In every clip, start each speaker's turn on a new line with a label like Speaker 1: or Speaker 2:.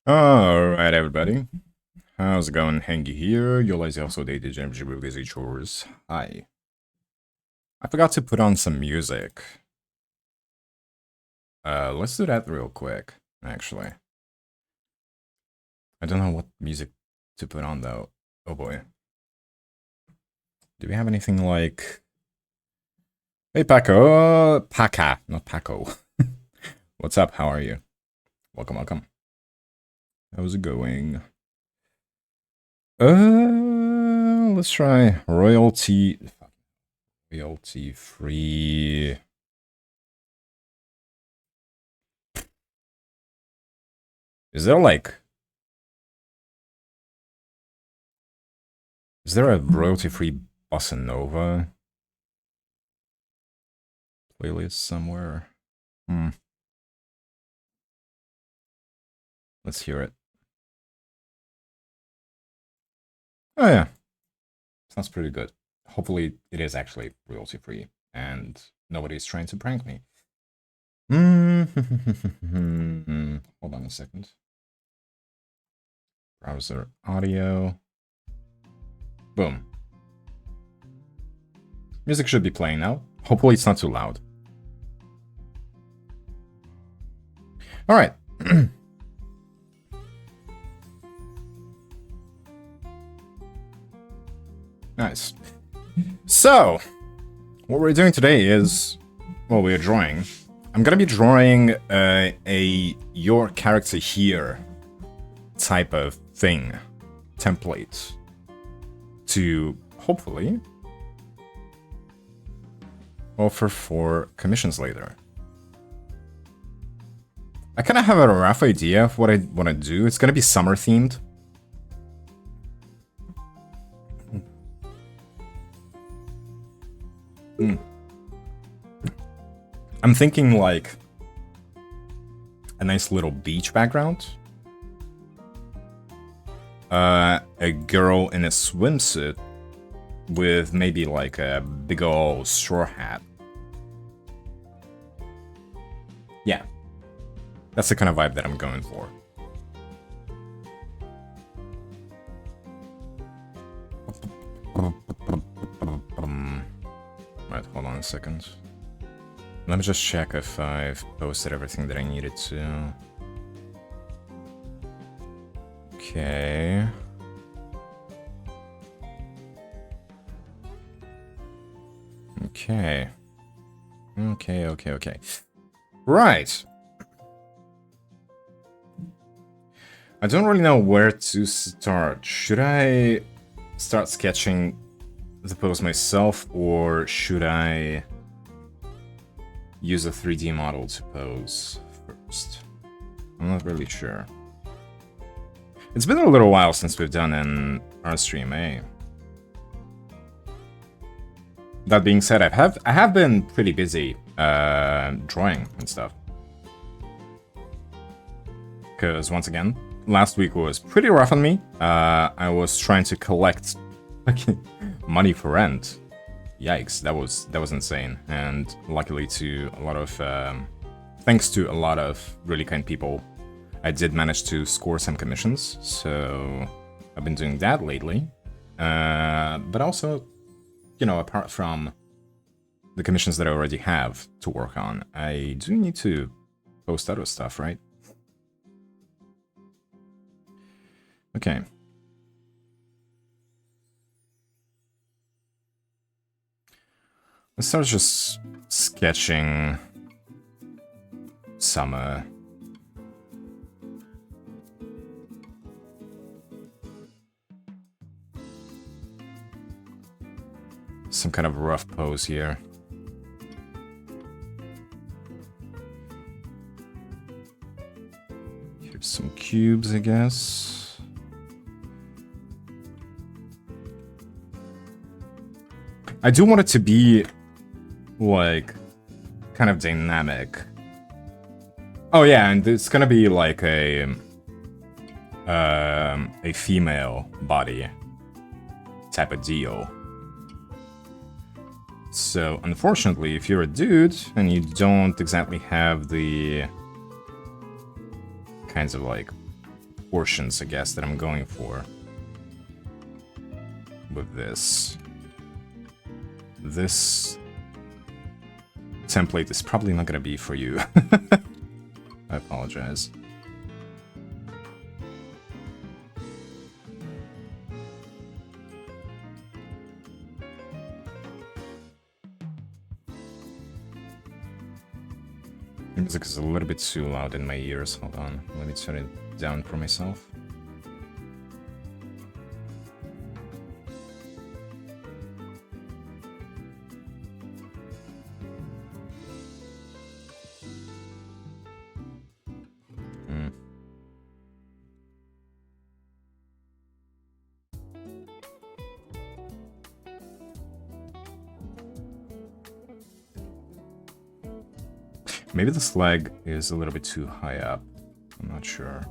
Speaker 1: Alright, everybody. How's it going? Hengi here. Your lazy also dated Jim with lazy chores. Hi. I forgot to put on some music. Let's do that real quick, actually. I don't know what music to put on, though. Oh boy. Do we have anything like... Hey, Paco! Paca, not Paco. What's up? How are you? Welcome, welcome. How's it going? Let's try royalty free. Is there a royalty free bossa nova playlist somewhere? Let's hear it. Oh yeah, sounds pretty good. Hopefully it is actually royalty free and nobody's trying to prank me. Hold on a second. Browser audio. Boom. Music should be playing now. Hopefully it's not too loud. Alright. Nice. So, what we're doing today is, well, we're drawing. I'm gonna be drawing a your character here type of thing, template, to hopefully offer for commissions later. I kind of have a rough idea of what I want to do. It's gonna be summer themed. I'm thinking like a nice little beach background. A girl in a swimsuit with maybe like a big ol' straw hat. Yeah. That's the kind of vibe that I'm going for. Right, hold on a second. Let me just check if I've posted everything that I needed to. Okay. Okay. Okay. Right. I don't really know where to start. Should I start sketching the pose myself, or should I use a 3D model to pose first? I'm not really sure. It's been a little while since we've done an art stream, eh? That being said, I have been pretty busy drawing and stuff. Because once again, last week was pretty rough on me. I was trying to collect money for rent. Yikes, that was insane. And luckily to a lot of thanks to a lot of really kind people, I did manage to score some commissions. So I've been doing that lately. But also, you know, apart from the commissions that I already have to work on, I do need to post other stuff, right? Okay. Let's start just sketching some kind of rough pose here. Here's some cubes, I guess. I do want it to be like kind of dynamic. Oh yeah, and it's gonna be like a female body type of deal. So, unfortunately, if you're a dude and you don't exactly have the kinds of like proportions, I guess, that I'm going for with this. This template is probably not gonna be for you. I apologize. The music is a little bit too loud in my ears. Hold on, let me turn it down for myself. Maybe this leg is a little bit too high up. I'm not sure.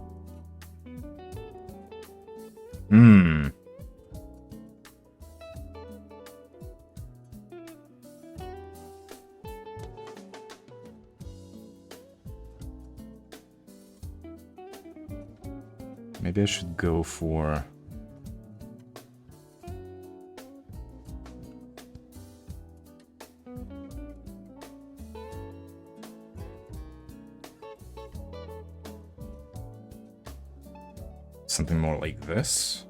Speaker 1: Maybe I should go for... something more like this.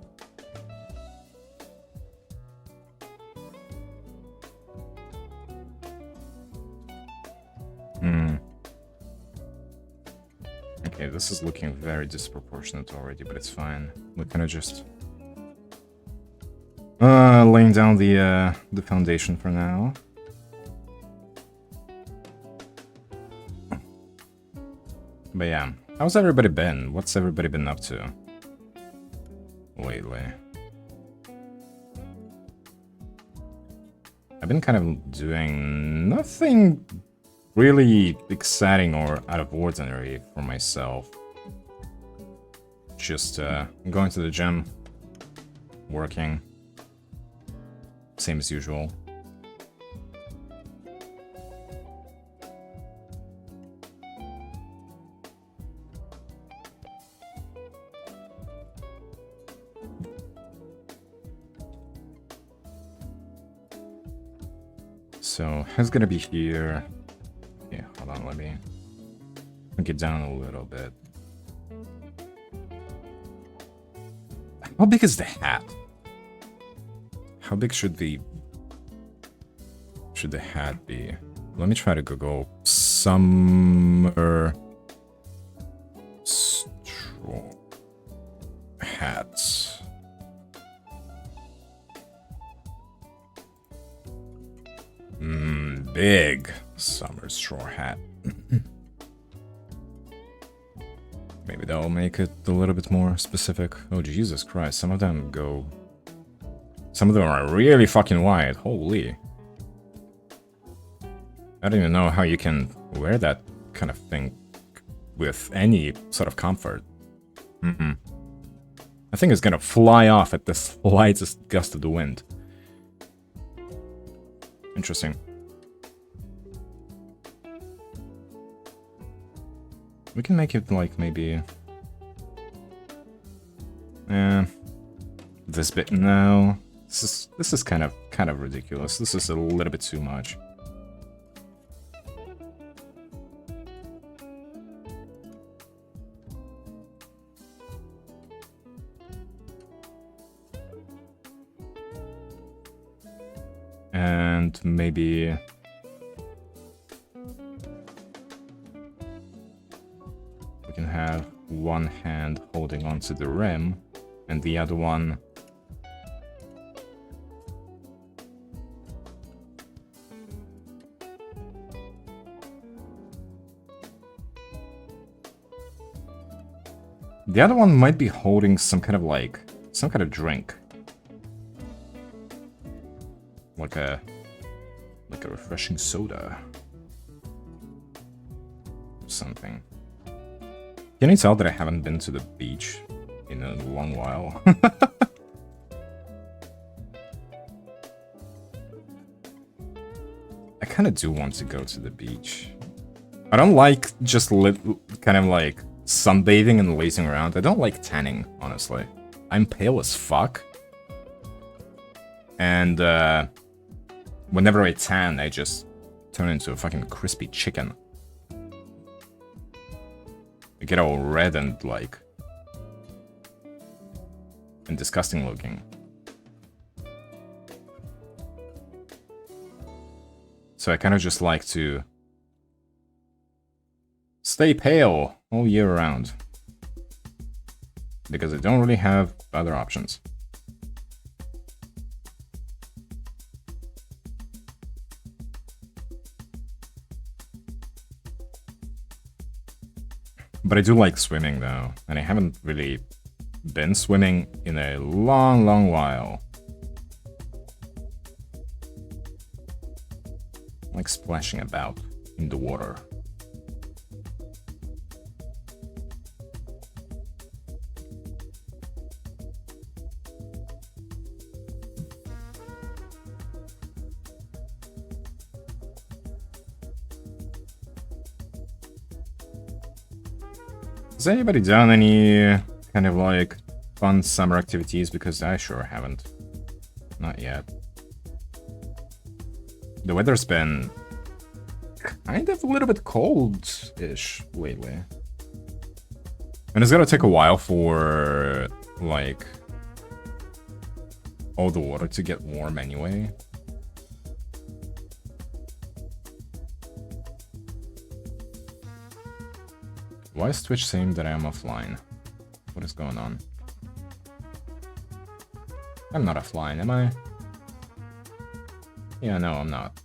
Speaker 1: Okay, this is looking very disproportionate already, but it's fine. We're kind of just laying down the foundation for now. But yeah, how's everybody been? What's everybody been up to lately? I've been kind of doing nothing really exciting or out of ordinary for myself. Just going to the gym, working, same as usual. So, who's gonna be here? Yeah, hold on, let me get down a little bit. How big is the hat? How big should the hat be? Let me try to go summer straw hats. Big summer straw hat. Maybe that'll make it a little bit more specific. Oh, Jesus Christ, some of them are really fucking wide. Holy. I don't even know how you can wear that kind of thing with any sort of comfort. I think it's gonna fly off at the slightest gust of the wind. Interesting. We can make it like maybe... this bit now. This is kind of ridiculous. This is a little bit too much. And maybe... we can have one hand holding onto the rim, and the other one... the other one might be holding some kind of drink. Like a refreshing soda. Or something. Can you tell that I haven't been to the beach in a long while? I kind of do want to go to the beach. I don't like just kind of like sunbathing and lazing around. I don't like tanning, honestly. I'm pale as fuck. And whenever I tan, I just turn into a fucking crispy chicken. I get all red and like... and disgusting looking. So I kind of just like to stay pale all year round. Because I don't really have other options. But I do like swimming though, and I haven't really been swimming in a long, long while. I like splashing about in the water. Has anybody done any kind of like fun summer activities? Because I sure haven't. Not yet. The weather's been kind of a little bit cold-ish lately. And it's gonna take a while for, like, all the water to get warm anyway. Why is Twitch saying that I am offline? What is going on? I'm not offline, am I? Yeah, no, I'm not.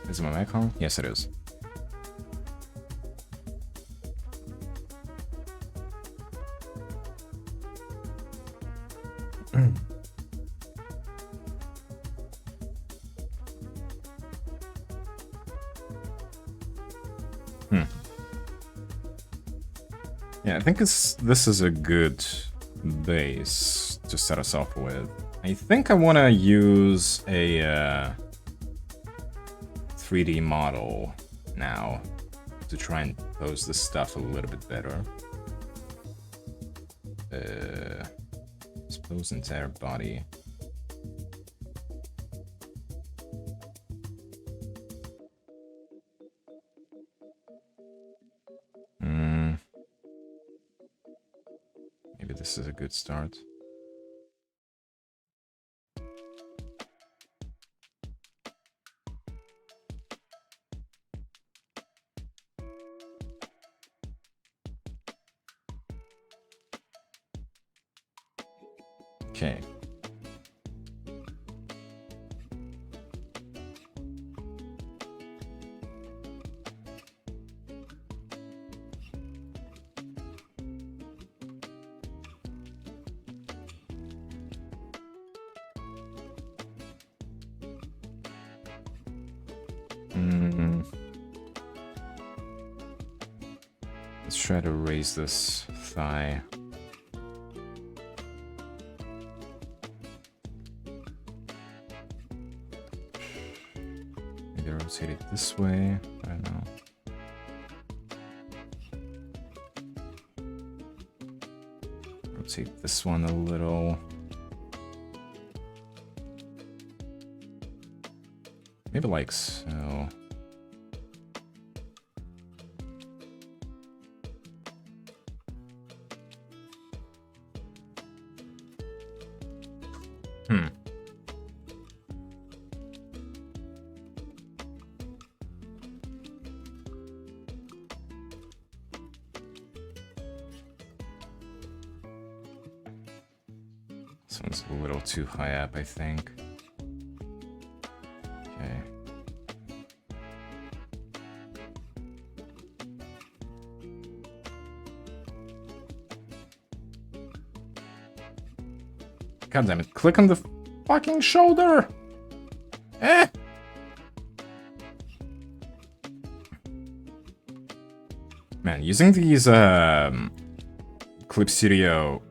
Speaker 1: Is my mic on? Yes, it is. Yeah, I think this is a good base to set us off with. I think I want to use a 3D model now to try and pose this stuff a little bit better. Suppose entire body. Maybe this is a good start. Okay. Let's try to raise this thigh. Maybe rotate it this way. I don't know. Rotate this one a little. Maybe like so. This one's a little too high up, I think. Okay. God damn it, click on the fucking shoulder! Eh! Man, using these Clip Studio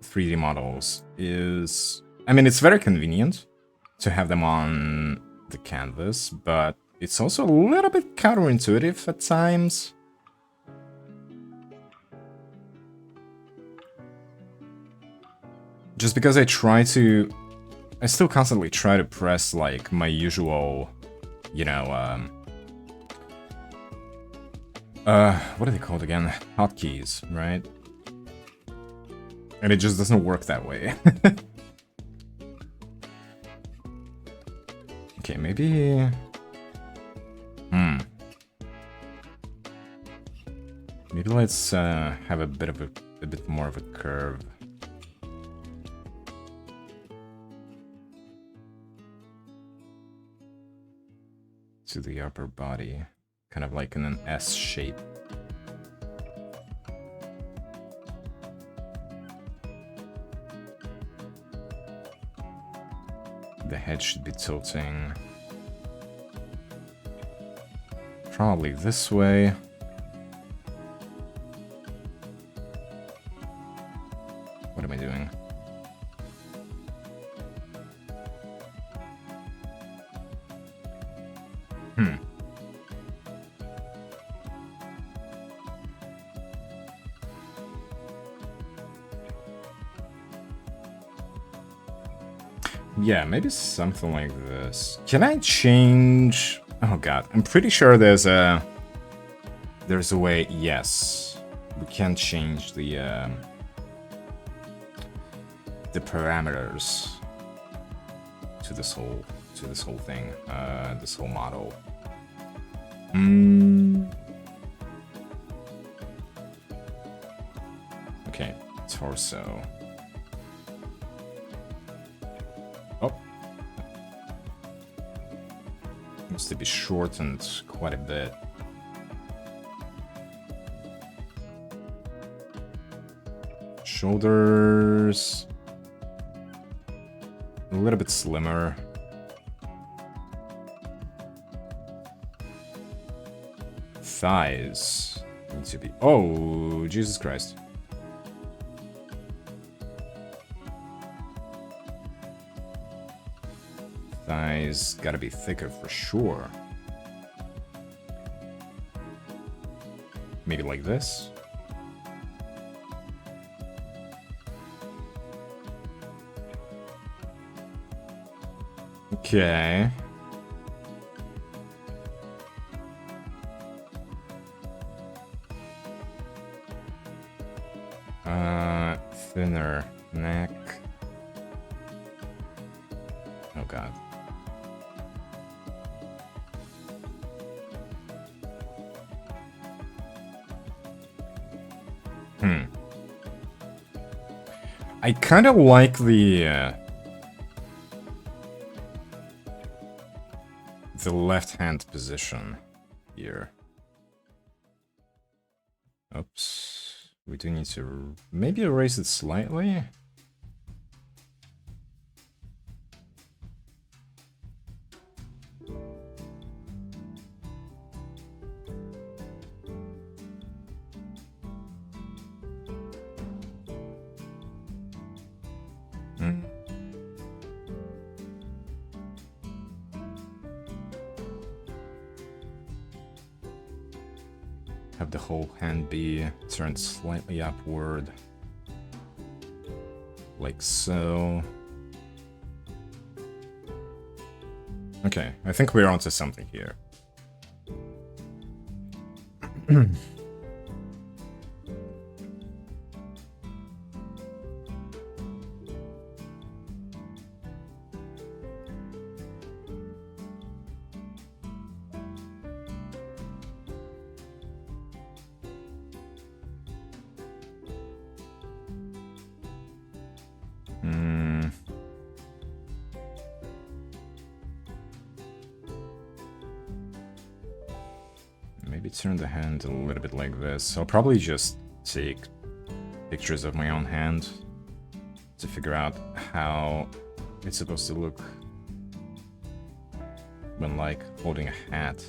Speaker 1: 3D models is... I mean, it's very convenient to have them on the canvas, but it's also a little bit counterintuitive at times. Just because I still constantly try to press like my usual, you know, what are they called again? Hotkeys, right? And it just doesn't work that way. Okay, maybe... Maybe let's have a bit more of a curve. To the upper body, kind of like in an S shape. The head should be tilting probably this way. What am I doing? Yeah, maybe something like this. Can I change? Oh god, I'm pretty sure there's a way. Yes, we can change the parameters to this whole thing, this whole model. Okay, torso. Oh. Needs to be shortened quite a bit. Shoulders. A little bit slimmer. Thighs need to be... Oh, Jesus Christ. Thighs gotta be thicker for sure. Maybe like this? Okay. Thinner neck. Oh god. I kind of like the left-hand position here. Oops. We do need to maybe erase it slightly. Have the whole hand be turned slightly upward, like so. Okay, I think we're onto something here. Maybe turn the hand a little bit like this. I'll probably just take pictures of my own hand to figure out how it's supposed to look when, like, holding a hat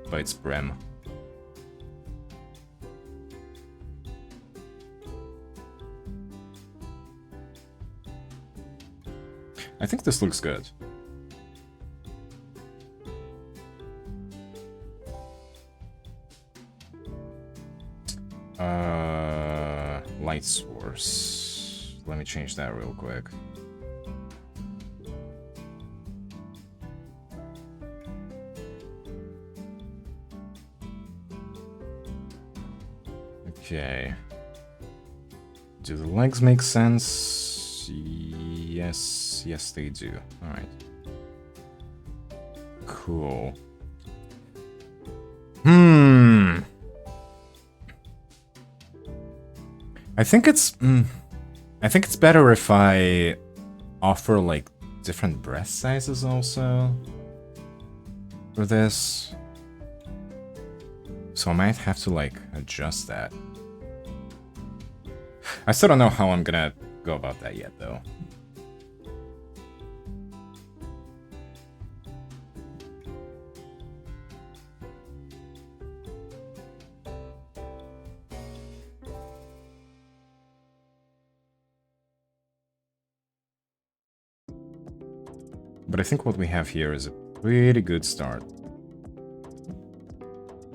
Speaker 1: by its brim. I think this looks good. Light source. Let me change that real quick. Okay. Do the legs make sense? Yes, yes they do. Alright. Cool. I think it's better if I offer like different breast sizes also for this. So I might have to like adjust that. I still don't know how I'm gonna go about that yet though. But I think what we have here is a pretty good start.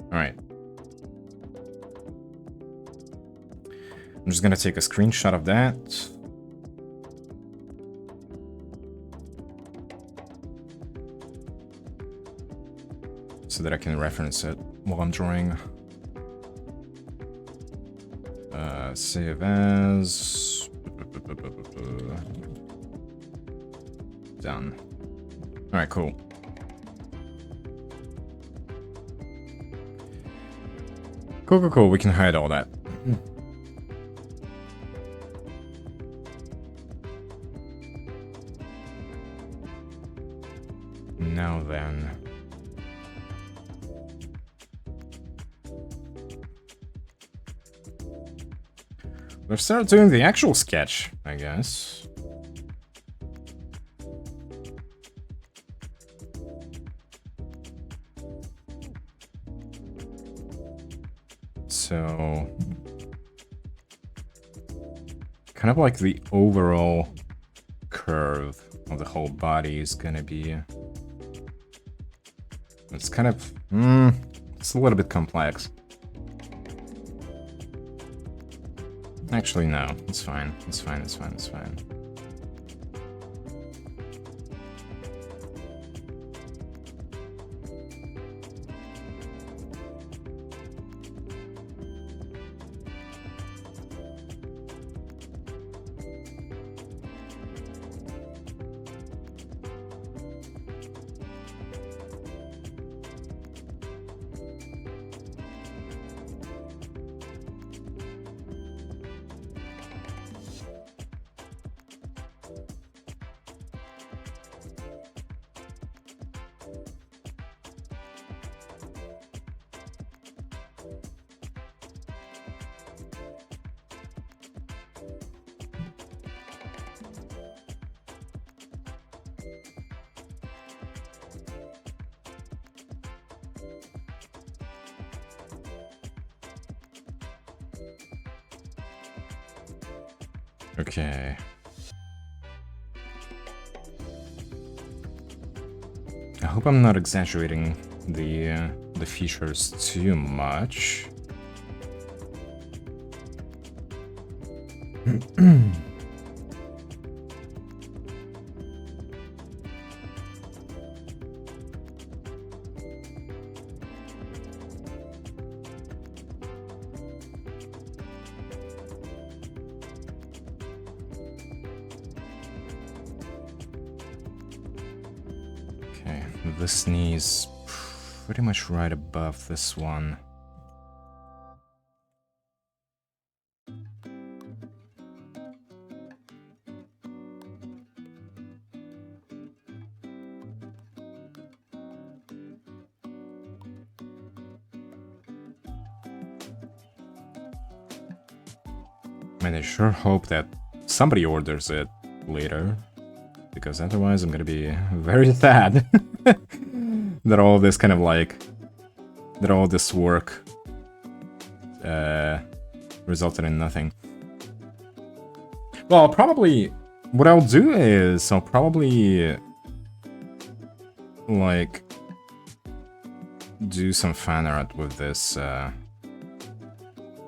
Speaker 1: Alright. I'm just gonna take a screenshot of that. So that I can reference it while I'm drawing. Save as... Done. Alright, cool. Cool, we can hide all that. Now then. We'll start doing the actual sketch, I guess. So, kind of like the overall curve of the whole body is gonna be... It's kind of... it's a little bit complex. Actually, no. It's fine. It's fine. Okay. I hope I'm not exaggerating the features too much. This knee is pretty much right above this one. And I sure hope that somebody orders it later, because otherwise I'm gonna be very sad that all this kind of like, that all this work resulted in nothing. Well, I'll probably what I'll do is I'll probably like do some fan art with this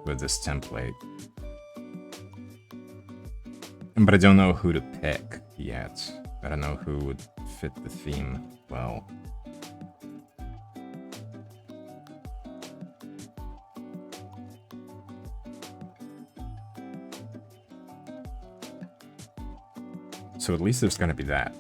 Speaker 1: template. But I don't know who to pick yet. I don't know who would fit the theme well. So at least there's gonna be that.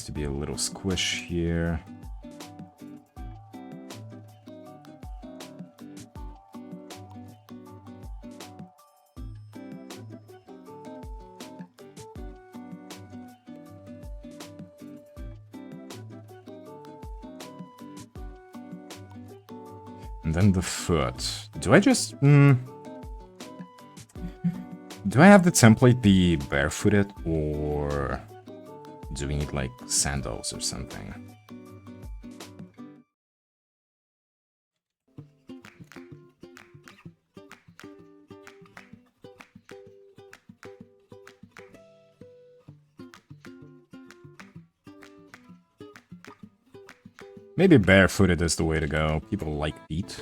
Speaker 1: To be a little squish here. And then the foot. Do I just... Do I have the template be barefooted, or... do we need, like, sandals or something? Maybe barefooted is the way to go. People like feet.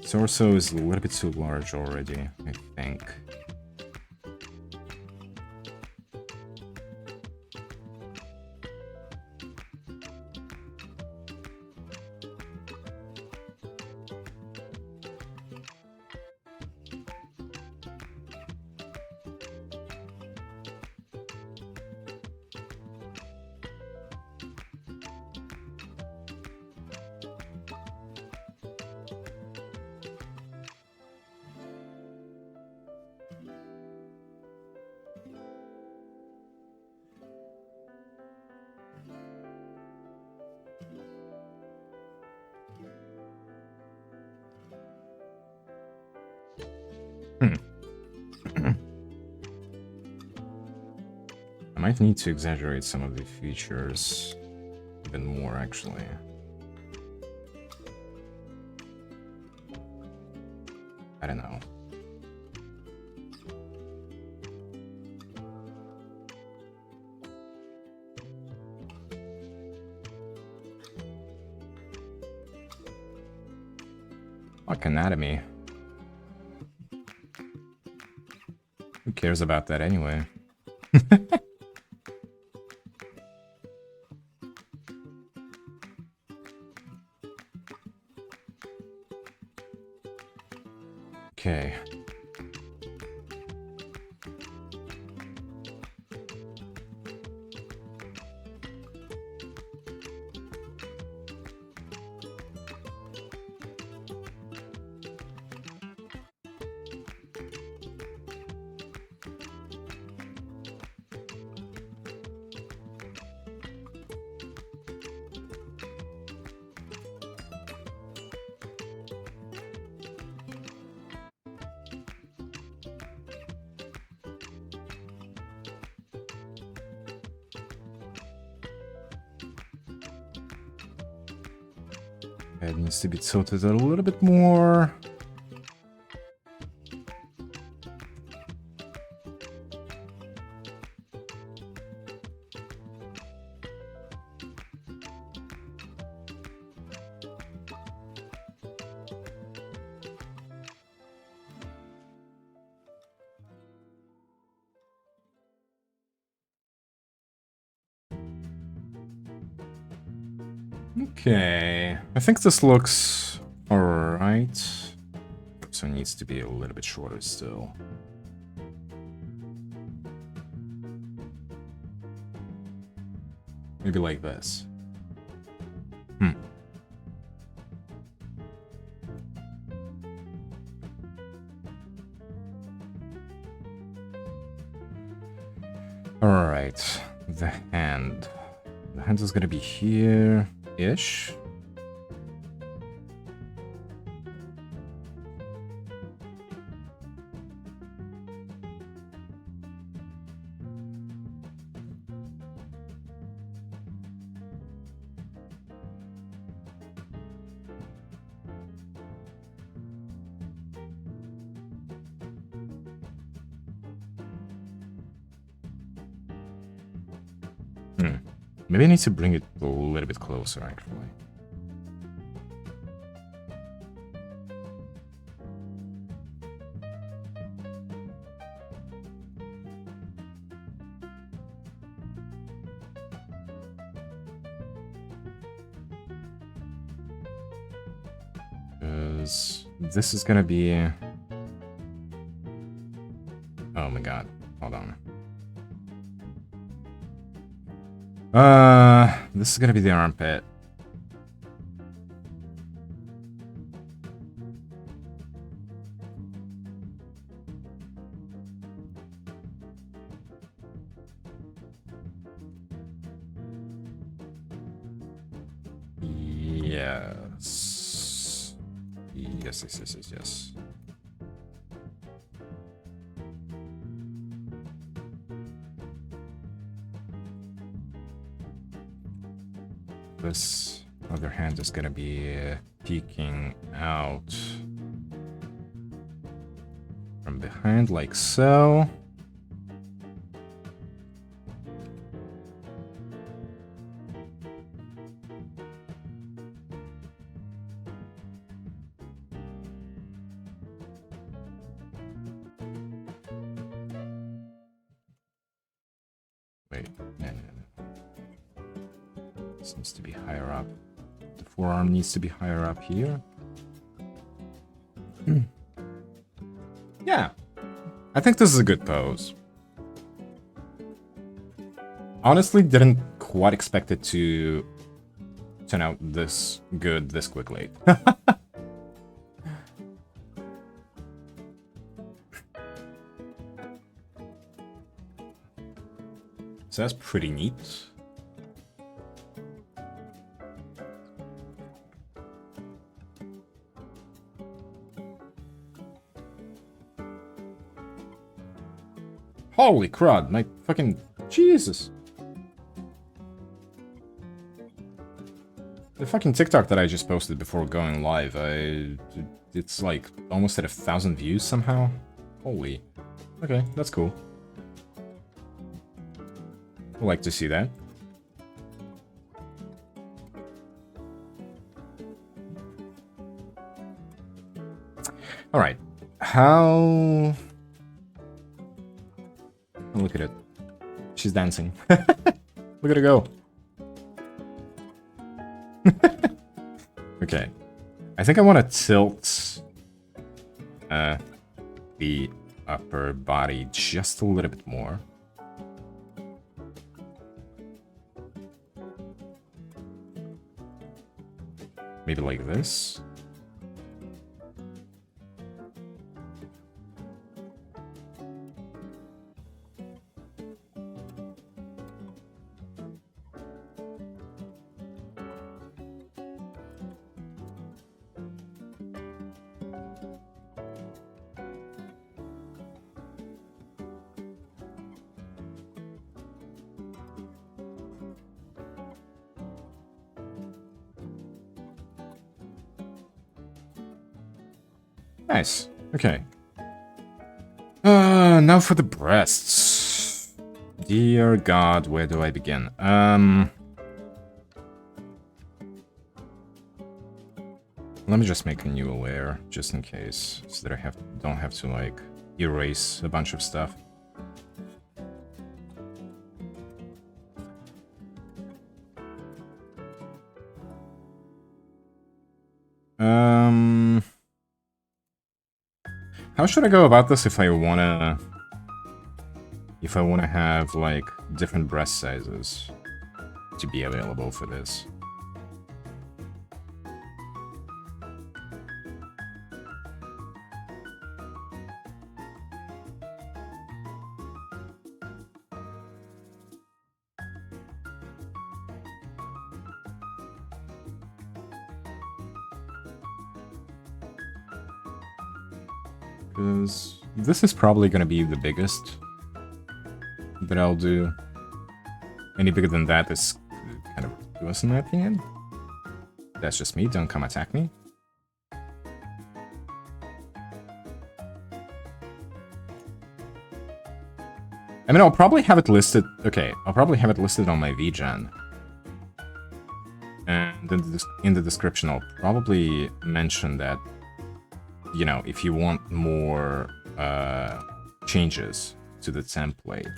Speaker 1: Torso is a little bit too large already, I think. I might need to exaggerate some of the features even more, actually. I don't know. Fuck anatomy. Who cares about that anyway? Okay. It needs to be tilted a little bit more. Okay, I think this looks alright. So it needs to be a little bit shorter still. Maybe like this. Alright, the hand. The hand is gonna be here-ish. Maybe I need to bring it a little bit closer, actually. Because this is gonna be... Oh my god, hold on. This is gonna be the armpit. Yes. Yes. This other hand is gonna be peeking out from behind like so. Wait, no. This needs to be higher up. The forearm needs to be higher up here. Yeah, I think this is a good pose. Honestly, didn't quite expect it to turn out this good this quickly. So that's pretty neat. Holy crud, my fucking Jesus. The fucking TikTok that I just posted before going live, it's like almost at 1,000 views somehow. Holy. Okay, that's cool. I'd like to see that. Alright. How... Oh, look at it. She's dancing. Look at her go. Okay. I think I want to tilt the upper body just a little bit more. Maybe like this. Nice. Okay. Now for the breasts. Dear God, where do I begin? Let me just make a new layer, just in case, so that I don't have to, like, erase a bunch of stuff. should I go about this if I wanna have like different breast sizes to be available for this? Because this is probably gonna be the biggest that I'll do. Any bigger than that is kind of ridiculous in my opinion. That's just me, don't come attack me. I mean, I'll probably have it listed... Okay, I'll probably have it listed on my VGen. And in the description, I'll probably mention that, you know, if you want more changes to the template,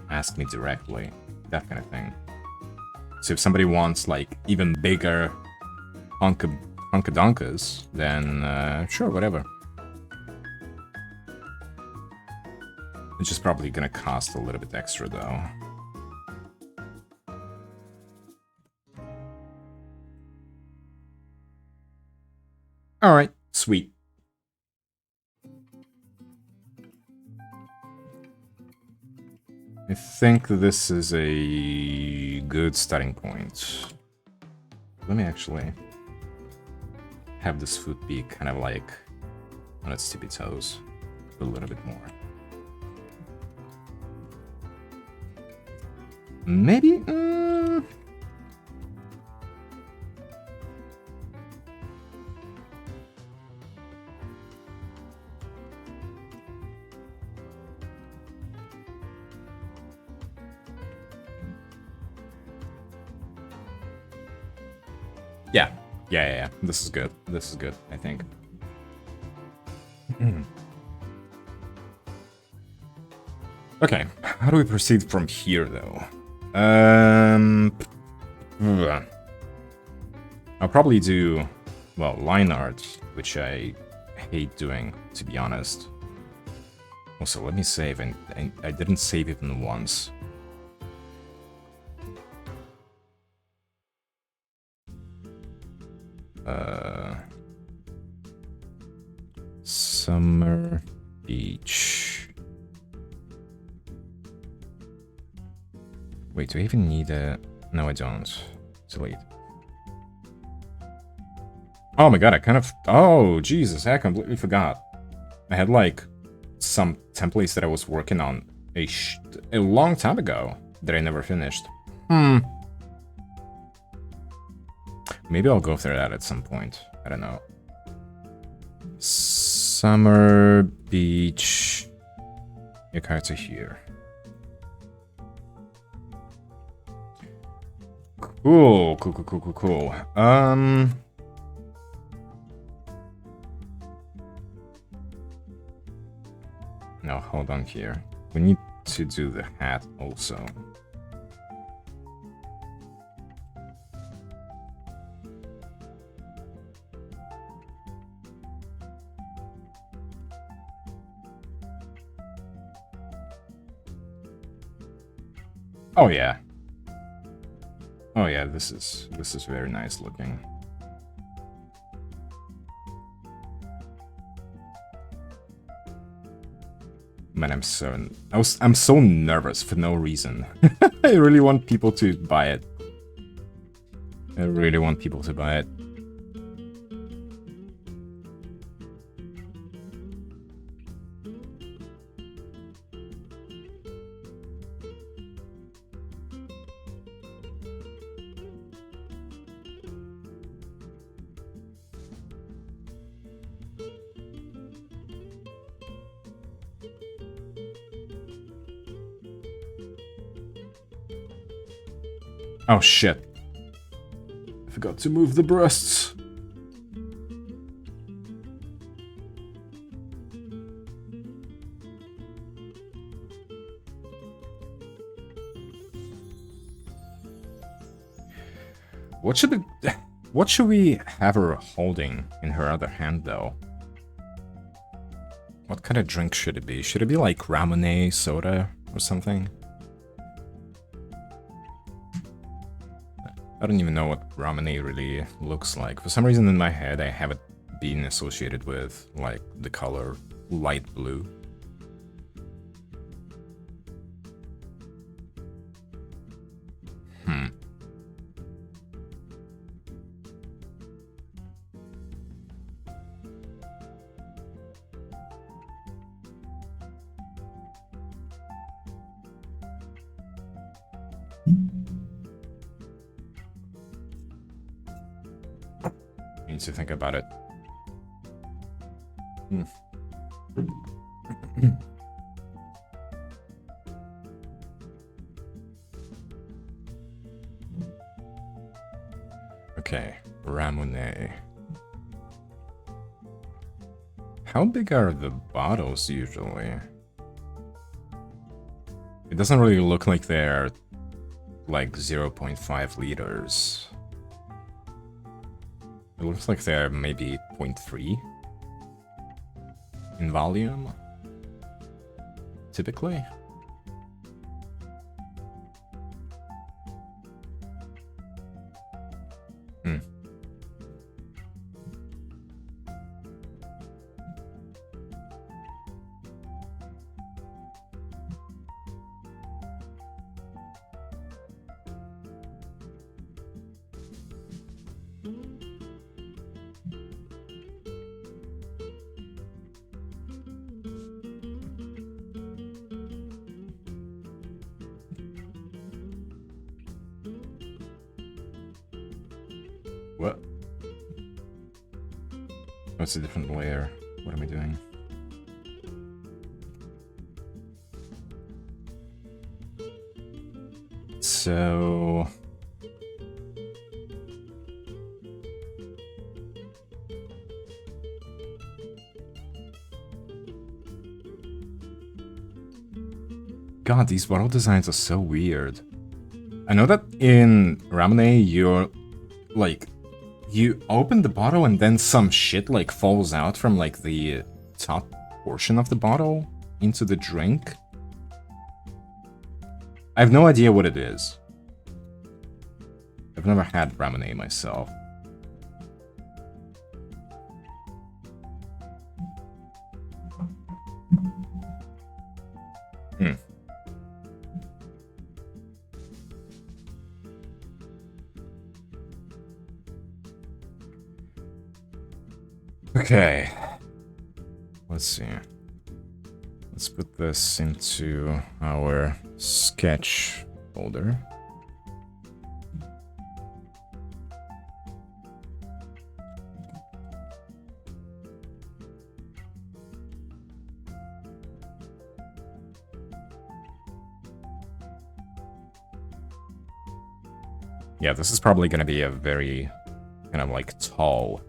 Speaker 1: ask me directly, that kind of thing. So if somebody wants, like, even bigger Hunkadonkas, then sure, whatever. It's just probably gonna cost a little bit extra, though. Alright, sweet. I think this is a good starting point. Let me actually have this foot be kind of like on its tippy toes a little bit more. Maybe? Yeah. This is good. This is good, I think. Okay, how do we proceed from here, though? I'll probably do, well, line art, which I hate doing, to be honest. Also, let me save, and I didn't save even once. Summer Beach. Wait, do I even need a... No, I don't. Delete. Oh my god, I kind of... Oh, Jesus, I completely forgot. I had, like, some templates that I was working on a long time ago that I never finished. Maybe I'll go through that at some point. I don't know. Summer Beach. Your cards are here. Cool. No, hold on here. We need to do the hat also. Oh yeah. Oh yeah, this is very nice looking. Man, I'm so nervous for no reason. I really want people to buy it. I really want people to buy it. Oh shit. I forgot to move the breasts. What should we have her holding in her other hand though? What kind of drink should it be? Should it be like ramen soda or something? I don't even know what ramen really looks like. For some reason in my head I have it being associated with like the color light blue. Need to think about it. Okay, ramen. How big are the bottles usually? It doesn't really look like they're like 0.5 liters. It looks like they're maybe 0.3 in volume, typically. What? Oh, it's a different layer. What am I doing? So... God, these bottle designs are so weird. I know that in ramen you're like, you open the bottle and then some shit like falls out from like the top portion of the bottle into the drink. I have no idea what it is. I've never had ramen myself. Okay, let's see. Let's put this into our sketch folder. Yeah, this is probably going to be a very kind of like tall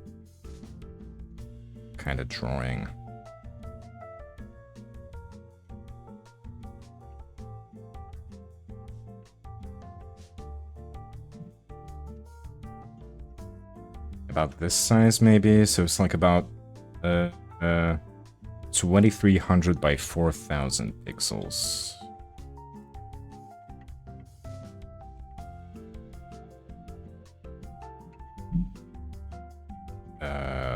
Speaker 1: kind of drawing. About this size maybe, so it's like about 2300 by 4000 pixels.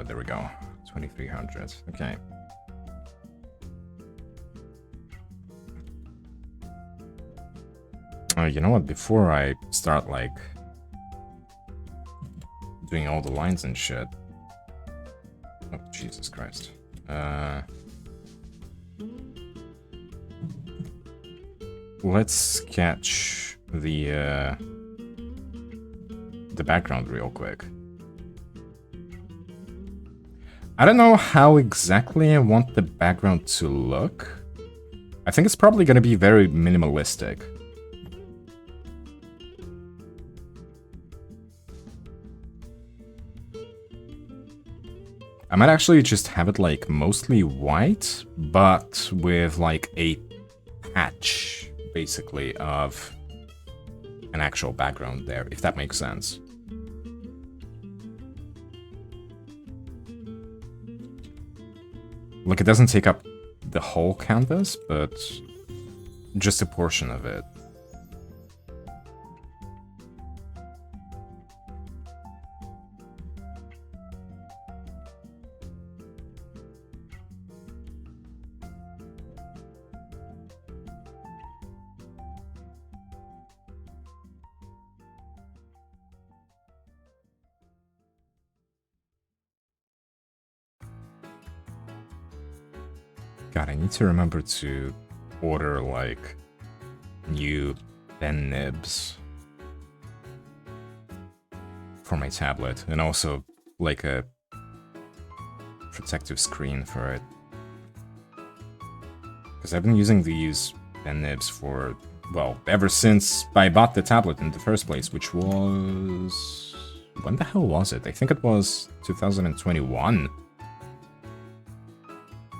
Speaker 1: There we go. 2300. Okay. You know what? Before I start like doing all the lines and shit. Oh, Jesus Christ. Let's sketch the background real quick. I don't know how exactly I want the background to look. I think it's probably going to be very minimalistic. I might actually just have it like mostly white, but with like a patch, basically, of an actual background there, if that makes sense. Look, it doesn't take up the whole canvas, but just a portion of it. God, I need to remember to order, like, new pen nibs for my tablet, and also, like, a protective screen for it. Because I've been using these pen nibs for, well, ever since I bought the tablet in the first place, which was... when the hell was it? I think it was 2021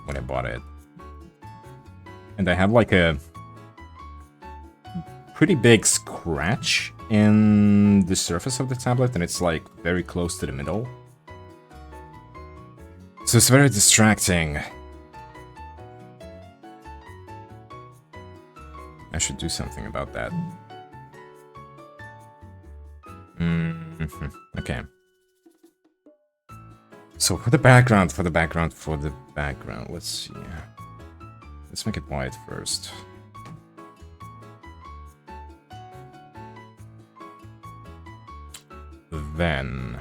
Speaker 1: when I bought it. And I have like a pretty big scratch in the surface of the tablet, and it's like very close to the middle. So it's very distracting. I should do something about that. Okay. So for the background, let's see. Let's make it white first. Then...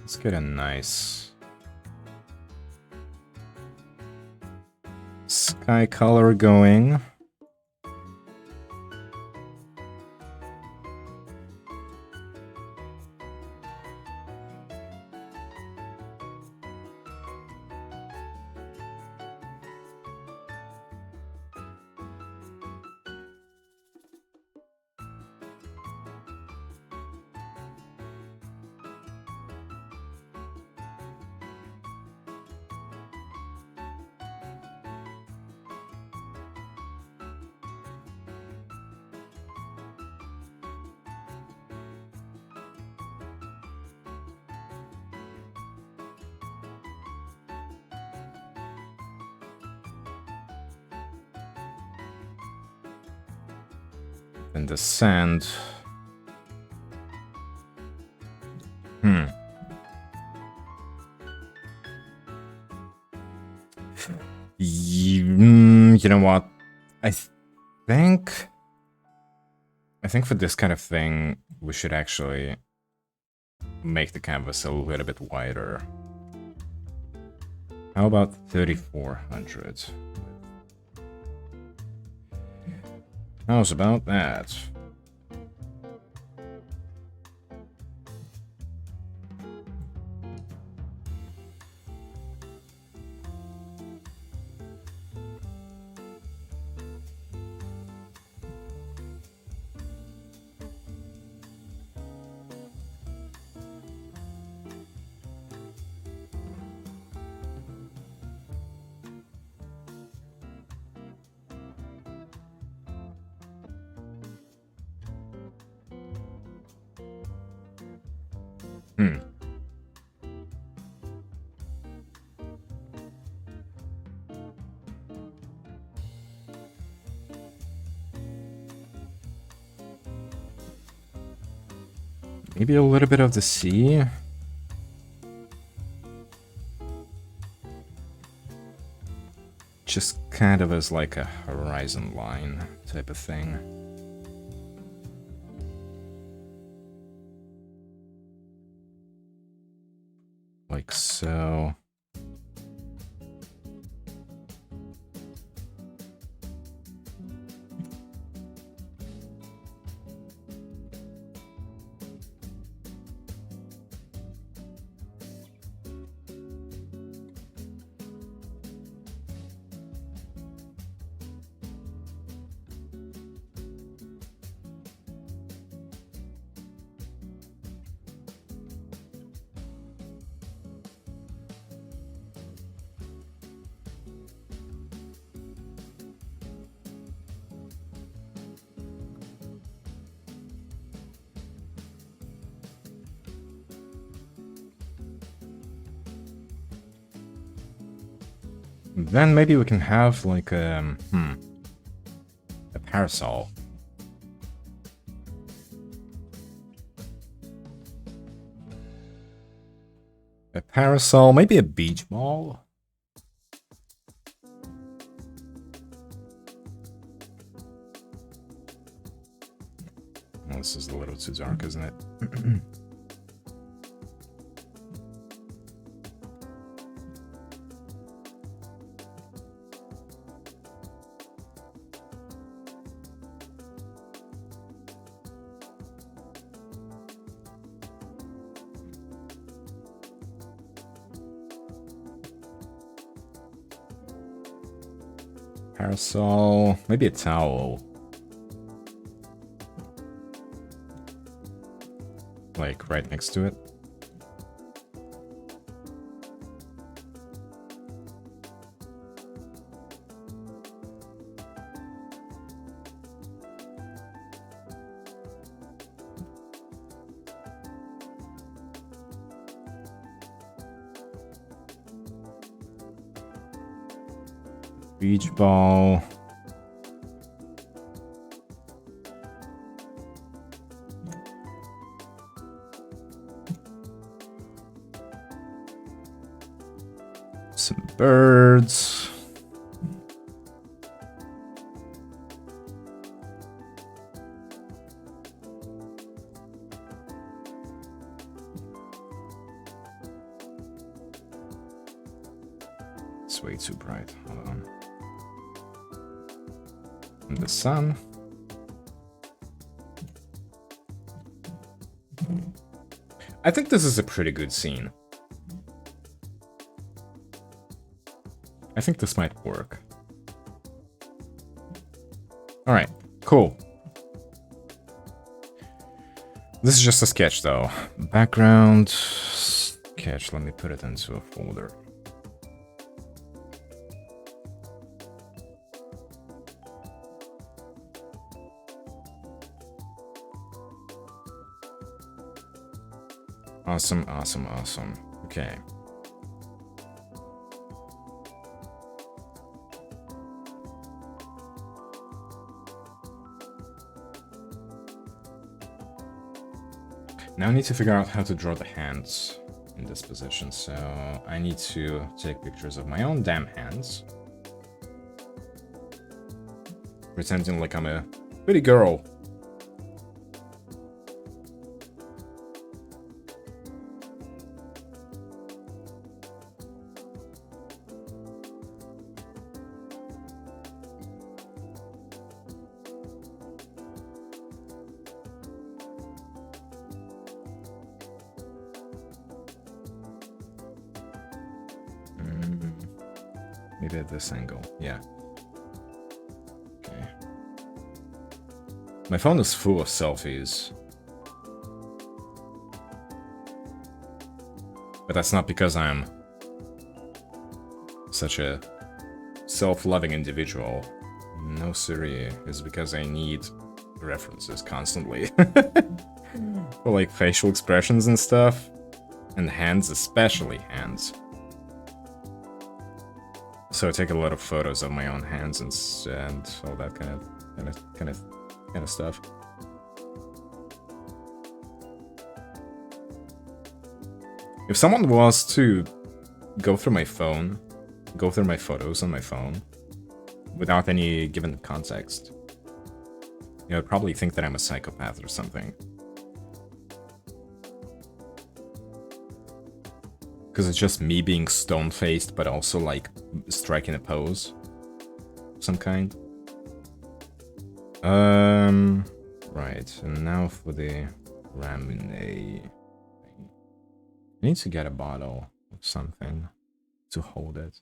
Speaker 1: let's get a nice sky color going. And the sand. You know what? I think for this kind of thing, we should actually make the canvas a little bit wider. How about 3400? How's about that? Maybe a little bit of the sea. Just kind of as like a horizon line type of thing. Like so. Then maybe we can have like a parasol. A parasol, maybe a beach ball. Well, this is a little too dark, isn't it? Parasol, maybe a towel. Like right next to it. Beach ball. Some birds. It's way too bright. Hold on. And the sun. I think this is a pretty good scene. I think this might work. Alright, cool. This is just a sketch though. Background sketch, let me put it into a folder. Awesome, awesome, awesome. Okay. Now I need to figure out how to draw the hands in this position, so I need to take pictures of my own damn hands. Pretending like I'm a pretty girl. Maybe at this angle, yeah. Okay. My phone is full of selfies. But that's not because I'm such a self-loving individual. No, Siri, it's because I need references constantly. For like facial expressions and stuff. And hands, especially hands. So I take a lot of photos of my own hands and all that kind of stuff. If someone was to go through my phone, go through my photos on my phone, without any given context, you know, I'd probably think that I'm a psychopath or something. Because it's just me being stone-faced, but also, like, striking a pose of some kind. Right, and now for the ramen. I need to get a bottle of something to hold it.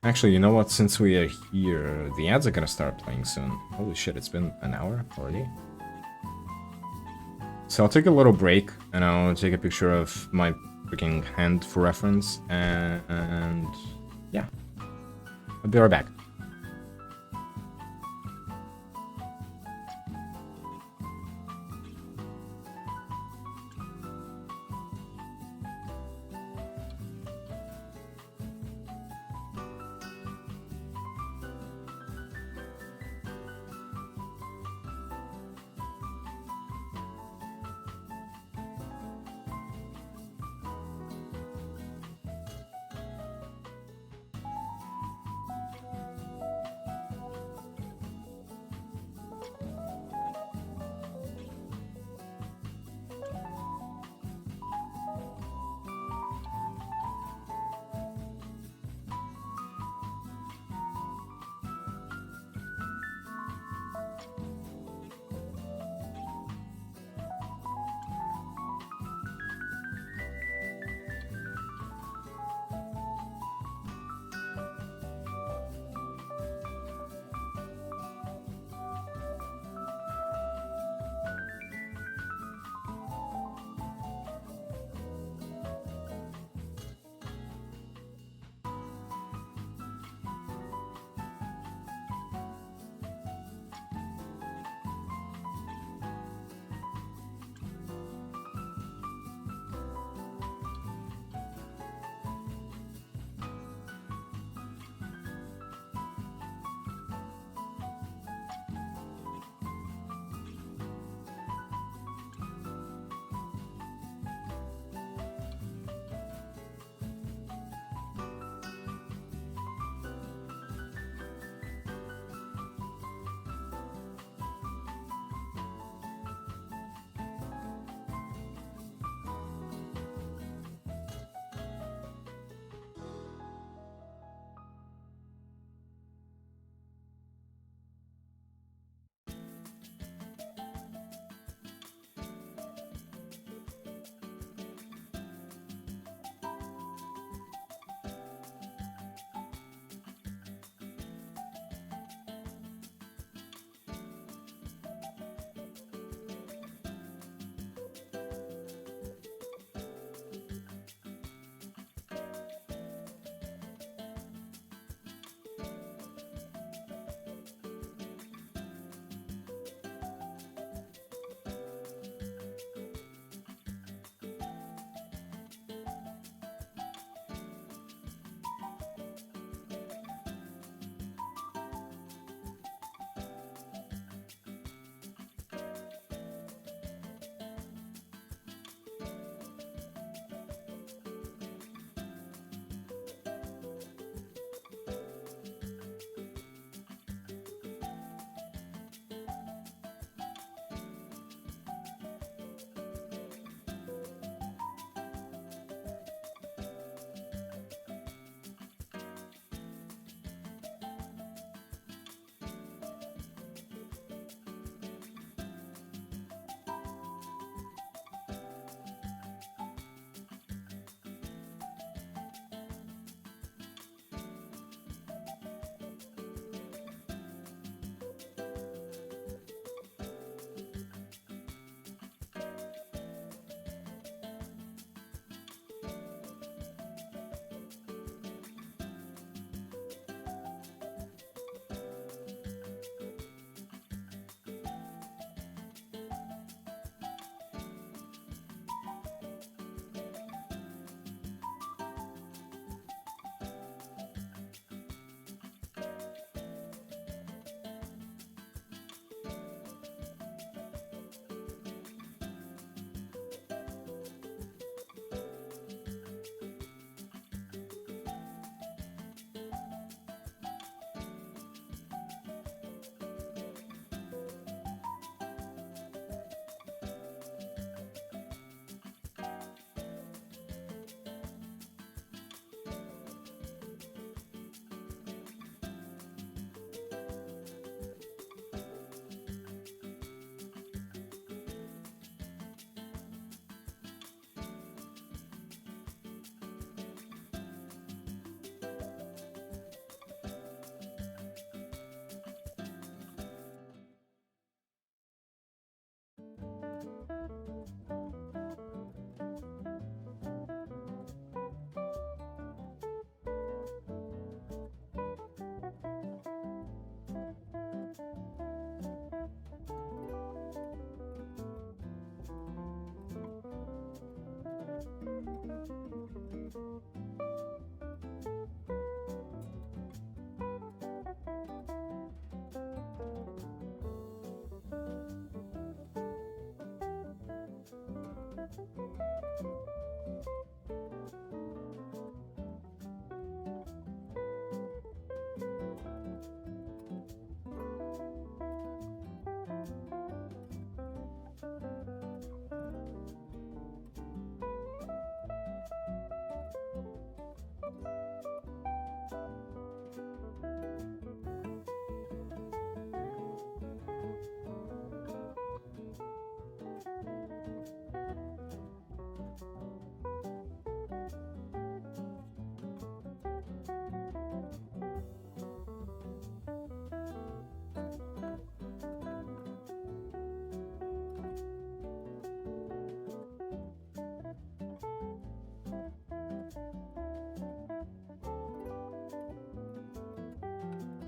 Speaker 1: Actually, you know what? Since we are here, the ads are gonna start playing soon. Holy shit, it's been an hour already. So I'll take a little break, and I'll take a picture of my freaking hand for reference, and yeah, I'll be right back.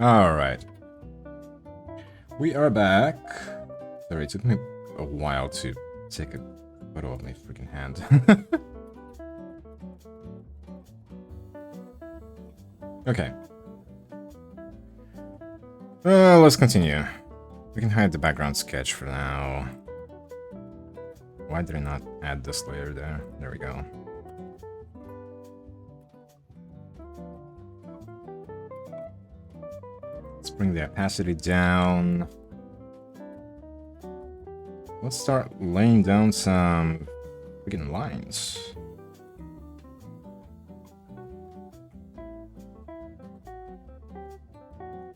Speaker 1: Alright. We are back. Sorry, it took me a while to take a photo of my freaking hand. Okay. Let's continue. We can hide the background sketch for now. Why did I not add this layer there? There we go. Let's bring the opacity down. Let's start laying down some freaking lines.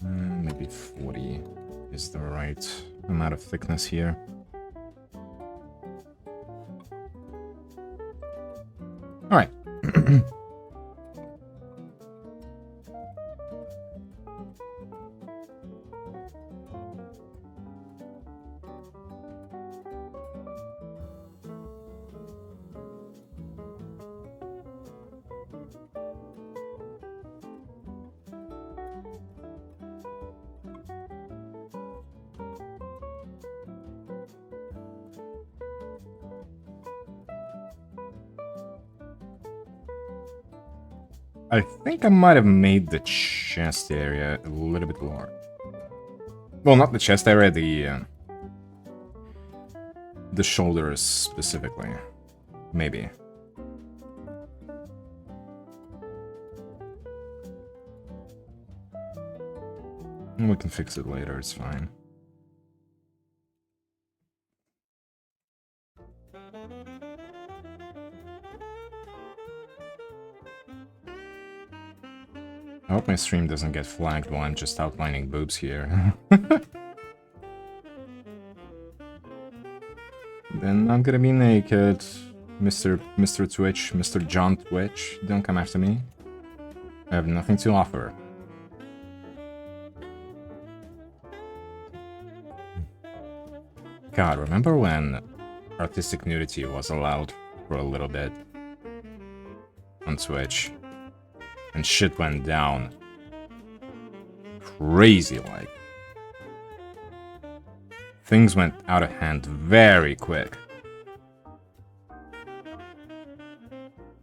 Speaker 1: Maybe 40 is the right amount of thickness here. All right. I think I might have made the chest area a little bit lower. Well, not the chest area, the shoulders specifically. Maybe. We can fix it later, it's fine. I hope my stream doesn't get flagged while I'm just outlining boobs here. Then I'm gonna be naked. Mr. Twitch, Mr. John Twitch, don't come after me. I have nothing to offer. God, remember when artistic nudity was allowed for a little bit on Twitch? And shit went down crazy like. Things went out of hand very quick.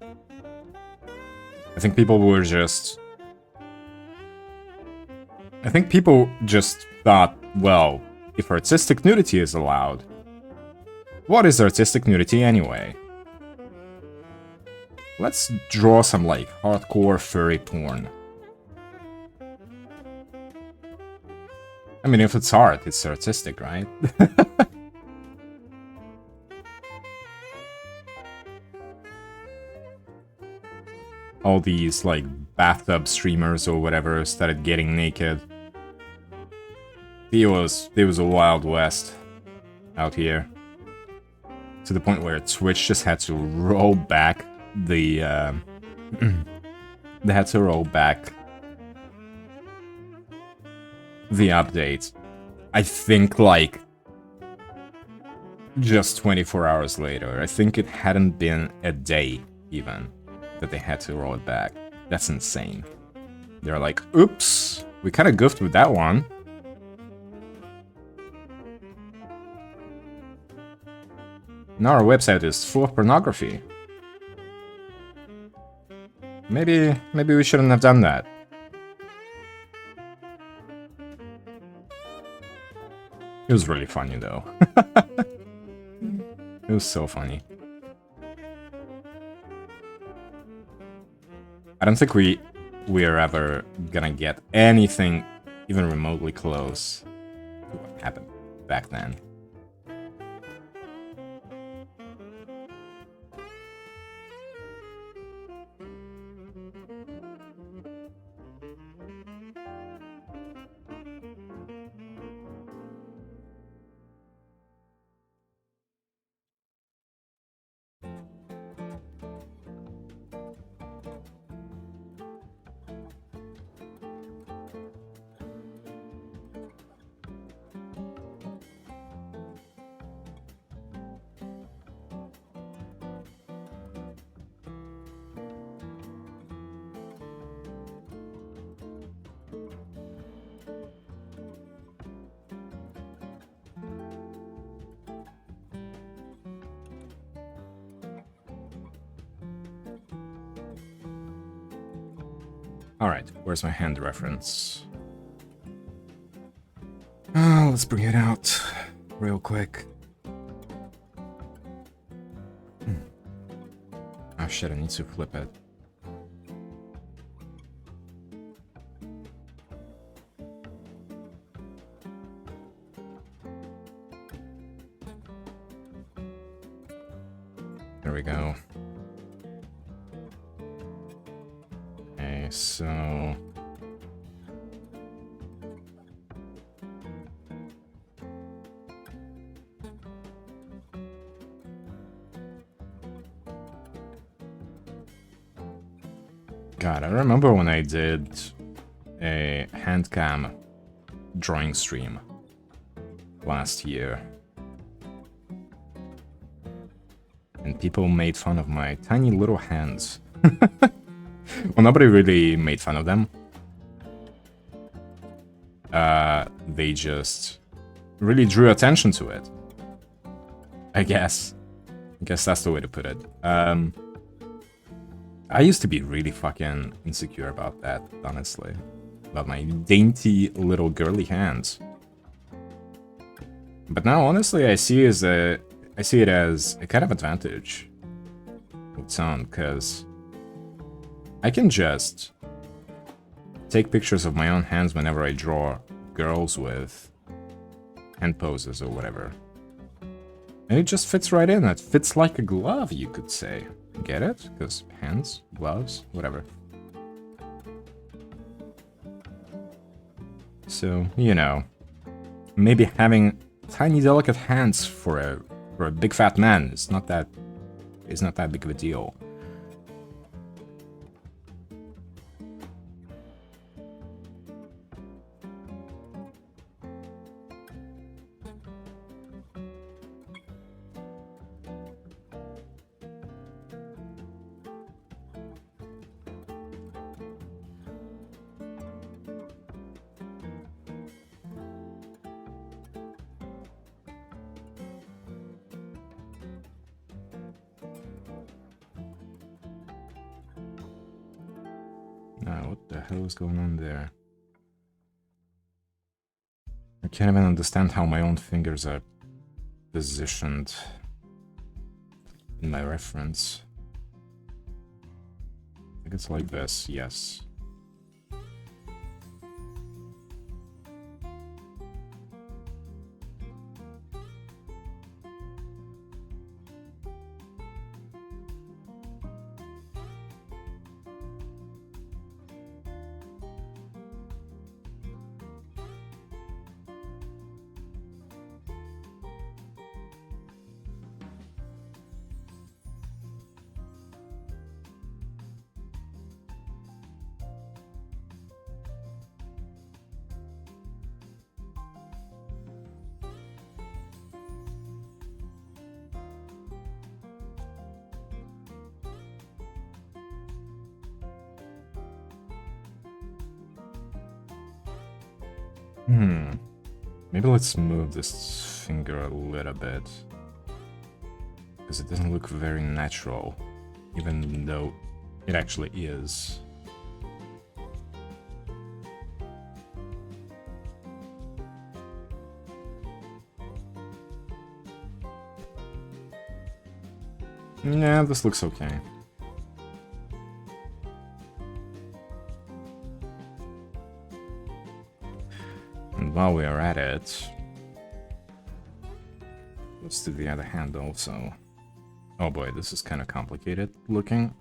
Speaker 1: I think people were just... I think people just thought, well, if artistic nudity is allowed, what is artistic nudity anyway? Let's draw some, like, hardcore furry porn. I mean, if it's art, it's artistic, right? All these, like, bathtub streamers or whatever started getting naked. There was a Wild West out here. To the point where Twitch just had to roll back the, they had to roll back the update. I think, like, just 24 hours later. I think it hadn't been a day, even, that they had to roll it back. That's insane. They're like, oops, we kinda goofed with that one. Now our website is full of pornography. Maybe we shouldn't have done that. It was really funny, though. It was so funny. I don't think we are ever gonna get anything even remotely close to what happened back then. Alright, where's my hand reference? Let's bring it out real quick. Oh shit, I need to flip it. There we go. Okay, so... God, I remember when I did a hand cam drawing stream last year. And people made fun of my tiny little hands. Well, nobody really made fun of them. They just really drew attention to it. I guess that's the way to put it. I used to be really fucking insecure about that, honestly. About my dainty little girly hands. But now, honestly, I see it as a kind of advantage with sound, because I can just take pictures of my own hands whenever I draw girls with hand poses or whatever. And it just fits right in. It fits like a glove, you could say. Get it? Because hands, gloves, whatever. So, you know, maybe having tiny delicate hands for a big fat man is not that big of a deal. What the hell is going on there? I can't even understand how my own fingers are positioned in my reference. I think it's like this, yes. Maybe let's move this finger a little bit. Because it doesn't look very natural, even though it actually is. Yeah, this looks okay. And while we are at it, let's do the other hand also. Oh boy, this is kind of complicated looking.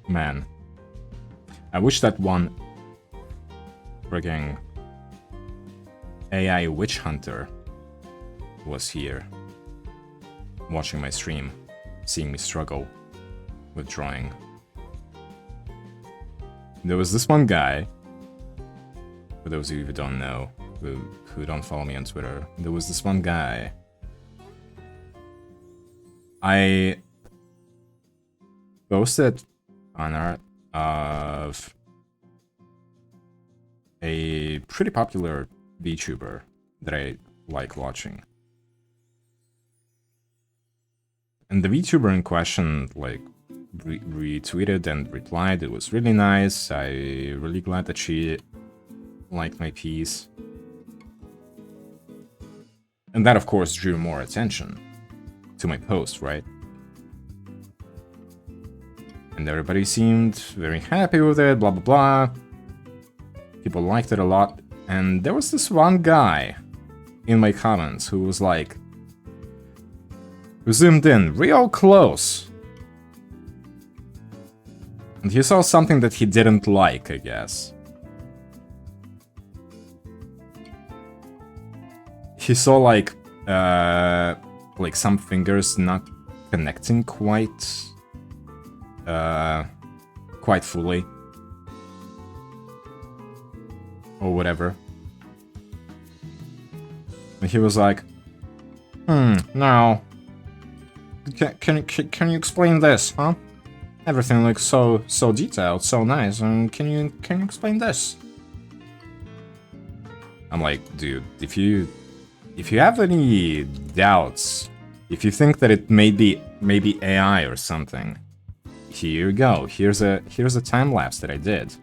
Speaker 1: Man, I wish that one frigging AI witch hunter was here, watching my stream, seeing me struggle with drawing. There was this one guy For those of you who don't know, who don't follow me on Twitter, there was this one guy. I posted FANART of a pretty popular VTuber that I like watching. And the VTuber in question, like, retweeted and replied. It was really nice. I really glad that she liked my piece. And that, of course, drew more attention to my post, right? And everybody seemed very happy with it, blah, blah, blah. People liked it a lot. And there was this one guy in my comments who was like, who zoomed in real close. And he saw something that he didn't like, I guess. He saw like some fingers not connecting quite fully. Or whatever. And he was like, now, can you explain this, huh? Everything looks so detailed, so nice, and can you explain this? I'm like, dude, if you have any doubts, if you think that it may be AI or something, here you go. Here's a time lapse that I did.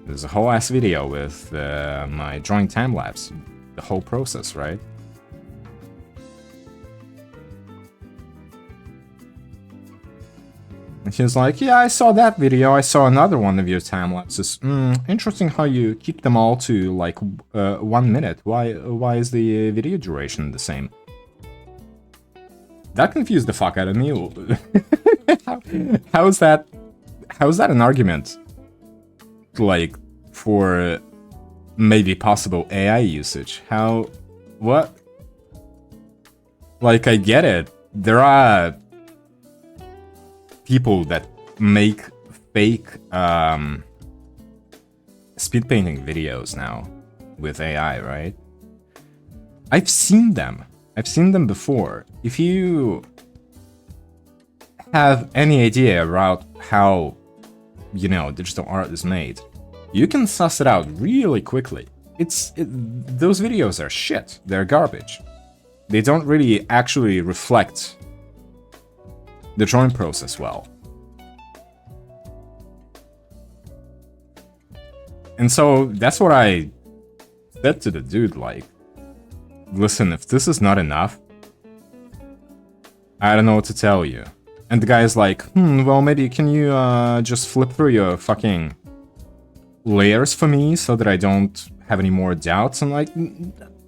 Speaker 1: There's a whole ass video with my drawing time lapse, the whole process, right? And he was like, yeah, I saw that video, I saw another one of your time lapses. Interesting how you keep them all to like 1 minute. Why is the video duration the same? That confused the fuck out of me. How is that an argument? Like, for maybe possible AI usage? What? Like, I get it. There are people that make fake speed painting videos now with AI, right? I've seen them. I've seen them before. If you have any idea about how, you know, digital art is made, you can suss it out really quickly. Those videos are shit. They're garbage. They don't really actually reflect the drawing process well. And so that's what I said to the dude, like, listen, if this is not enough, I don't know what to tell you. And the guy is like, well, maybe can you just flip through your fucking layers for me so that I don't have any more doubts? I'm like,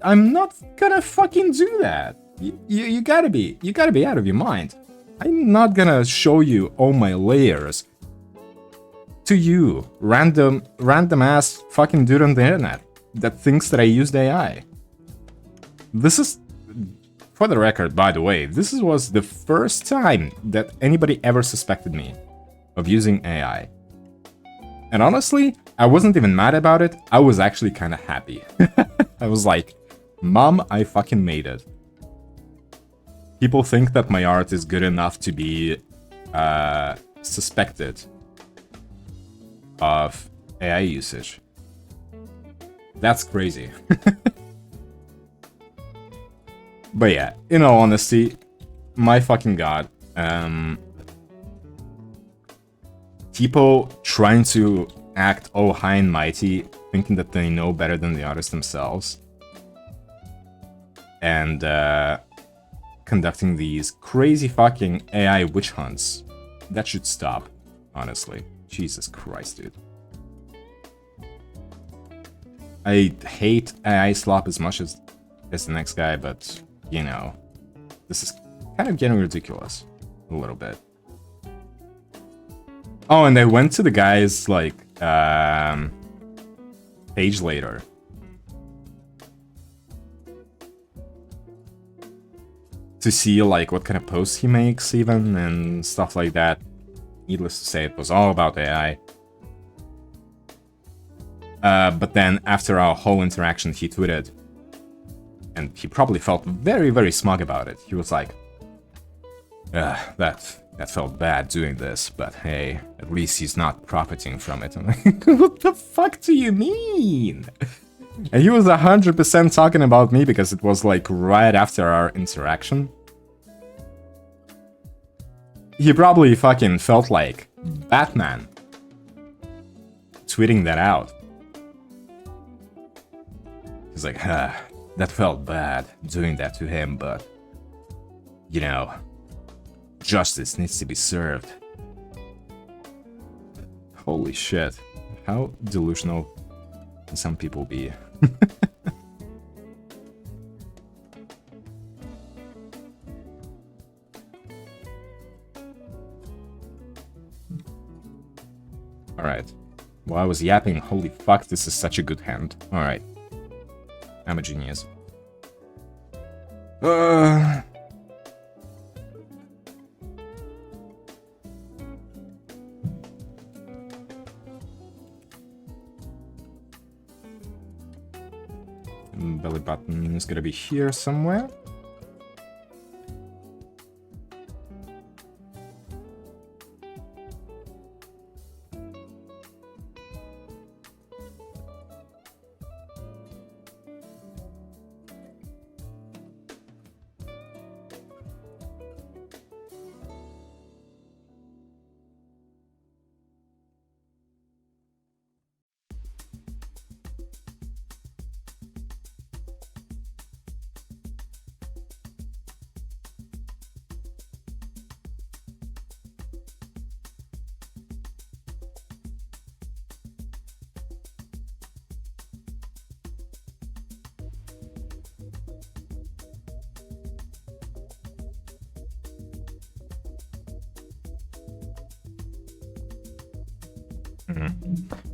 Speaker 1: I'm not gonna fucking do that. You gotta be out of your mind. I'm not gonna show you all my layers to you, random ass fucking dude on the internet that thinks that I used AI. This is, for the record, by the way, this was the first time that anybody ever suspected me of using AI. And honestly, I wasn't even mad about it. I was actually kind of happy. I was like, Mom, I fucking made it. People think that my art is good enough to be suspected of AI usage. That's crazy. But yeah, in all honesty, my fucking god. People trying to act all high and mighty, thinking that they know better than the artists themselves. And conducting these crazy fucking AI witch hunts. That should stop, honestly. Jesus Christ, dude. I hate AI slop as much as the next guy, but, you know, this is kind of getting ridiculous. A little bit. Oh, and I went to the guy's, like, page later. To see, like, what kind of posts he makes, even, and stuff like that. Needless to say, it was all about AI. But then after our whole interaction, he tweeted, and he probably felt very, very smug about it. He was like, that felt bad doing this, but hey, at least he's not profiting from it. I'm like, what the fuck do you mean? And he was 100% talking about me because it was like right after our interaction. He probably fucking felt like Batman tweeting that out. He's like, that felt bad doing that to him, but you know, justice needs to be served. Holy shit. How delusional can some people be? Alright. While I was yapping, holy fuck, this is such a good hand. Alright. I'm a genius. Belly button is gonna be here somewhere.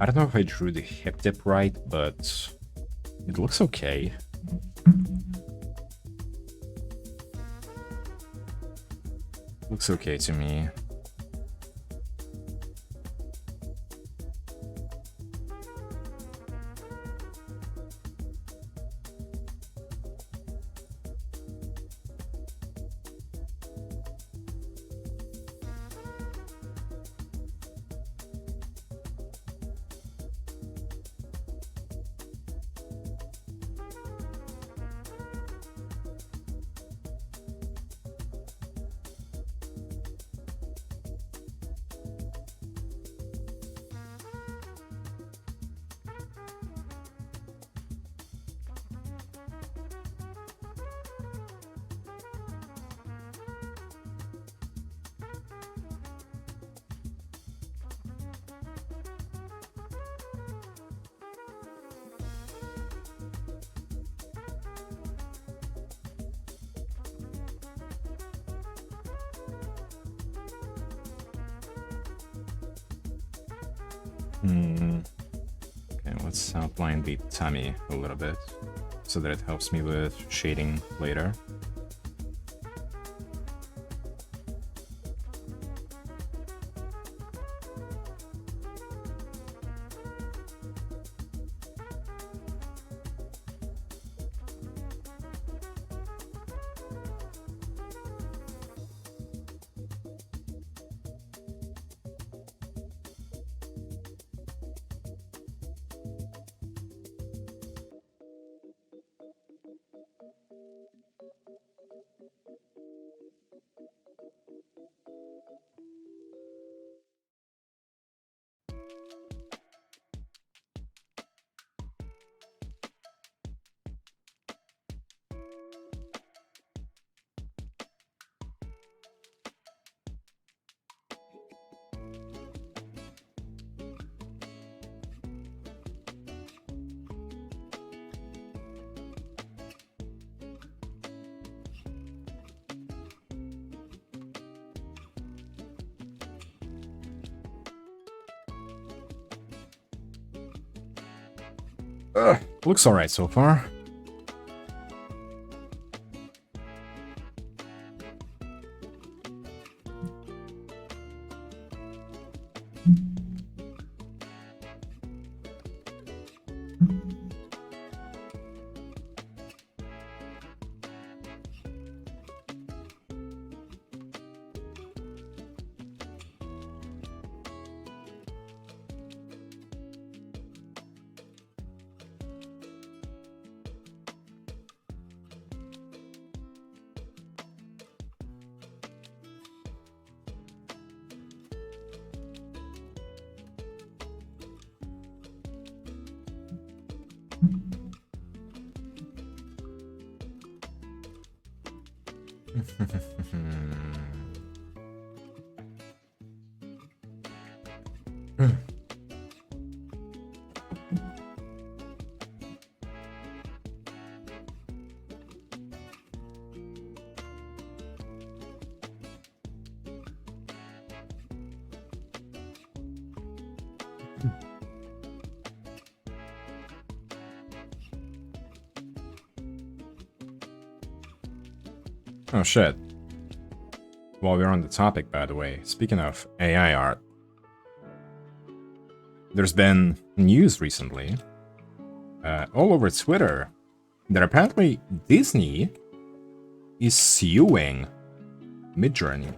Speaker 1: I don't know if I drew the hip dip right, but it looks okay. Looks okay to me. Okay, let's outline the tummy a little bit so that it helps me with shading later. Looks alright so far. Oh shit. While we're on the topic, by the way, speaking of AI art, there's been news recently, all over Twitter, that apparently Disney is suing Midjourney.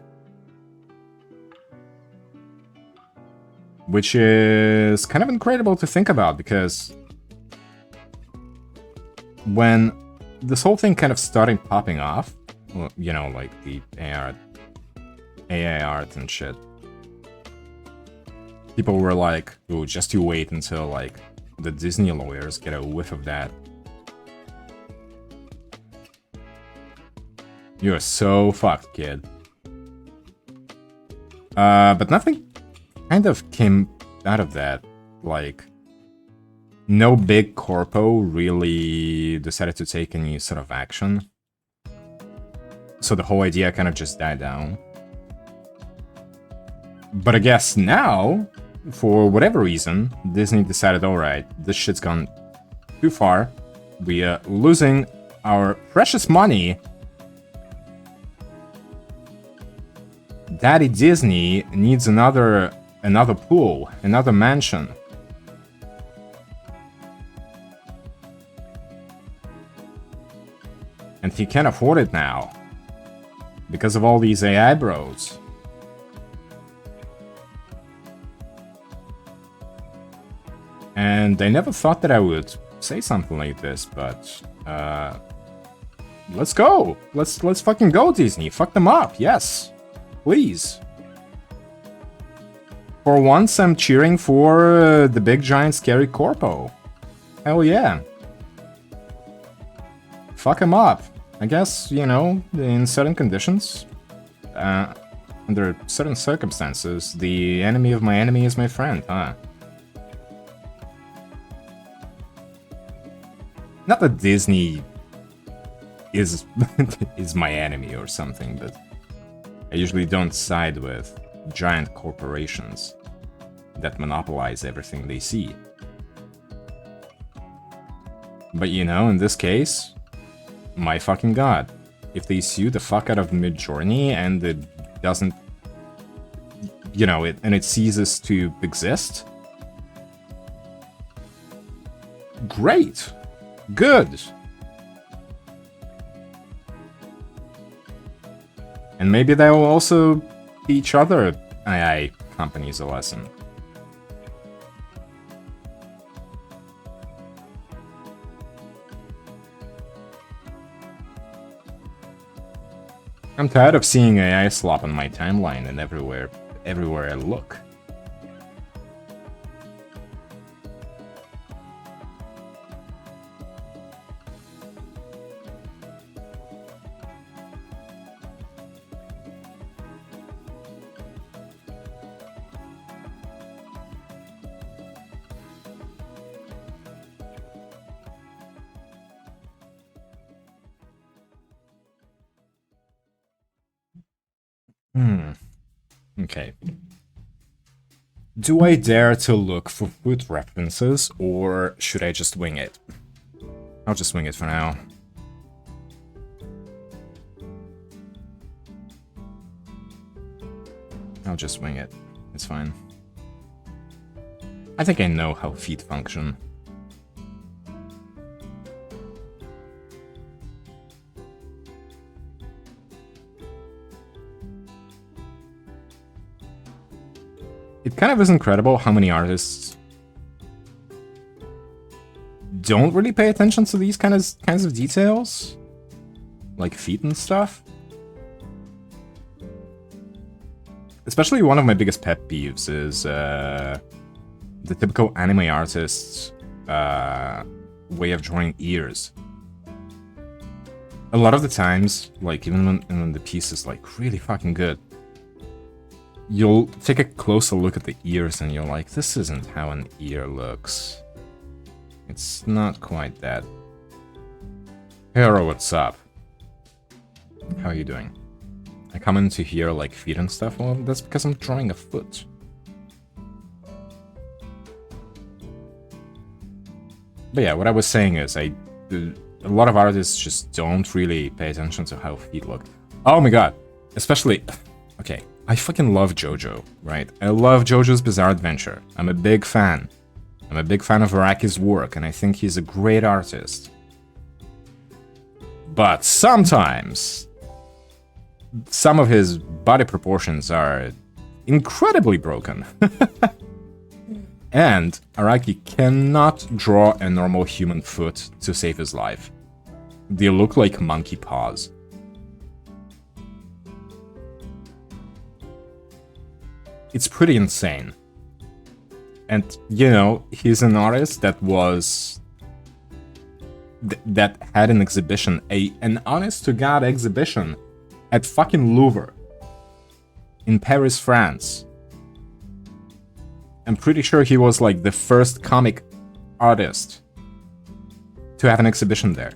Speaker 1: Which is kind of incredible to think about, because when this whole thing kind of started popping off, well, you know, like the AI art and shit, people were like, oh, just you wait until, like, the Disney lawyers get a whiff of that. You're so fucked, kid. But nothing kind of came out of that. Like, no big corpo really decided to take any sort of action. So the whole idea kind of just died down. But I guess now, for whatever reason, Disney decided, alright, this shit's gone too far. We are losing our precious money. Daddy Disney needs another pool, another mansion. And he can't afford it now, because of all these AI bros. And I never thought that I would say something like this, but let's go. Let's fucking go, Disney. Fuck them up, yes. Please. For once, I'm cheering for the big giant scary corpo. Hell yeah. Fuck him up. I guess, you know, in certain conditions, under certain circumstances, the enemy of my enemy is my friend, huh? Not that Disney is is my enemy or something, but I usually don't side with giant corporations that monopolize everything they see. But you know, in this case, my fucking god, if they sue the fuck out of Midjourney and it doesn't, you know, it ceases to exist, great. Good! And maybe they will also teach other AI companies a lesson. I'm tired of seeing AI slop on my timeline and everywhere I look. Okay. Do I dare to look for food references, or should I just wing it? I'll just wing it for now. I'll just wing it. It's fine. I think I know how feet function. it kind of is incredible how many artists don't really pay attention to these kinds of details, like feet and stuff. Especially one of my biggest pet peeves is the typical anime artist's way of drawing ears. A lot of the times, like even when the piece is like really fucking good, you'll take a closer look at the ears and you're like, this isn't how an ear looks. It's not quite that. Hero, what's up? How are you doing? I come into here like feet and stuff. Well, that's because I'm drawing a foot. But yeah, what I was saying is a lot of artists just don't really pay attention to how feet look. Oh my god. Especially... Okay, I fucking love JoJo, right? I love JoJo's Bizarre Adventure. I'm a big fan. I'm a big fan of Araki's work, and I think he's a great artist. But sometimes... some of his body proportions are incredibly broken. And Araki cannot draw a normal human foot to save his life. They look like monkey paws. It's pretty insane. And, you know, he's an artist that was... that had an exhibition, an honest-to-God exhibition at fucking Louvre in Paris, France. I'm pretty sure he was like the first comic artist to have an exhibition there.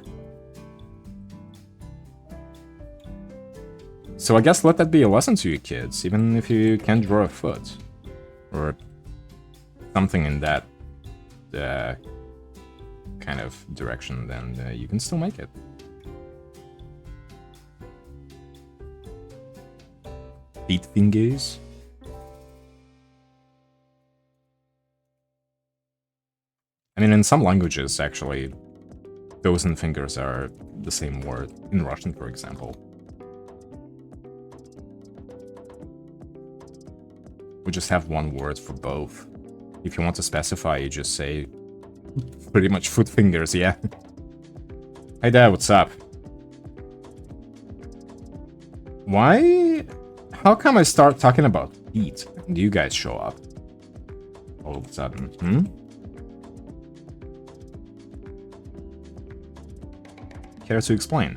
Speaker 1: So I guess let that be a lesson to you kids, even if you can't draw a foot. Or something in that kind of direction, then you can still make it. Feet fingers. I mean, in some languages, actually, toes and fingers are the same word. In Russian, for example. We just have one word for both. If you want to specify, you just say pretty much foot fingers, yeah? Hey there, what's up? Why? How come I start talking about feet and you guys show up? All of a sudden, Care to explain?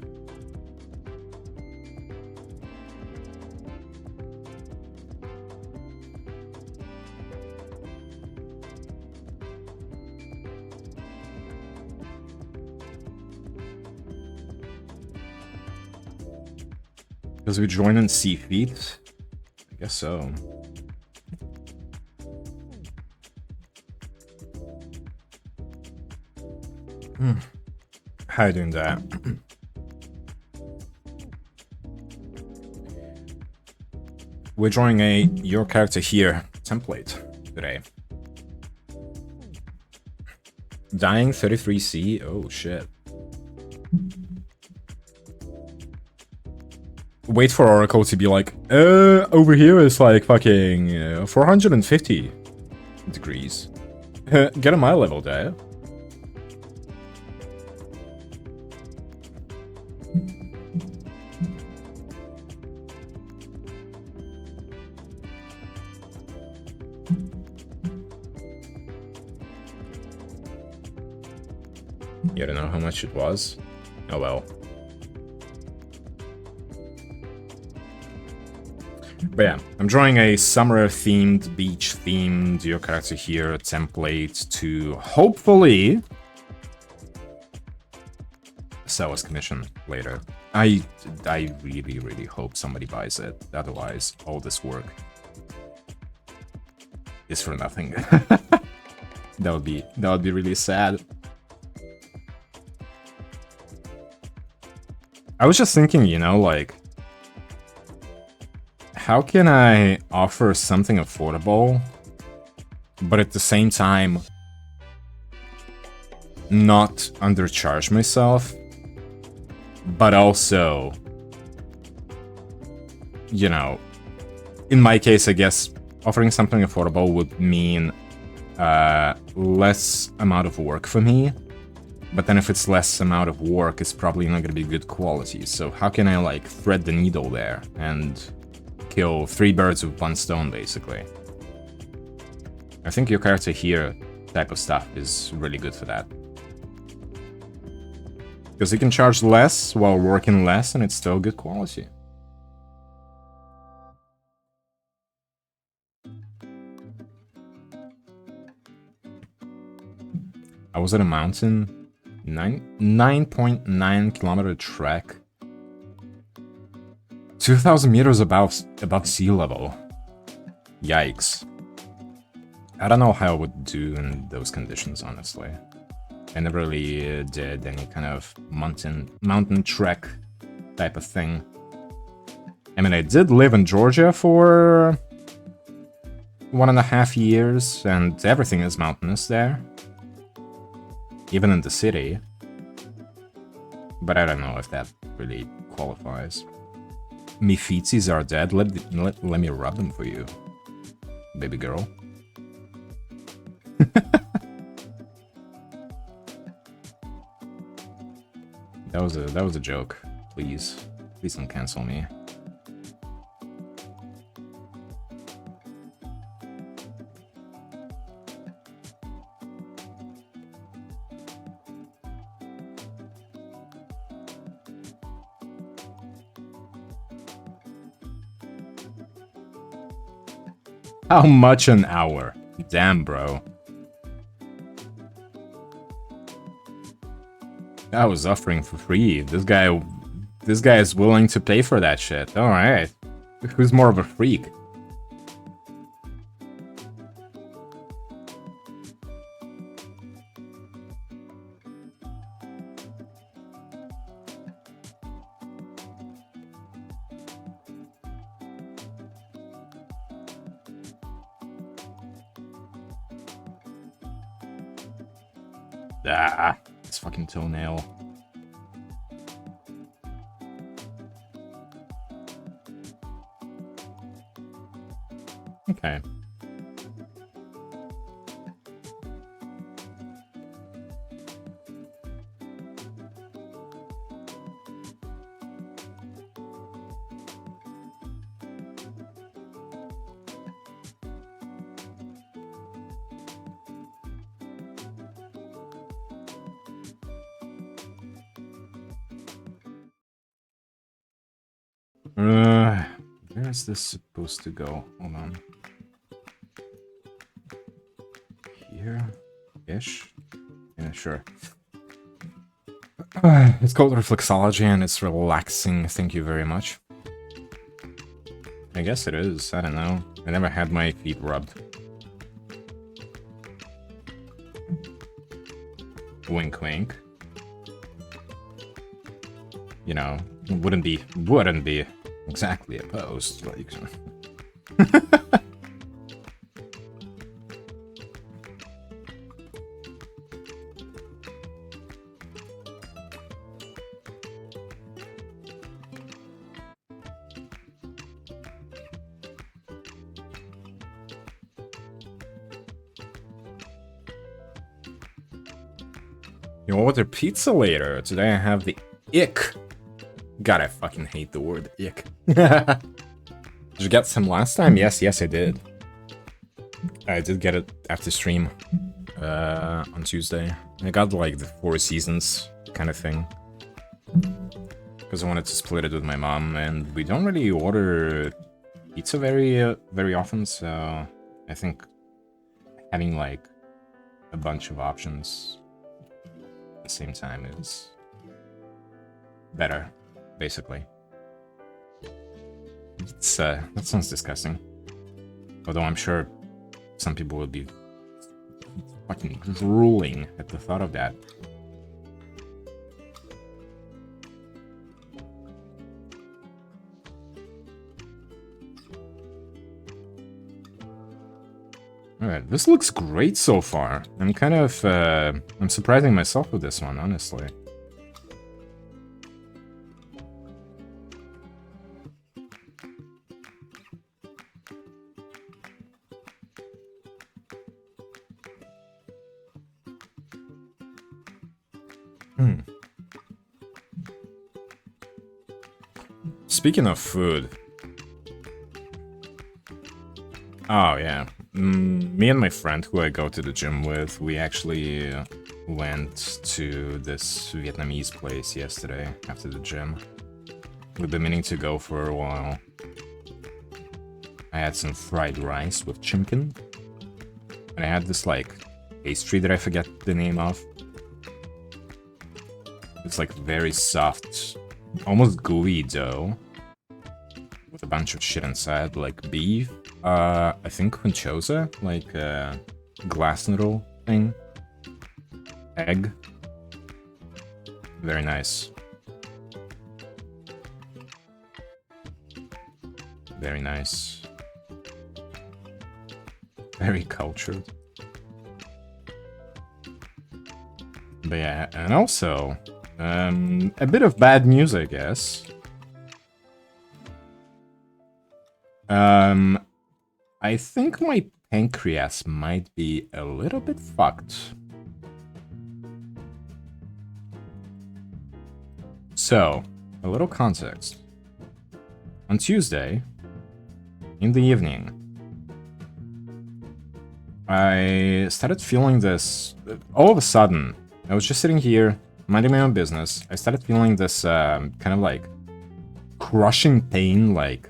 Speaker 1: Because we join and see feet? I guess so. How are you doing that? We're drawing a your character here template today. Dying 33C? Oh shit. Wait for Oracle to be like, over here is like fucking 450 degrees. Get on my level, Dad. You don't know how much it was? Oh well. But yeah, I'm drawing a summer-themed, beach-themed your character here template to hopefully sell as commission later. I really, really hope somebody buys it. Otherwise, all this work is for nothing. That would be really sad. I was just thinking, you know, like, how can I offer something affordable, but at the same time not undercharge myself, but also, you know, in my case, I guess, offering something affordable would mean less amount of work for me. But then if it's less amount of work, it's probably not gonna be good quality. So how can I, like, thread the needle there and kill 3 birds with 1 stone, basically? I think your character here type of stuff is really good for that. Because you can charge less while working less, and it's still good quality. I was at a mountain, 9.9 kilometer trek, 2,000 meters above sea level. Yikes. I don't know how I would do in those conditions, honestly. I never really did any kind of mountain trek type of thing. I mean, I did live in Georgia for 1.5 years, and everything is mountainous there. Even in the city. But I don't know if that really qualifies. Me feetsies are dead, let me rub them for you, baby girl. That was a joke. Please don't cancel me. How much an hour? Damn, bro. I was offering for free. This guy is willing to pay for that shit. All right. Who's more of a freak? Ah, this fucking toenail. Okay. Where is this supposed to go? Hold on. Here-ish? Yeah, sure. It's called reflexology and it's relaxing, thank you very much. I guess it is, I don't know. I never had my feet rubbed. Wink wink. You know, wouldn't be exactly opposed, like... You order pizza later. Today I have the ick. God, I fucking hate the word ick. Did you get some last time? Yes, I did. I did get it after stream on Tuesday. I got like the 4 seasons kind of thing. Because I wanted to split it with my mom, and we don't really order pizza very often, so I think having like a bunch of options at the same time is better, basically. It's that sounds disgusting. Although I'm sure some people would be fucking drooling at the thought of that. Alright, this looks great so far. I'm kind of, I'm surprising myself with this one, honestly. Speaking of food. Oh, yeah. Me and my friend who I go to the gym with, we actually went to this Vietnamese place yesterday after the gym. We've been meaning to go for a while. I had some fried rice with chimkin. And I had this, like, pastry that I forget the name of. It's, like, very soft, almost gooey dough. With a bunch of shit inside, like beef. I think conchosa, like a glass noodle thing. Egg. Very nice. Very nice. Very cultured. But yeah, and also, a bit of bad news, I guess. I think my pancreas might be a little bit fucked. So, a little context. On Tuesday, in the evening, I started feeling this... All of a sudden, I was just sitting here, minding my own business. I started feeling this kind of like crushing pain, like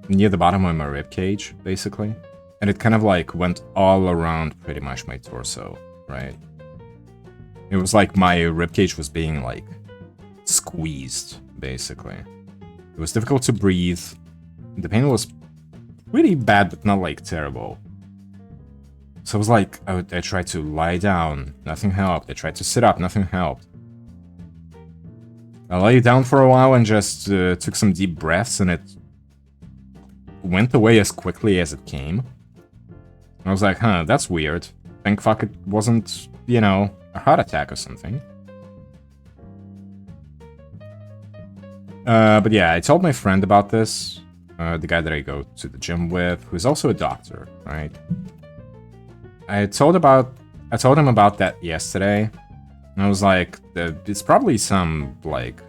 Speaker 1: near the bottom of my rib cage, basically. And it kind of like went all around pretty much my torso, right? It was like my rib cage was being like squeezed, basically. It was difficult to breathe. The pain was pretty bad, but not like terrible. So I was like, I tried to lie down, nothing helped. I tried to sit up, nothing helped. I lay down for a while and just took some deep breaths, and it went away as quickly as it came. I was like, huh, that's weird. Thank fuck it wasn't, you know, a heart attack or something. But yeah, I told my friend about this, the guy that I go to the gym with, who's also a doctor, right? I told him about that yesterday, and I was like, it's probably some, like,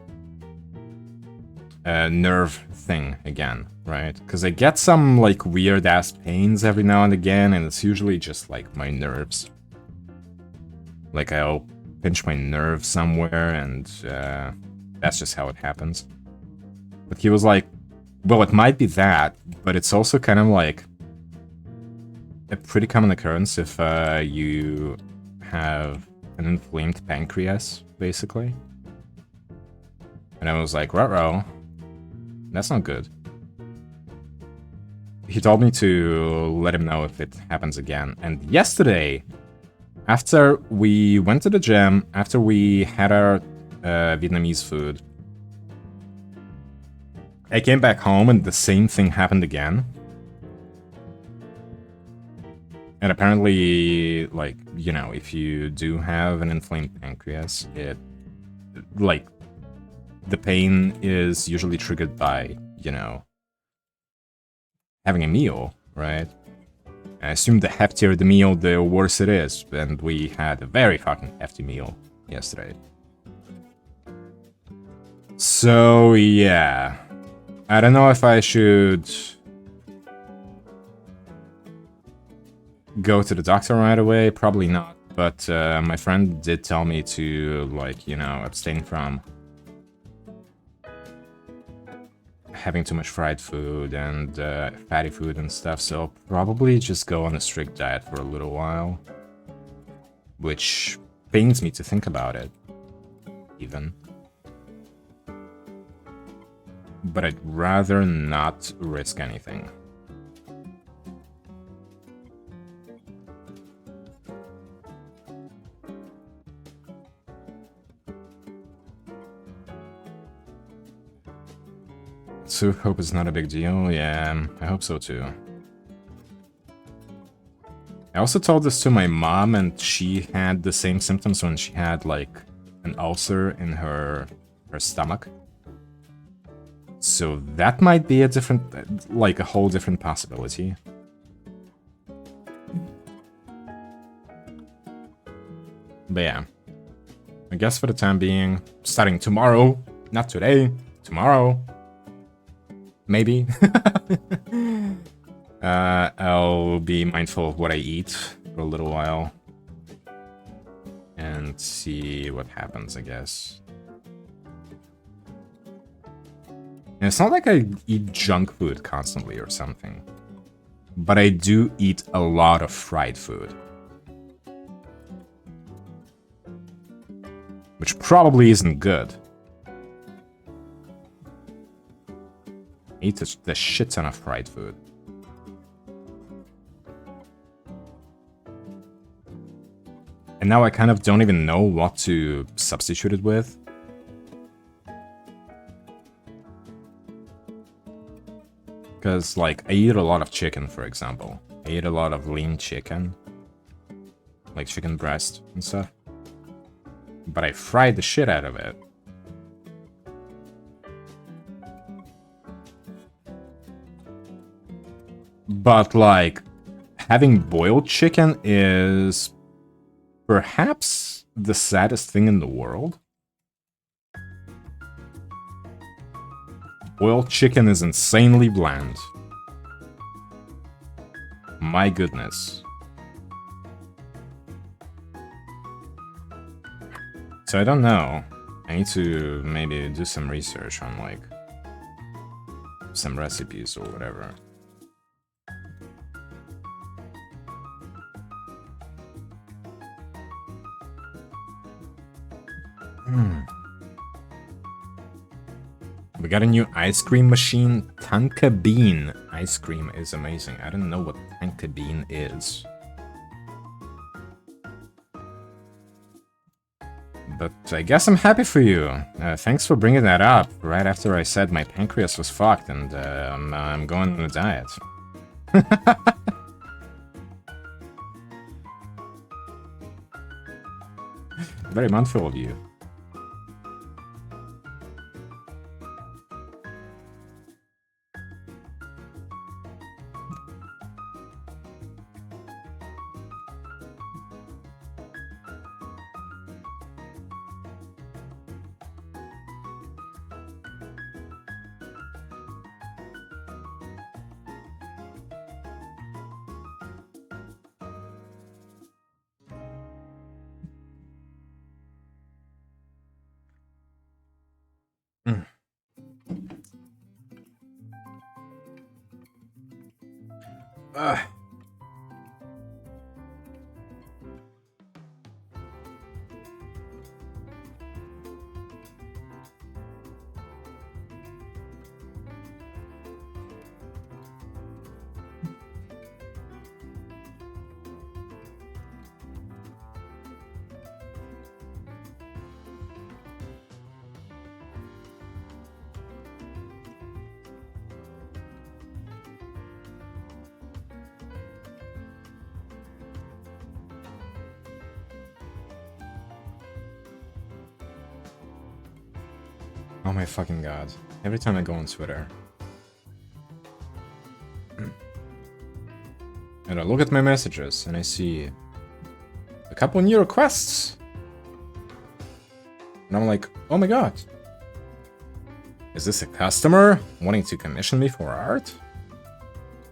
Speaker 1: nerve thing again, right? Because I get some, like, weird-ass pains every now and again, and it's usually just, like, my nerves. Like, I'll pinch my nerve somewhere, and that's just how it happens. But he was like, well, it might be that, but it's also kind of, like, a pretty common occurrence if you have an inflamed pancreas, basically. And I was like, ruh-roh, that's not good. He told me to let him know if it happens again. And yesterday, after we went to the gym, after we had our Vietnamese food, I came back home and the same thing happened again. And apparently, like, you know, if you do have an inflamed pancreas, it, like, the pain is usually triggered by, you know, having a meal, right? I assume the heftier the meal, the worse it is. And we had a very fucking hefty meal yesterday. So, yeah. I don't know if I should go to the doctor right away, probably not, but my friend did tell me to, like, you know, abstain from having too much fried food and fatty food and stuff, so I'll probably just go on a strict diet for a little while, which pains me to think about it, even. But I'd rather not risk anything. So hope it's not a big deal. Yeah, I hope so too. I also told this to my mom, and she had the same symptoms when she had, like, an ulcer in her stomach. So that might be a different, like, a whole different possibility. But yeah, I guess for the time being, starting tomorrow, not today, tomorrow, maybe, I'll be mindful of what I eat for a little while and see what happens, I guess. And it's not like I eat junk food constantly or something, but I do eat a lot of fried food. Which probably isn't good. I eat the shit ton of fried food. And now I kind of don't even know what to substitute it with. Because, like, I eat a lot of chicken, for example. I eat a lot of lean chicken. Like chicken breast and stuff. But I fried the shit out of it. But, like, having boiled chicken is perhaps the saddest thing in the world. Boiled chicken is insanely bland. My goodness. So I don't know. I need to maybe do some research on, like, some recipes or whatever. We got a new ice cream machine. Tanka Bean ice cream is amazing. I don't know what Tanka Bean is. But I guess I'm happy for you. Thanks for bringing that up right after I said my pancreas was fucked and I'm going on a diet. Very mindful of you. Oh my fucking god. Every time I go on Twitter. And I look at my messages and I see a couple new requests. And I'm like, oh my god. Is this a customer wanting to commission me for art?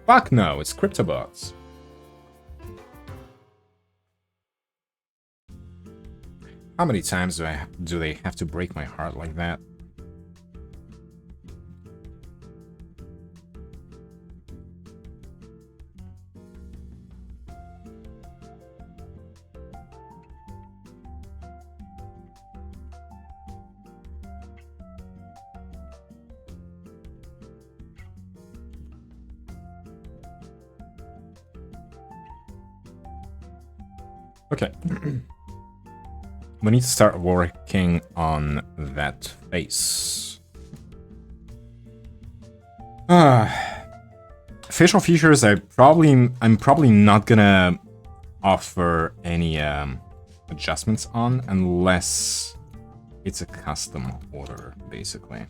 Speaker 1: Fuck no, it's CryptoBots. How many times do they have to break my heart like that? Okay. We need to start working on that face. Facial features, I'm probably not gonna offer any adjustments on unless it's a custom order, basically.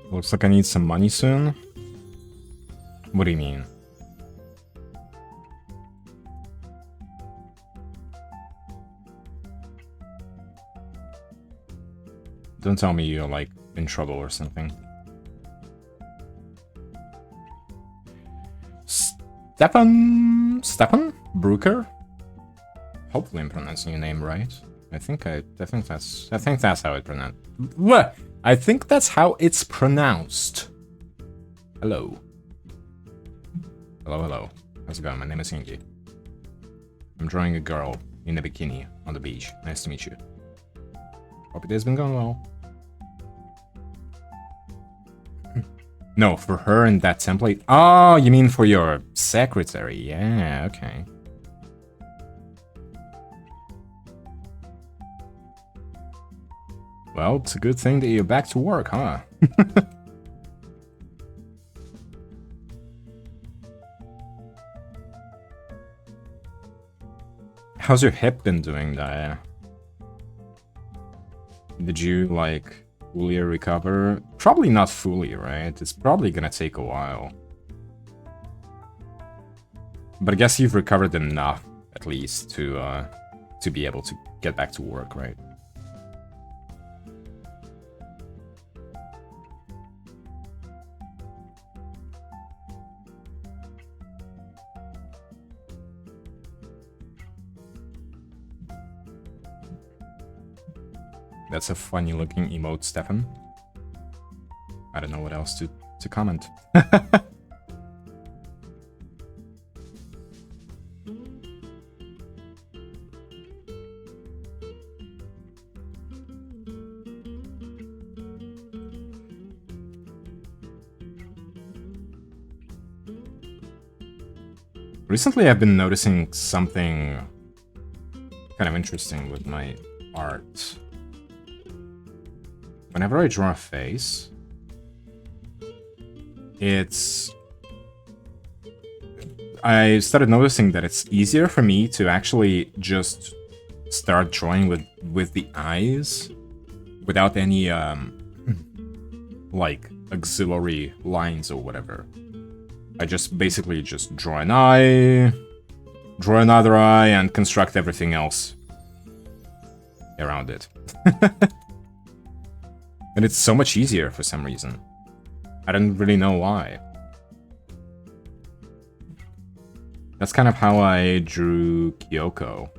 Speaker 1: Looks like I need some money soon. What do you mean? Don't tell me you're, like, in trouble or something. Stefan Brooker? Hopefully I'm pronouncing your name right. I think that's how it pronounced. What? I think that's how it's pronounced. Hello. Hello. How's it going? My name is Hengi. I'm drawing a girl in a bikini on the beach. Nice to meet you. Hope it has been going well. No, for her in that template. Oh, you mean for your secretary? Yeah, okay. Well, it's a good thing that you're back to work, huh? How's your hip been doing, Daya? Did you, like, fully recover? Probably not fully, right? It's probably gonna take a while. But I guess you've recovered enough, at least, to be able to get back to work, right? That's a funny looking emote, Stefan. I don't know what else to comment. Recently I've been noticing something kind of interesting with my art. Whenever I draw a face, I started noticing that it's easier for me to actually just start drawing with the eyes without any, like, auxiliary lines or whatever. I just basically just draw an eye, draw another eye, and construct everything else around it. And it's so much easier for some reason. I don't really know why. That's kind of how I drew Kyoko.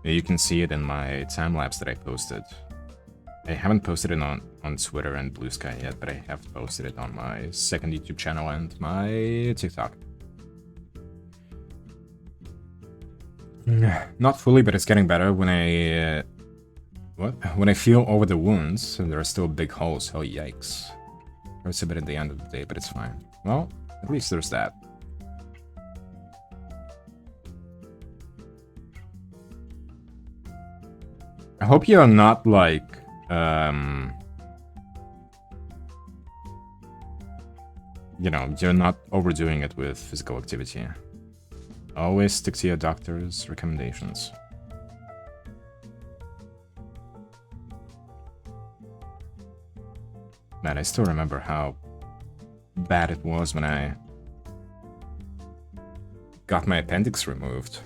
Speaker 1: You can see it in my time-lapse that I posted. I haven't posted it on Twitter and Blue Sky yet, but I have posted it on my second YouTube channel and my TikTok. Not fully, but it's getting better. When I feel over the wounds, and there are still big holes. Oh, yikes. Hurts a bit at the end of the day, but it's fine. Well, at least there's that. I hope you're not, like, you know, you're not overdoing it with physical activity. Always stick to your doctor's recommendations. Man, I still remember how bad it was when I got my appendix removed.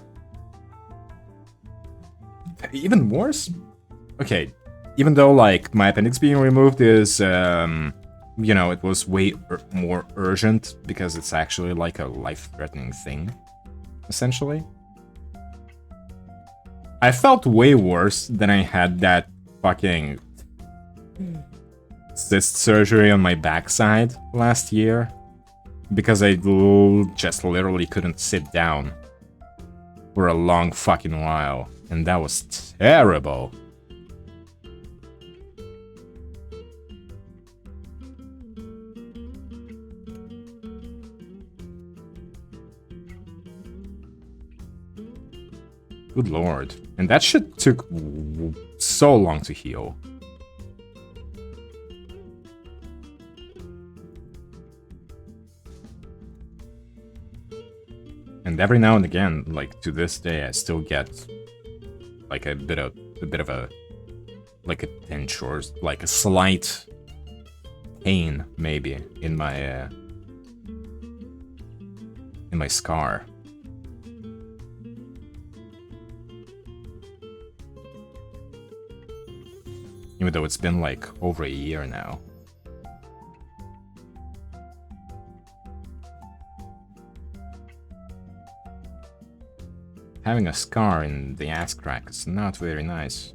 Speaker 1: Even worse? Okay, even though, like, my appendix being removed is, you know, it was way more urgent because it's actually like a life-threatening thing, essentially. I felt way worse than I had that fucking cyst surgery on my backside last year because I just literally couldn't sit down for a long fucking while, and that was terrible. Good lord. And that shit took so long to heal. And every now and again, like to this day, I still get like a bit of a like a pinch or like a slight pain maybe in my scar. Even though it's been like over a year now. Having a scar in the ass crack is not very nice.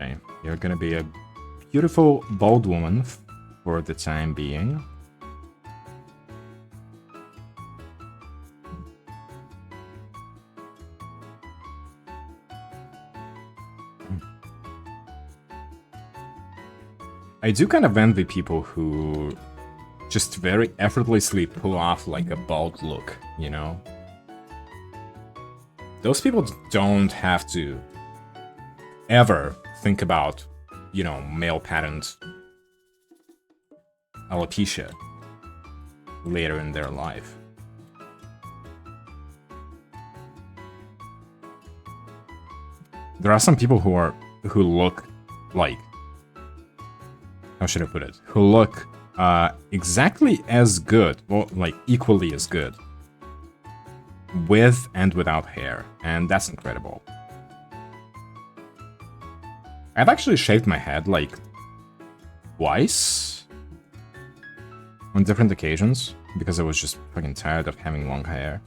Speaker 1: Okay, you're gonna be a beautiful bald woman for the time being. I do kind of envy people who just very effortlessly pull off like a bald look, you know? Those people don't have to ever think about, you know, male patterned alopecia later in their life. There are some people who look like, how should I put it? Who look exactly as good, or like equally as good, with and without hair, and that's incredible. I've actually shaved my head like twice on different occasions because I was just fucking tired of having long hair.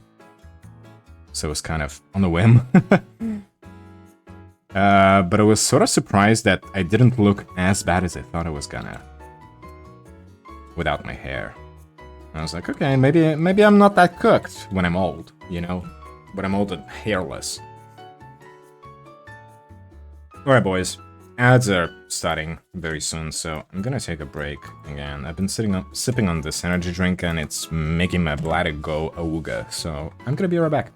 Speaker 1: So it was kind of on a whim. But I was sort of surprised that I didn't look as bad as I thought I was gonna without my hair. I was like, okay, maybe I'm not that cooked when I'm old, you know? When I'm old and hairless. Alright, boys. Ads are starting very soon, so I'm gonna take a break again. I've been sipping on this energy drink and it's making my bladder go awooga, so I'm gonna be right back.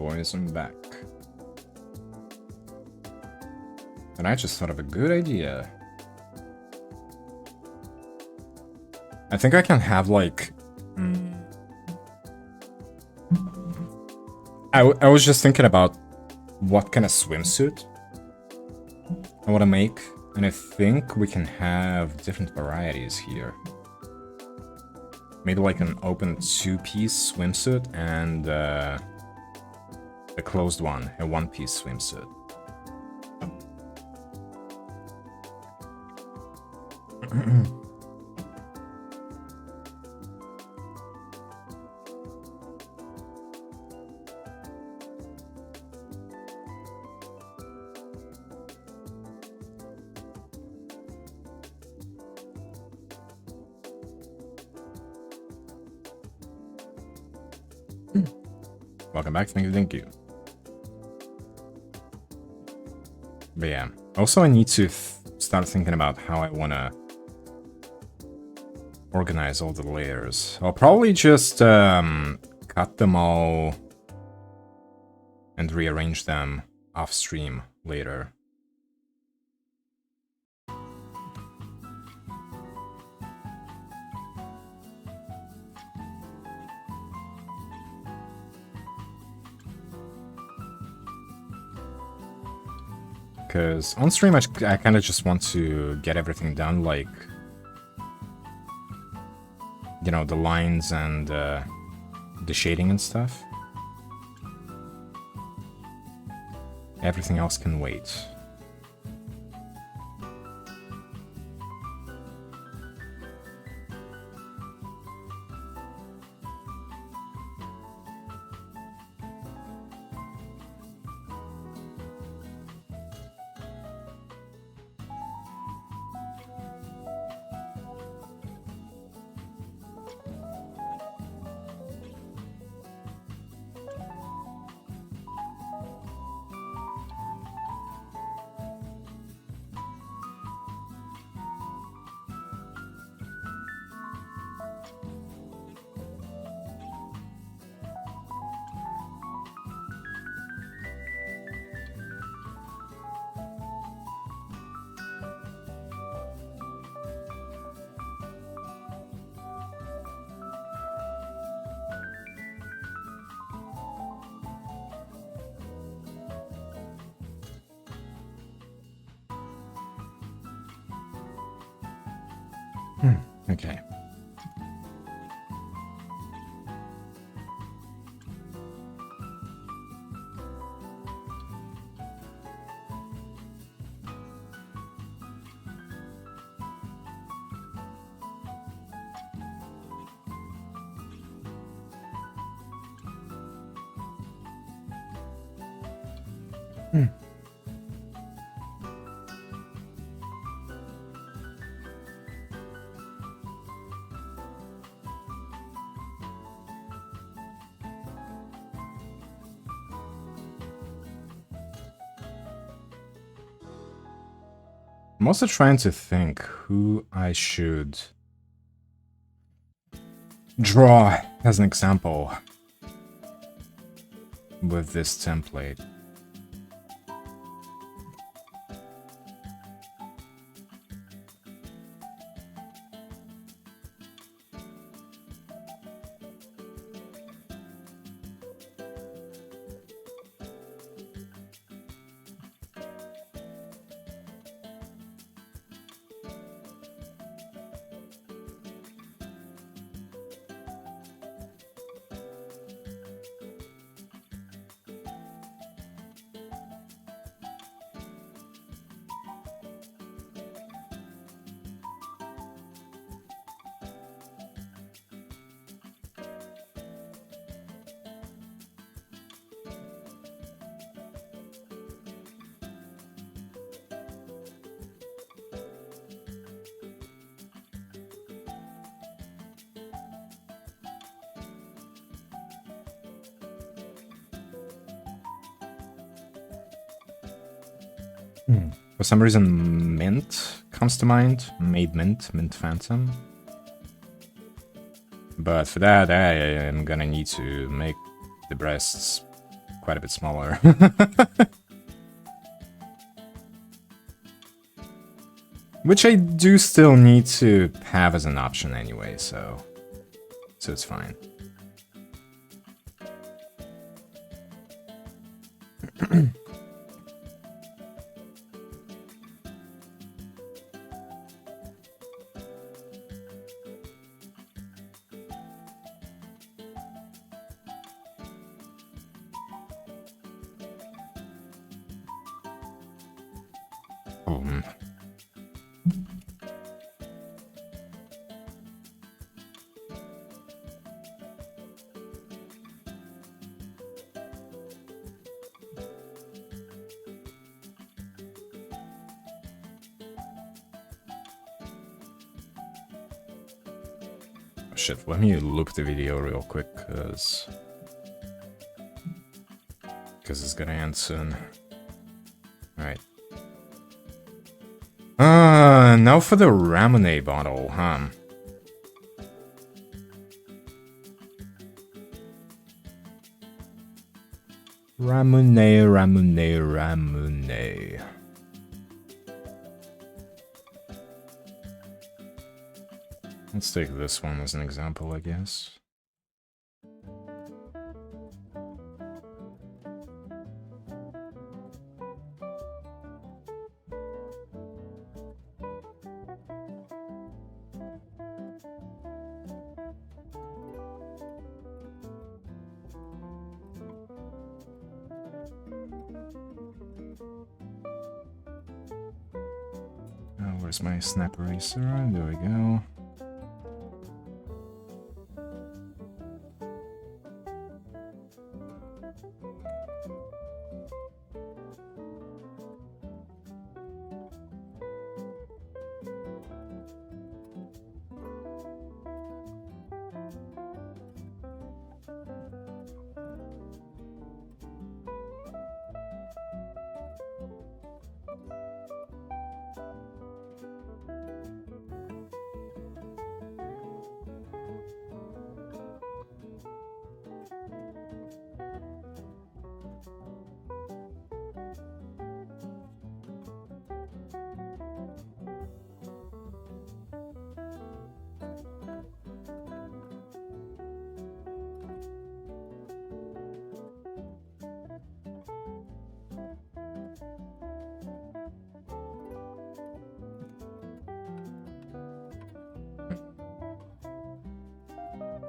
Speaker 1: Boys, I'm back. And I just thought of a good idea. I think I can have like... I was just thinking about what kind of swimsuit I want to make. And I think we can have different varieties here. Maybe like an open two-piece swimsuit and a closed one, a one-piece swimsuit. Welcome back, thank you. But yeah, also I need to start thinking about how I want to organize all the layers. I'll probably just cut them all and rearrange them off stream later. Because on stream, I kind of just want to get everything done, like, you know, the lines and the shading and stuff. Everything else can wait. Okay. I'm also trying to think who I should draw as an example with this template. For some reason, Mint comes to mind. Made Mint, Mint Phantom. But for that, I am gonna need to make the breasts quite a bit smaller. Which I do still need to have as an option anyway, so it's fine. Shit, let me loop the video real quick, cause it's gonna end soon. Alright. Now for the Ramune bottle, huh? Ramune. Let's take this one as an example, I guess. Where's my snap eraser? There we go.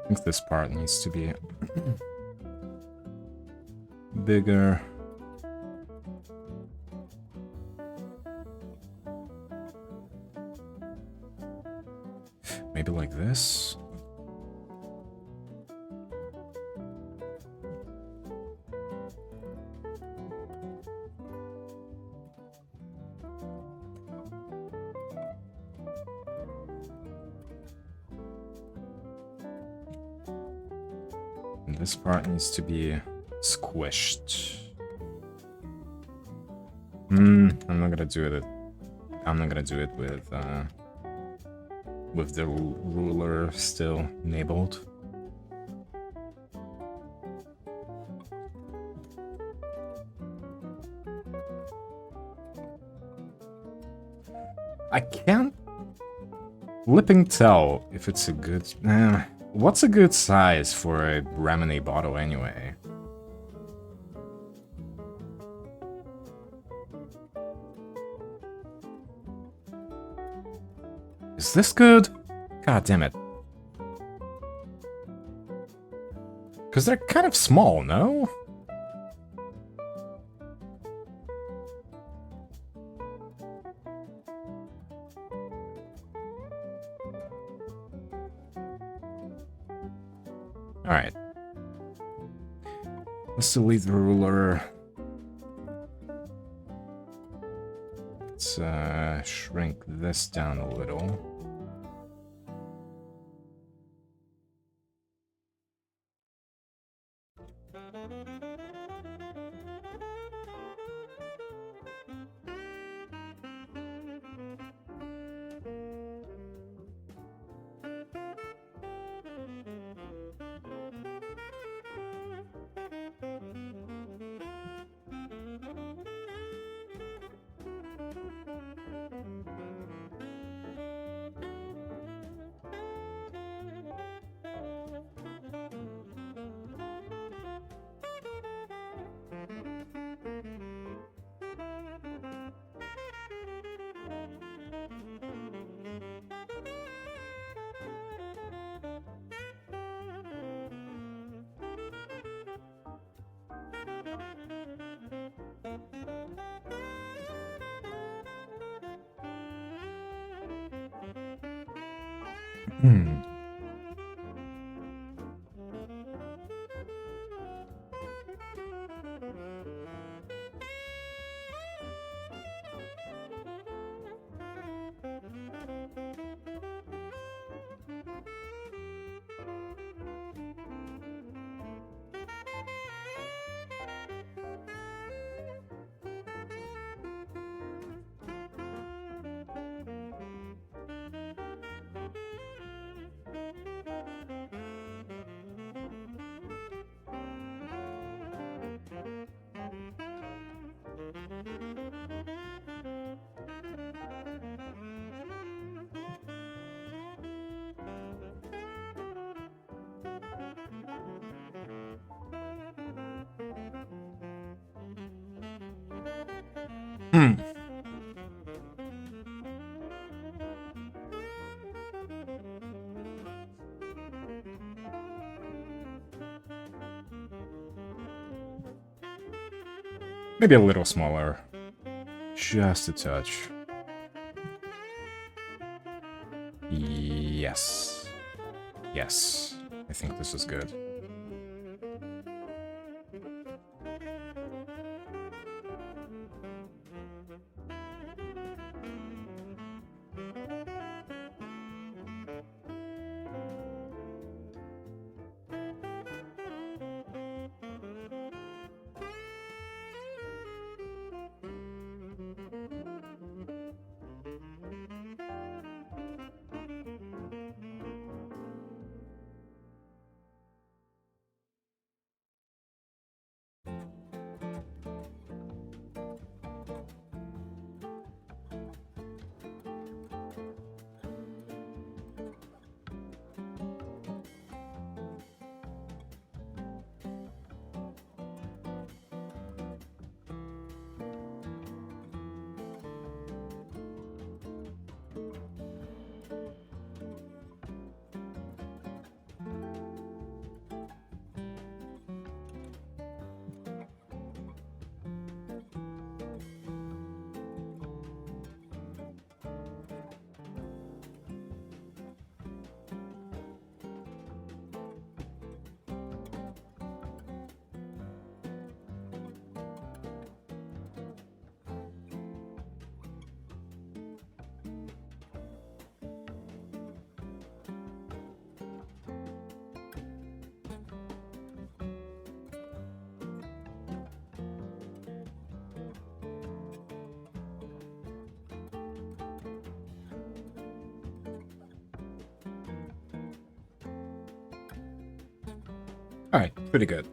Speaker 1: I think this part needs to be bigger. Maybe like this. This part needs to be squished. I'm not gonna do it. I'm not gonna do it with the ruler still enabled. I can't flipping tell if it's a good. What's a good size for a Ramune bottle anyway? Is this good? God damn it. Because they're kind of small, no? Alright. Let's delete the ruler. Let's shrink this down a little. Hmm. Hmm. Maybe a little smaller. Just a touch. Yes. Yes. I think this is good. Alright, pretty good.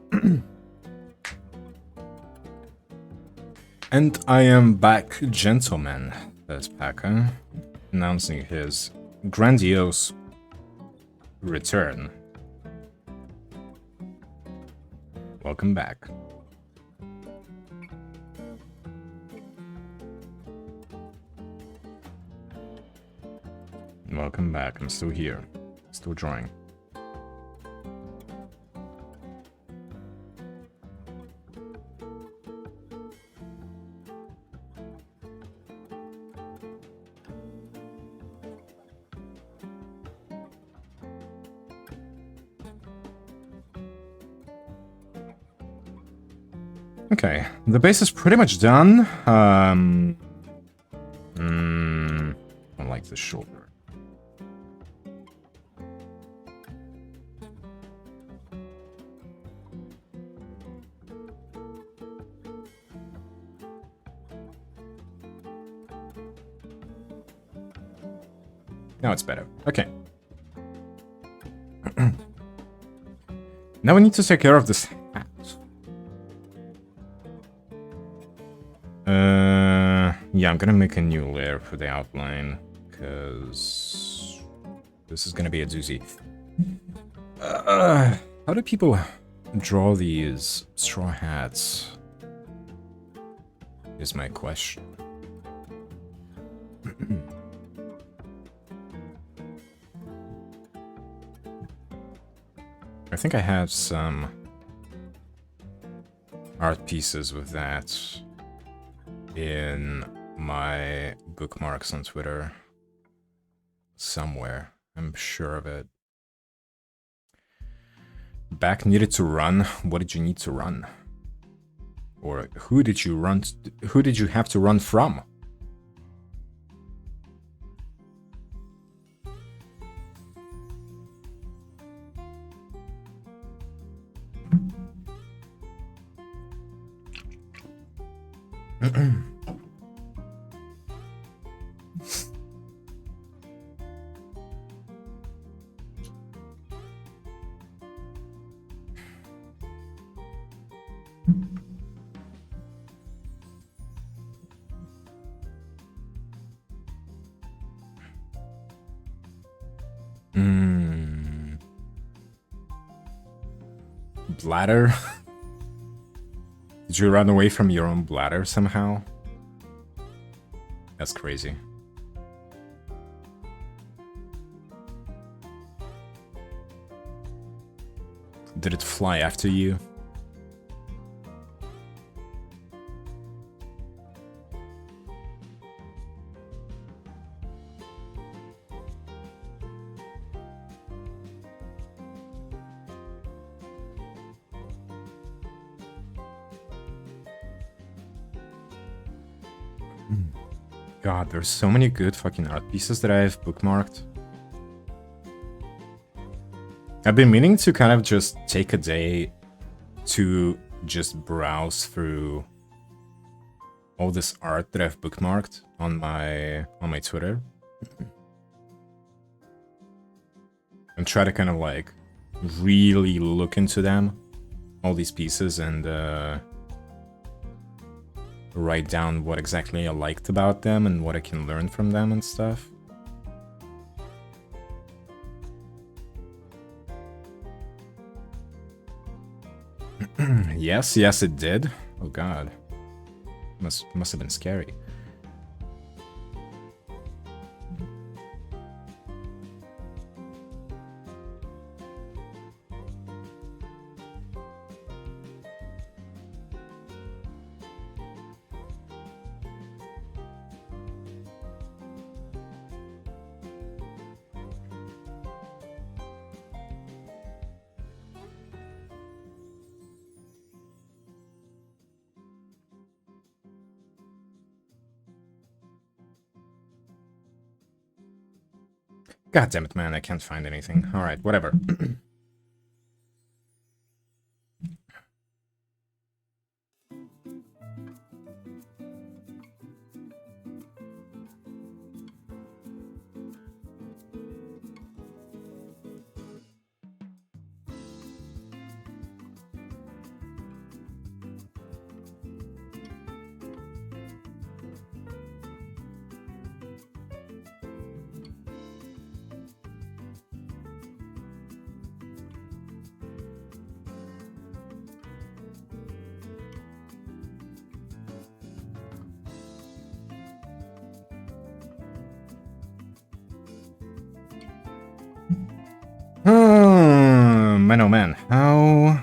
Speaker 1: And I am back, gentlemen, says Packer, announcing his grandiose return. Welcome back. Welcome back, I'm still here. Still drawing. Okay, the base is pretty much done. I don't like the shoulder. Now it's better. Okay. Now we need to take care of this hat. Yeah, I'm gonna make a new layer for the outline, because this is gonna be a doozy. How do people draw these straw hats? Is my question. I think I have some art pieces with that in my bookmarks on Twitter somewhere. I'm sure of it. Back needed to run. What did you need to run? Or who did you run? Who did you have to run from? Bladder? Did you run away from your own bladder somehow? That's crazy. Did it fly after you? God, there's so many good fucking art pieces that I've bookmarked. I've been meaning to kind of just take a day to just browse through all this art that I've bookmarked on my Twitter. And try to kind of like really look into them, all these pieces, and write down what exactly I liked about them and what I can learn from them and stuff. Yes, it did. Oh god. Must have been scary. God damn it, man, I can't find anything. Alright, whatever. Man, oh man, how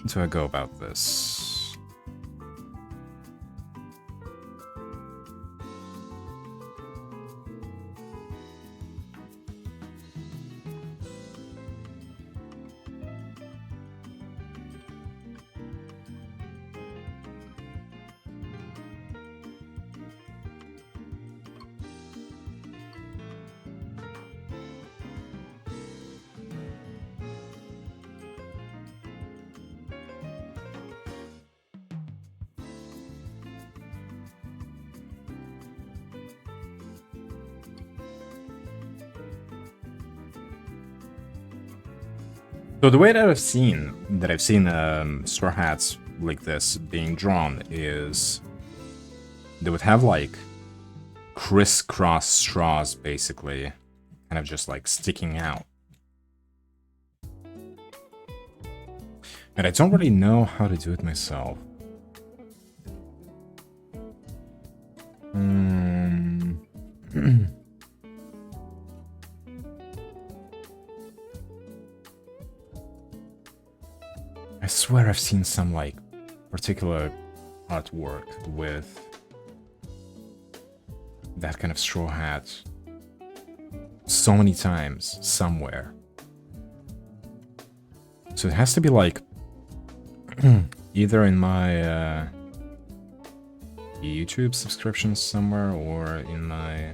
Speaker 1: do I go about this? So the way that I've seen straw hats like this being drawn is they would have like crisscross straws basically, kind of just like sticking out. And I don't really know how to do it myself. I swear I've seen some, like, particular artwork with that kind of straw hat. so many times somewhere. So it has to be like either in my YouTube subscriptions somewhere or in my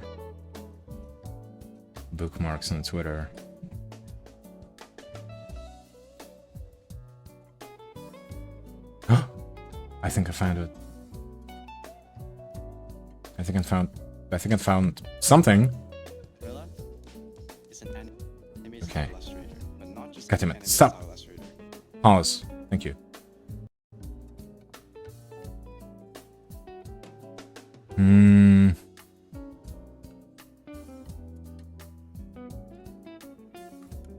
Speaker 1: bookmarks on Twitter. I think I found it. I think I found something. Okay. God damn it. Stop. Pause. Thank you.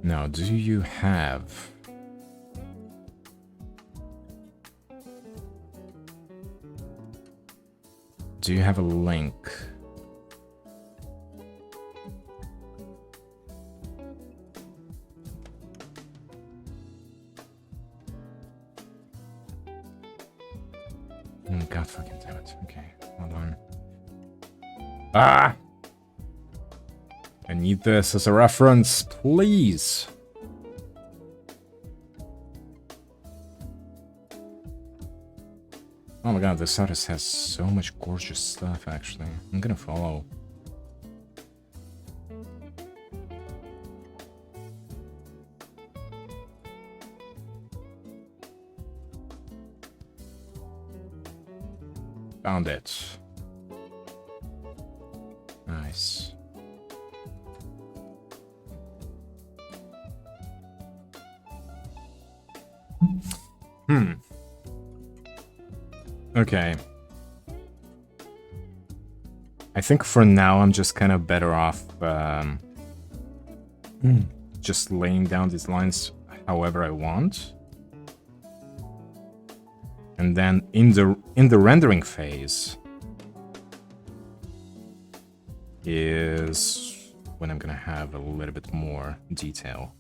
Speaker 1: Now, do you have... Do you have a link? God fucking damn it. Okay, hold on. Ah! I need this as a reference, please. Oh my god, this artist has so much gorgeous stuff, actually. I'm gonna follow. Found it. Nice. Okay. I think for now I'm just kind of better off just laying down these lines however I want. And then in the rendering phase is when I'm gonna have a little bit more detail.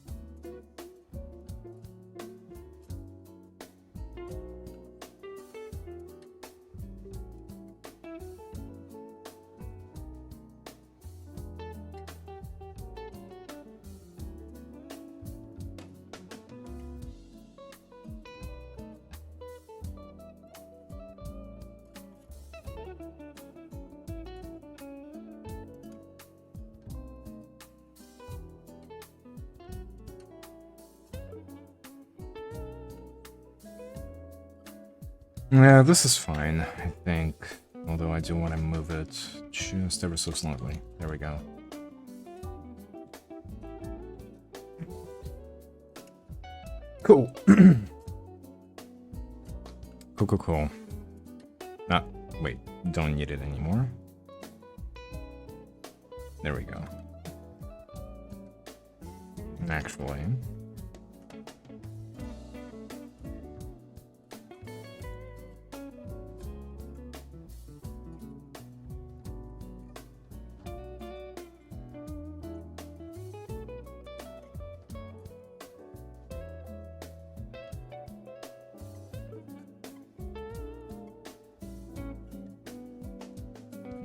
Speaker 1: Yeah, this is fine, I think. Although I do want to move it just ever so slightly. There we go. Cool. Cool. Ah, wait, don't need it anymore. There we go. Actually...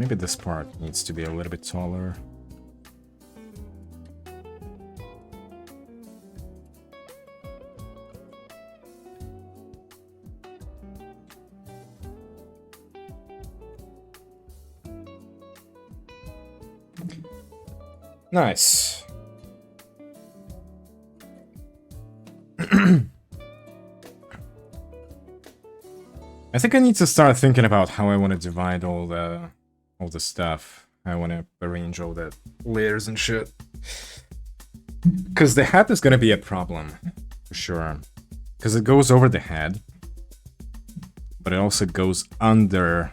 Speaker 1: Maybe this part needs to be a little bit taller. Nice. I think I need to start thinking about how I want to divide all the stuff. I want to arrange all the layers and shit. Because the head is going to be a problem, for sure. Because it goes over the head, but it also goes under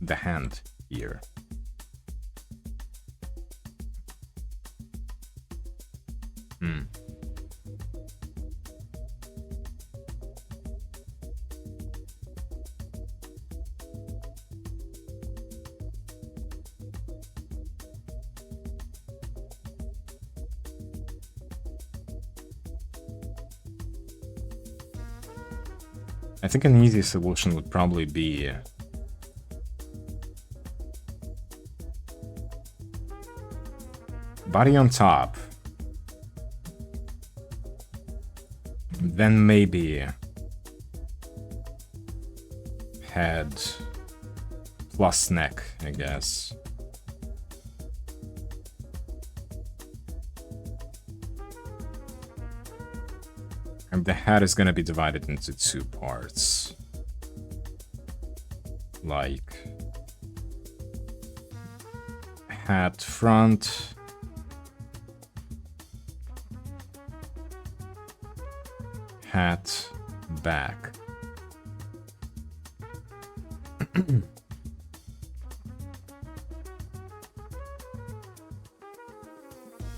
Speaker 1: the hand here. I think an easy solution would probably be Body on top. Then maybe head plus neck, I guess. And the head is gonna be divided into two parts. Like head front, hat back.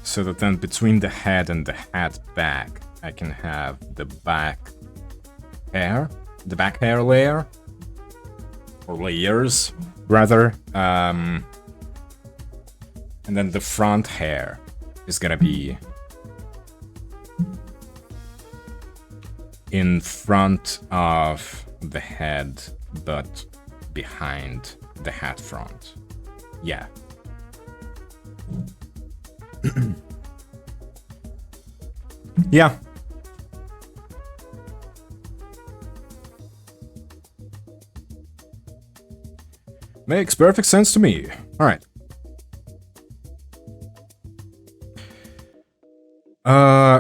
Speaker 1: So that then between the head and the hat back, I can have the back hair layer, or layers, rather. And then the front hair is gonna be in front of the head, but behind the hat front. Yeah. Yeah. Makes perfect sense to me. All right.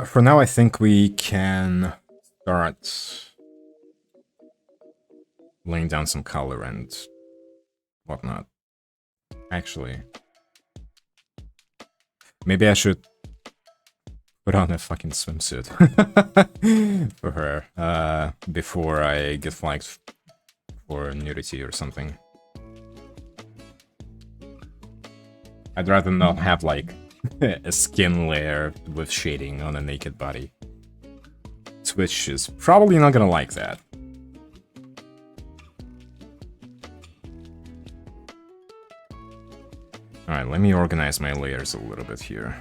Speaker 1: For now, I think we can start laying down some color and whatnot. Actually, maybe I should put on a fucking swimsuit for her before I get flagged for nudity or something. I'd rather not have, like, a skin layer with shading on a naked body. Twitch is probably not gonna like that. Alright, let me organize my layers a little bit here.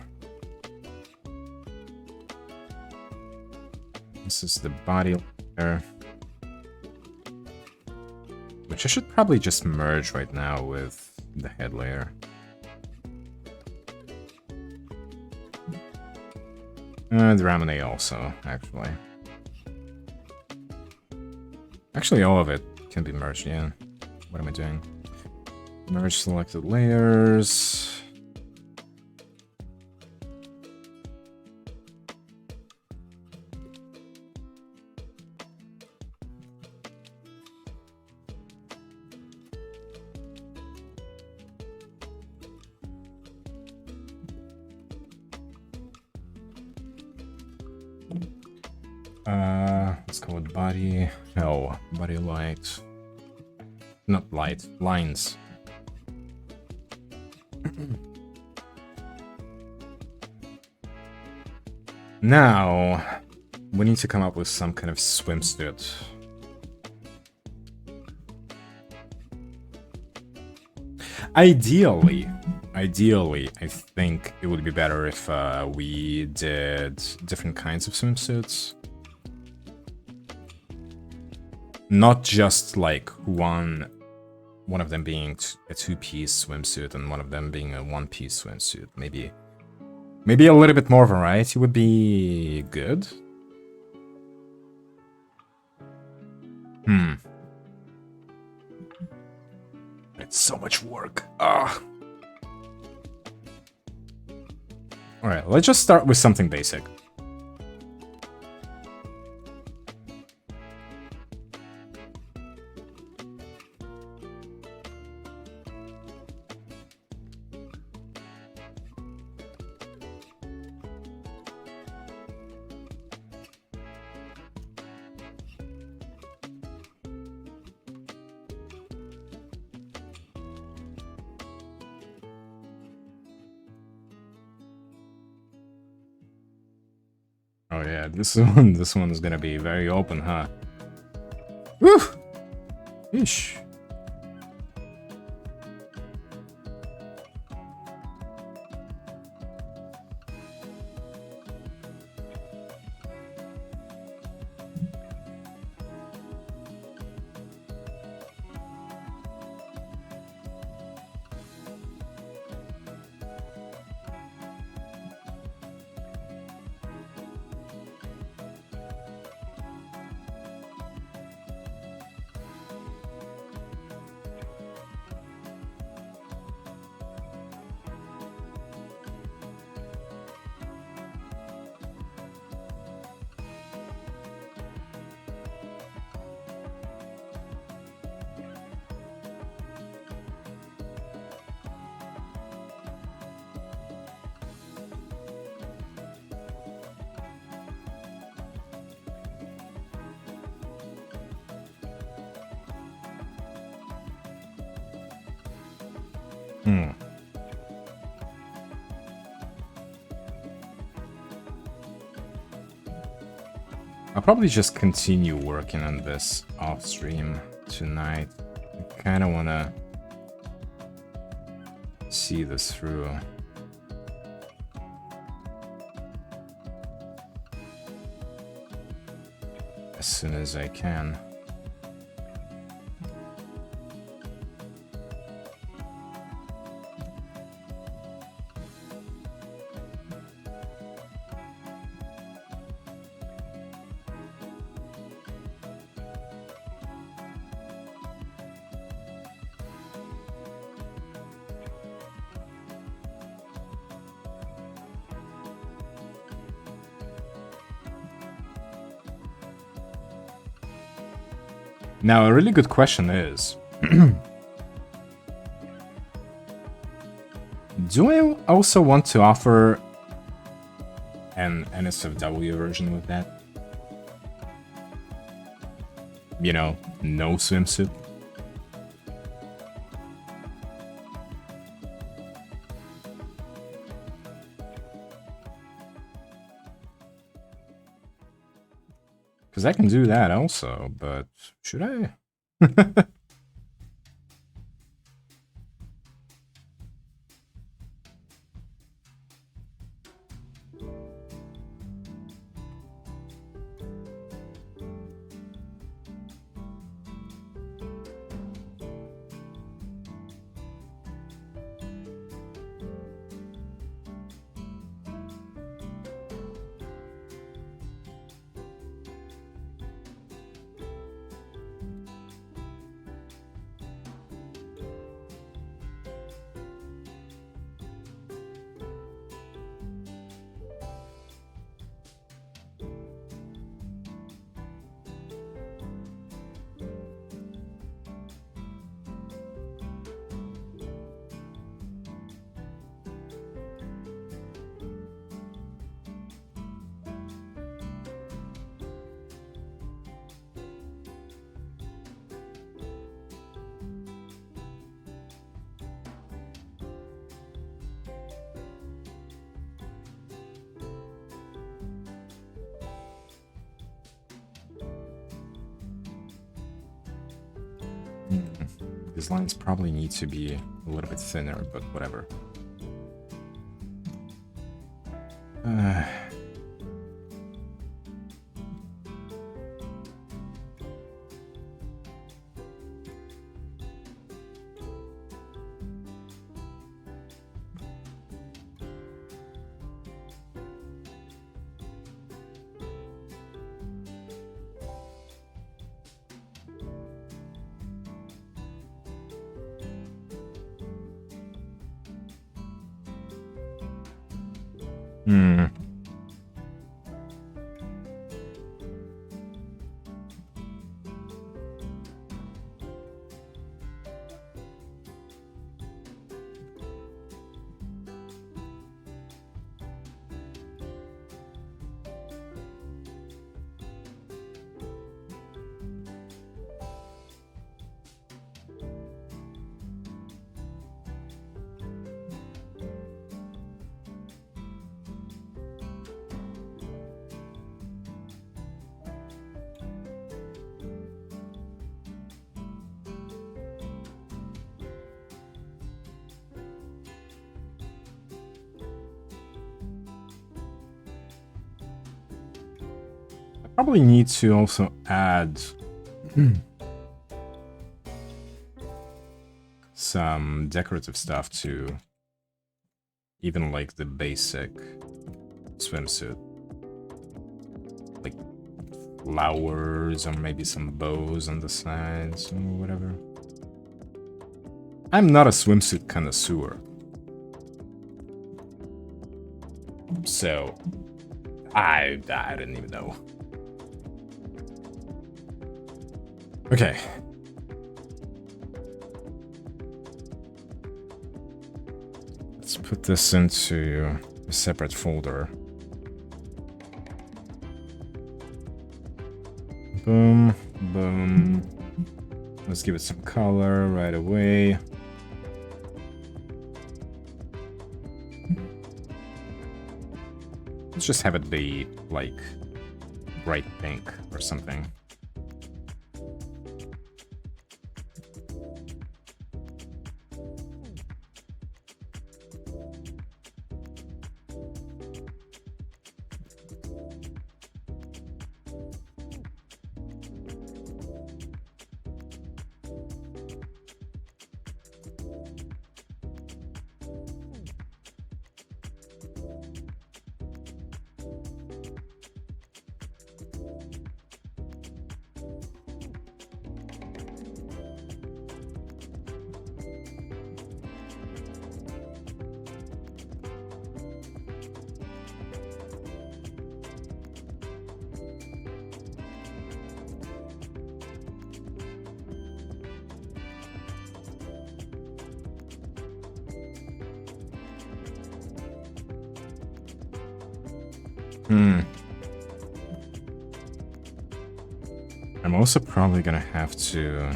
Speaker 1: This is the body layer, which I should probably just merge right now with the head layer. The Ramune also, actually. Actually, all of it can be merged, yeah. What am I doing? Merge selected layers. Let's call it body. No, body light. Not light, lines. Now, we need to come up with some kind of swimsuit. Ideally, I think it would be better if we did different kinds of swimsuits. Not just like one of them being a two-piece swimsuit and one of them being a one-piece swimsuit. Maybe a little bit more variety would be good. It's so much work. Ugh. Alright, let's just start with something basic. Oh yeah, this one is gonna be very open, huh? Woo! Ish. Hmm. I'll probably just continue working on this off stream tonight. I kind of want to see this through. As soon as I can. Now, a really good question is, do I also want to offer an NSFW version with that? You know, no swimsuit? Because I can do that also, but should I? These lines probably need to be a little bit thinner, but whatever. Probably need to also add some decorative stuff to even like the basic swimsuit, like flowers or maybe some bows on the sides or whatever. I'm not a swimsuit connoisseur, so I didn't even know. Okay. Let's put this into a separate folder. Boom, boom. Let's give it some color right away. Let's just have it be, like, bright pink or something. I'm also probably gonna have to,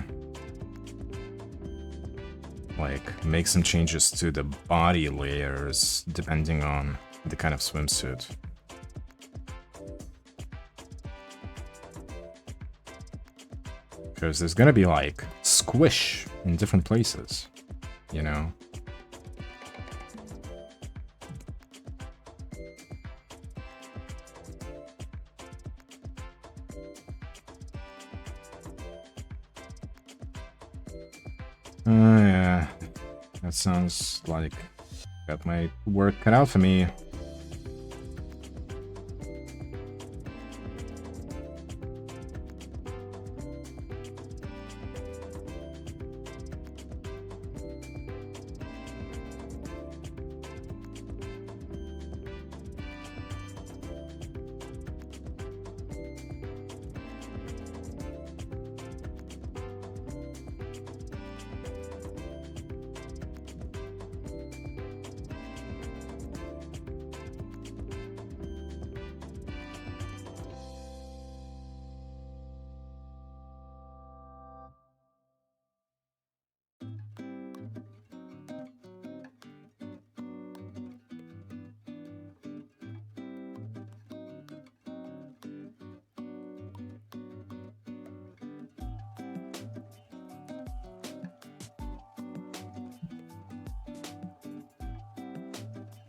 Speaker 1: like, make some changes to the body layers depending on the kind of swimsuit. Because there's gonna be, like, squish in different places, you know? Yeah, that sounds like got my work cut out for me.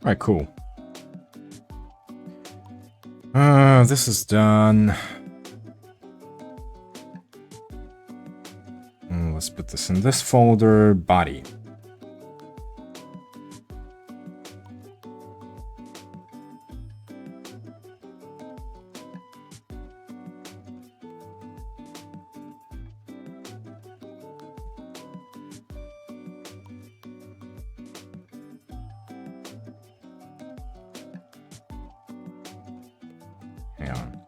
Speaker 1: Alright, cool. This is done. Let's put this in this folder, body. Hang on.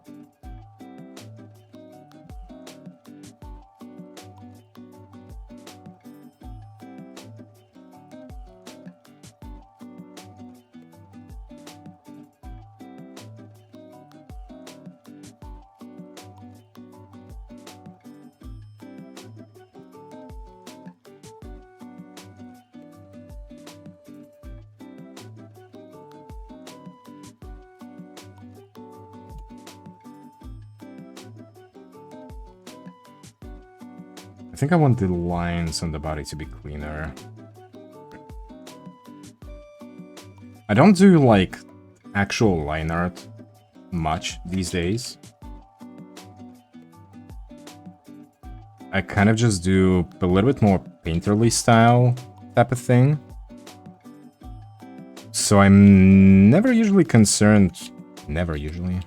Speaker 1: I think I want the lines on the body to be cleaner. I don't do, like, actual line art much these days. I kind of just do a little bit more painterly style type of thing. So I'm never usually concerned... Never usually.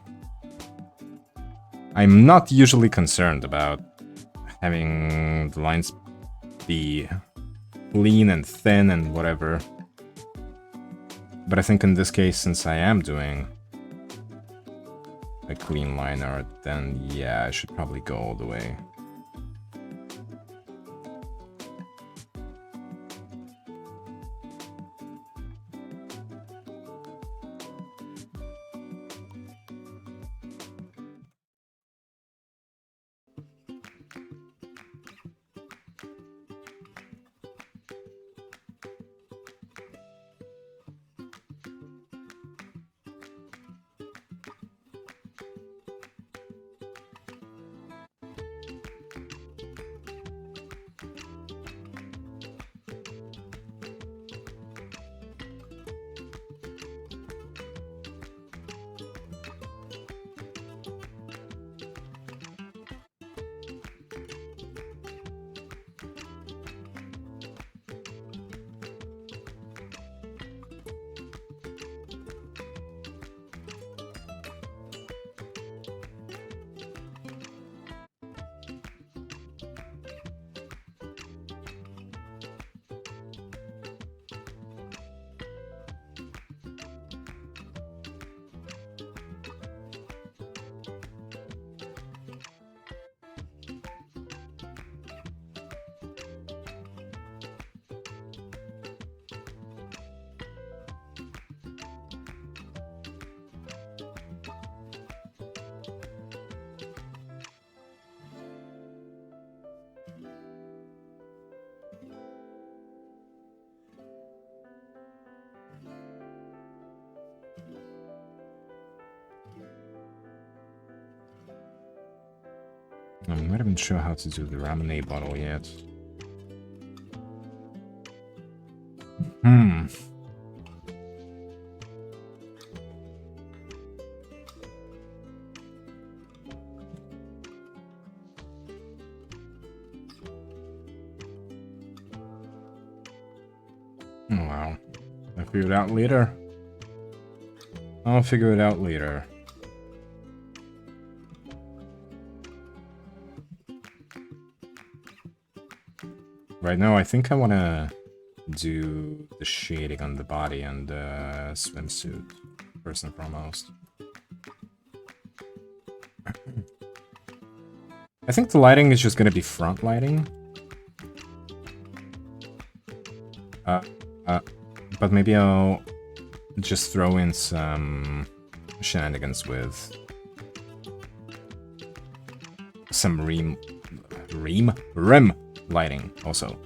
Speaker 1: I'm not usually concerned about having the lines be lean and thin and whatever. But I think in this case, since I am doing a clean line art, then yeah, I should probably go all the way. I'm not even sure how to do the lemonade bottle yet. Hmm. Oh, wow. I'll figure it out later. I'll figure it out later. Right now, I think I want to do the shading on the body and the swimsuit, first and foremost. I think the lighting is just going to be front lighting. But maybe I'll just throw in some shenanigans with some rim lighting also.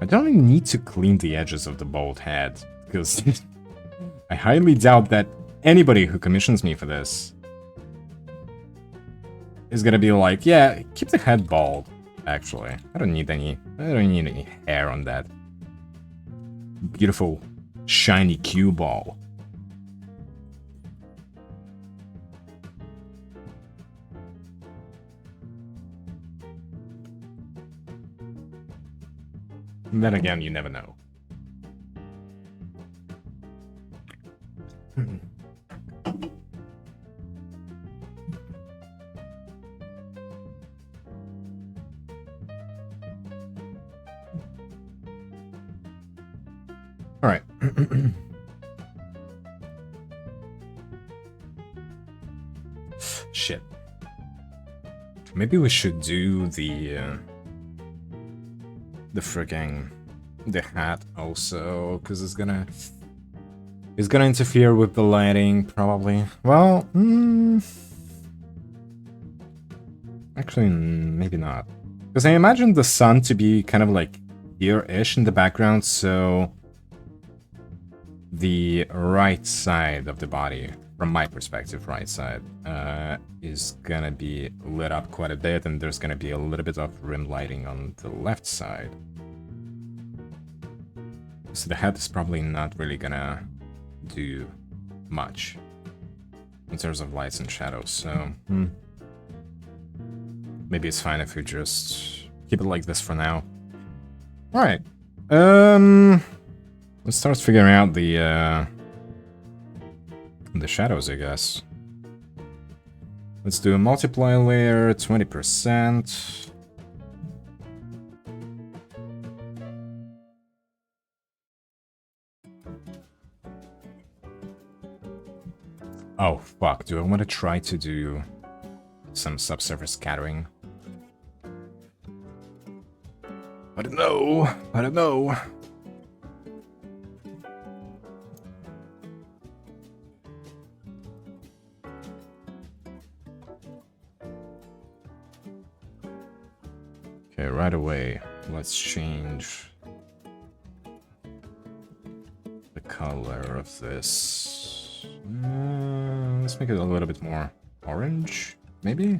Speaker 1: I don't even need to clean the edges of the bald head, because I highly doubt that anybody who commissions me for this is gonna be like, yeah, keep the head bald, actually. I don't need any hair on that beautiful, shiny cue ball. And then again, you never know. All right. Shit. Maybe we should do the hat also, because it's gonna interfere with the lighting, probably. Well, actually, maybe not. Because I imagine the sun to be kind of like here-ish in the background, so the right side of the body, from my perspective, right side, is gonna be lit up quite a bit, and there's gonna be a little bit of rim lighting on the left side. So the head is probably not really gonna do much in terms of lights and shadows, so maybe it's fine if we just keep it like this for now. Alright. Let's start figuring out the shadows, I guess. Let's do a multiply layer, 20%. Oh, fuck. Do I want to try to do some subsurface scattering? I don't know. I don't know. Okay, right away, let's change the color of this. Let's make it a little bit more orange, maybe?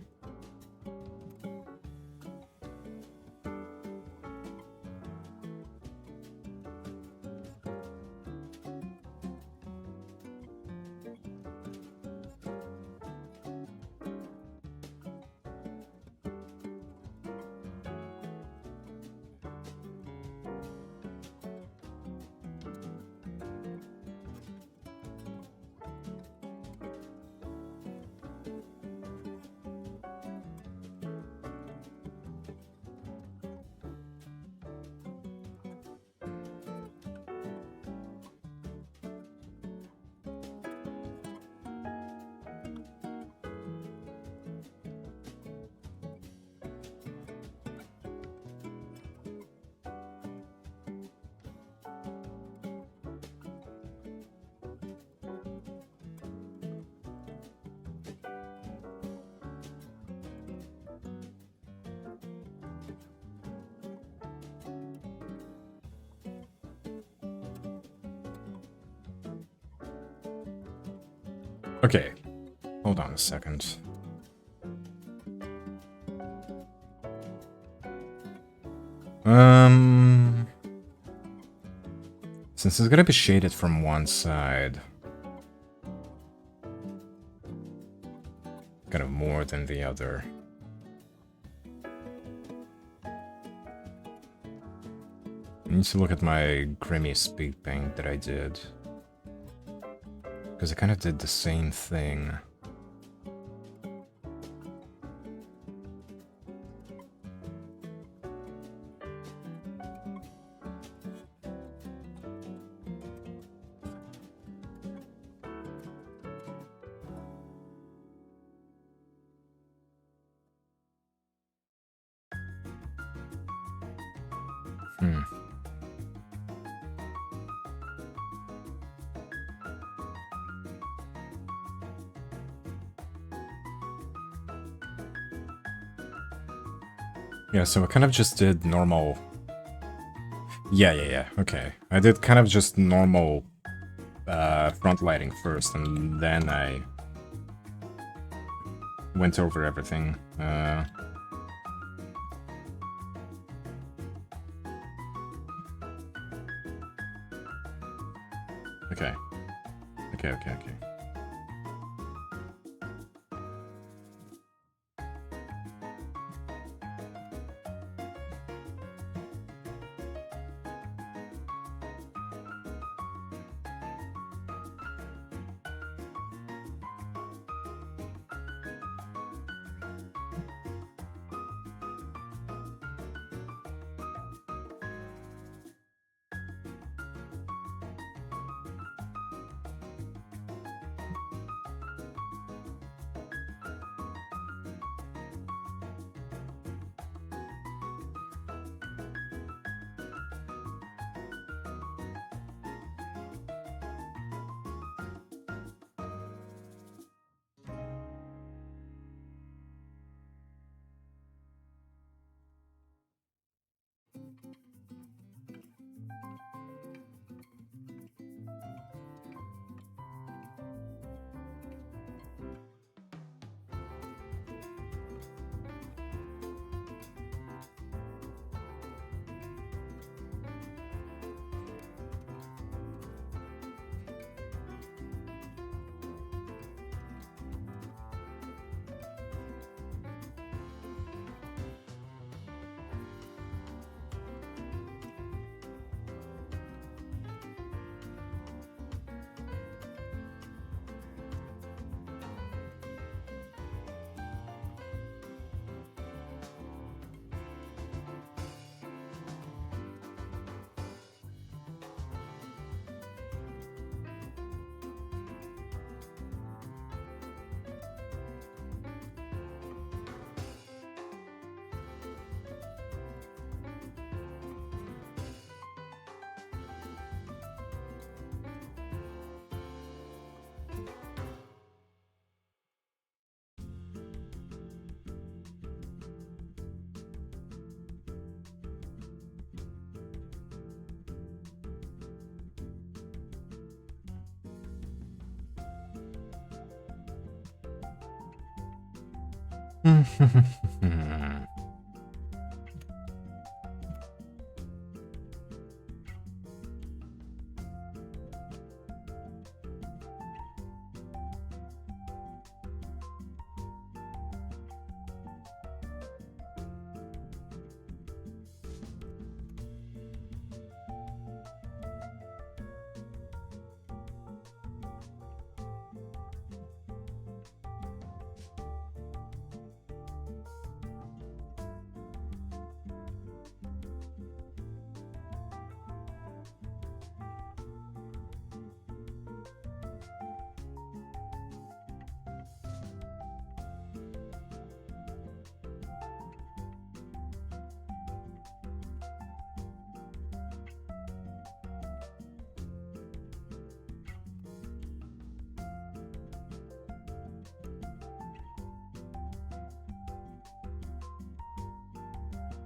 Speaker 1: Okay, hold on a second. Since it's gonna be shaded from one side, kind of more than the other. I need to look at my Grimmy speed paint that I did. Because I kind of did the same thing. Yeah, so I kind of just did normal... Yeah, okay. I did kind of just normal front lighting first, and then I went over everything. Okay. Okay.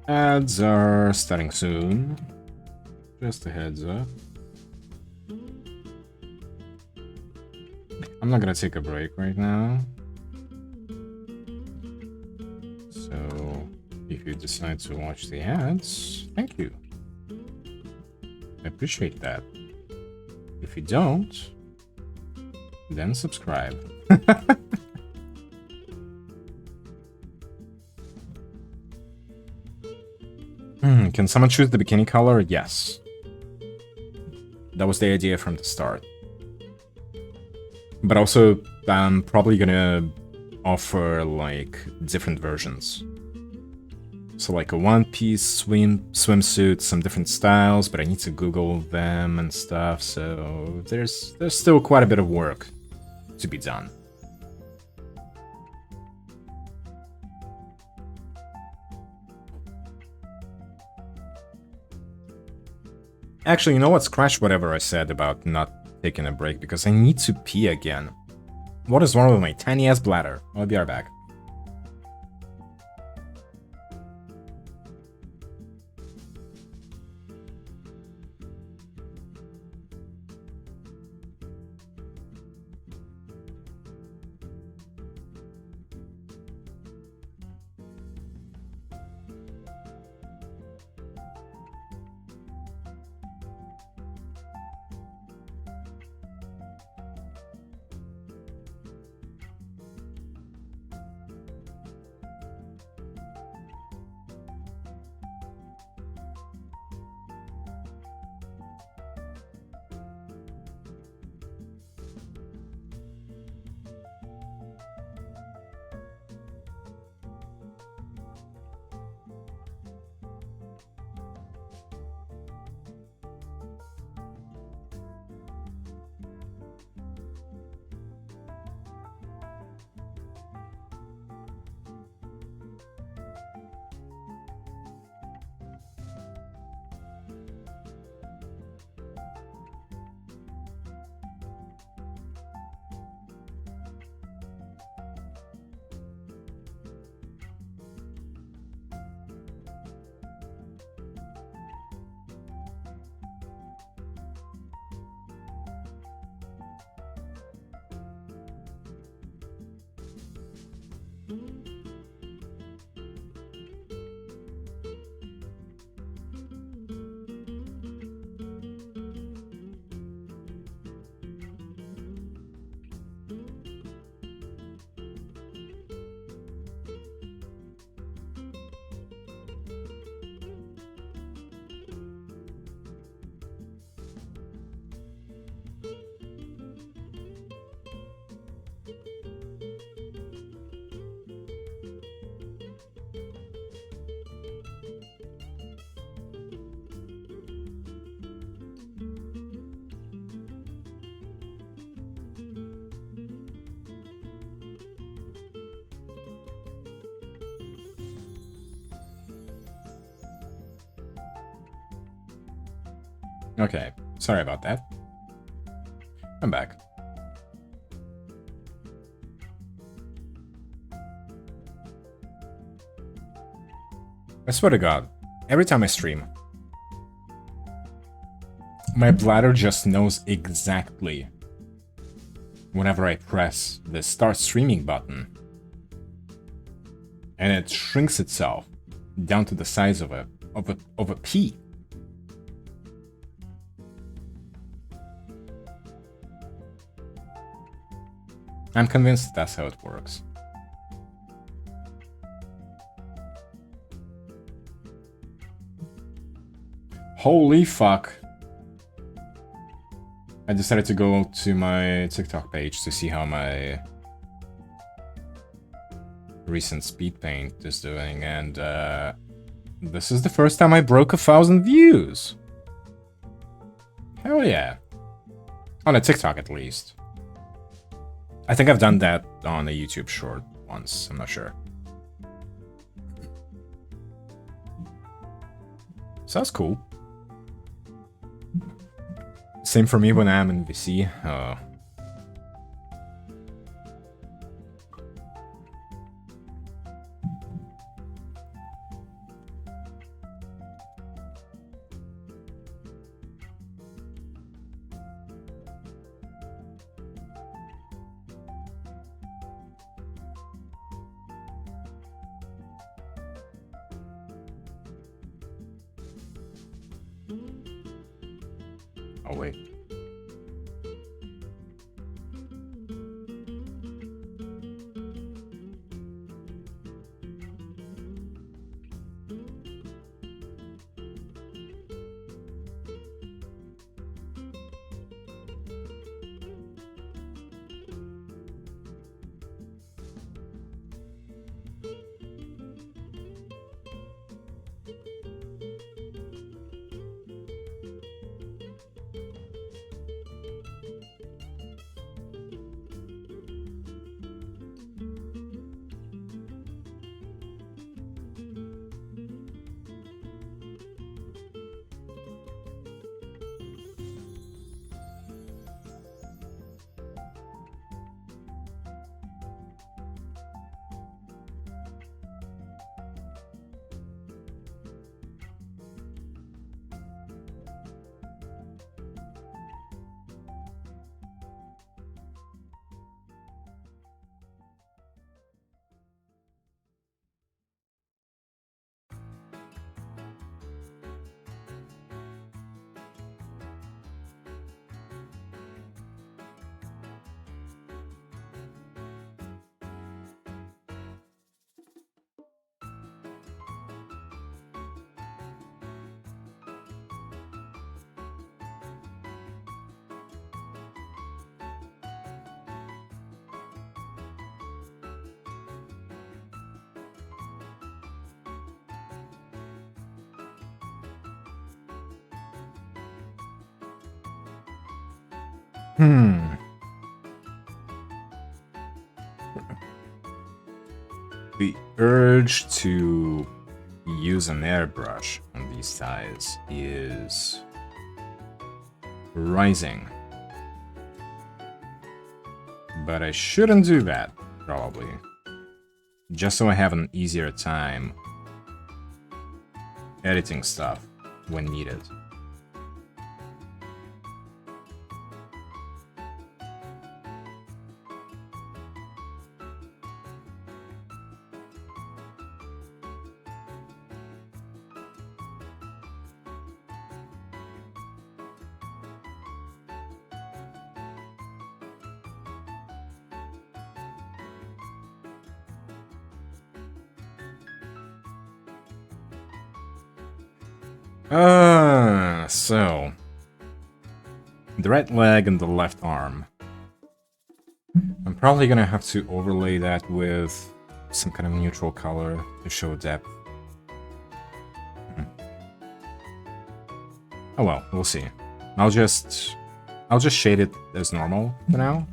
Speaker 1: Ads are starting soon. Just a heads up. I'm not gonna take a break right now. So, if you decide to watch the ads, thank you. I appreciate that. If you don't, then subscribe. Can someone choose the bikini color? Yes. That was the idea from the start. But also, I'm probably gonna offer, like, different versions. So, like, a one-piece swimsuit, some different styles, but I need to Google them and stuff, so there's still quite a bit of work to be done. Actually, you know what? Scratch whatever I said about not taking a break, because I need to pee again. What is wrong with my tiny-ass bladder? I'll be right back. Okay, sorry about that. I'm back. I swear to God, every time I stream, my bladder just knows exactly whenever I press the start streaming button. And it shrinks itself down to the size of a pea. I'm convinced that's how it works. Holy fuck. I decided to go to my TikTok page to see how my recent speed paint is doing, and this is the first time I broke 1,000 views. Hell yeah. On a TikTok at least. I think I've done that on a YouTube short once, I'm not sure. So that's cool. Same for me when I'm in VC. Oh, wait. The urge to use an airbrush on these ties is rising. But I shouldn't do that, probably. Just so I have an easier time editing stuff when needed. So the right leg and the left arm. I'm probably gonna have to overlay that with some kind of neutral color to show depth. Oh well, we'll see. I'll just shade it as normal for now.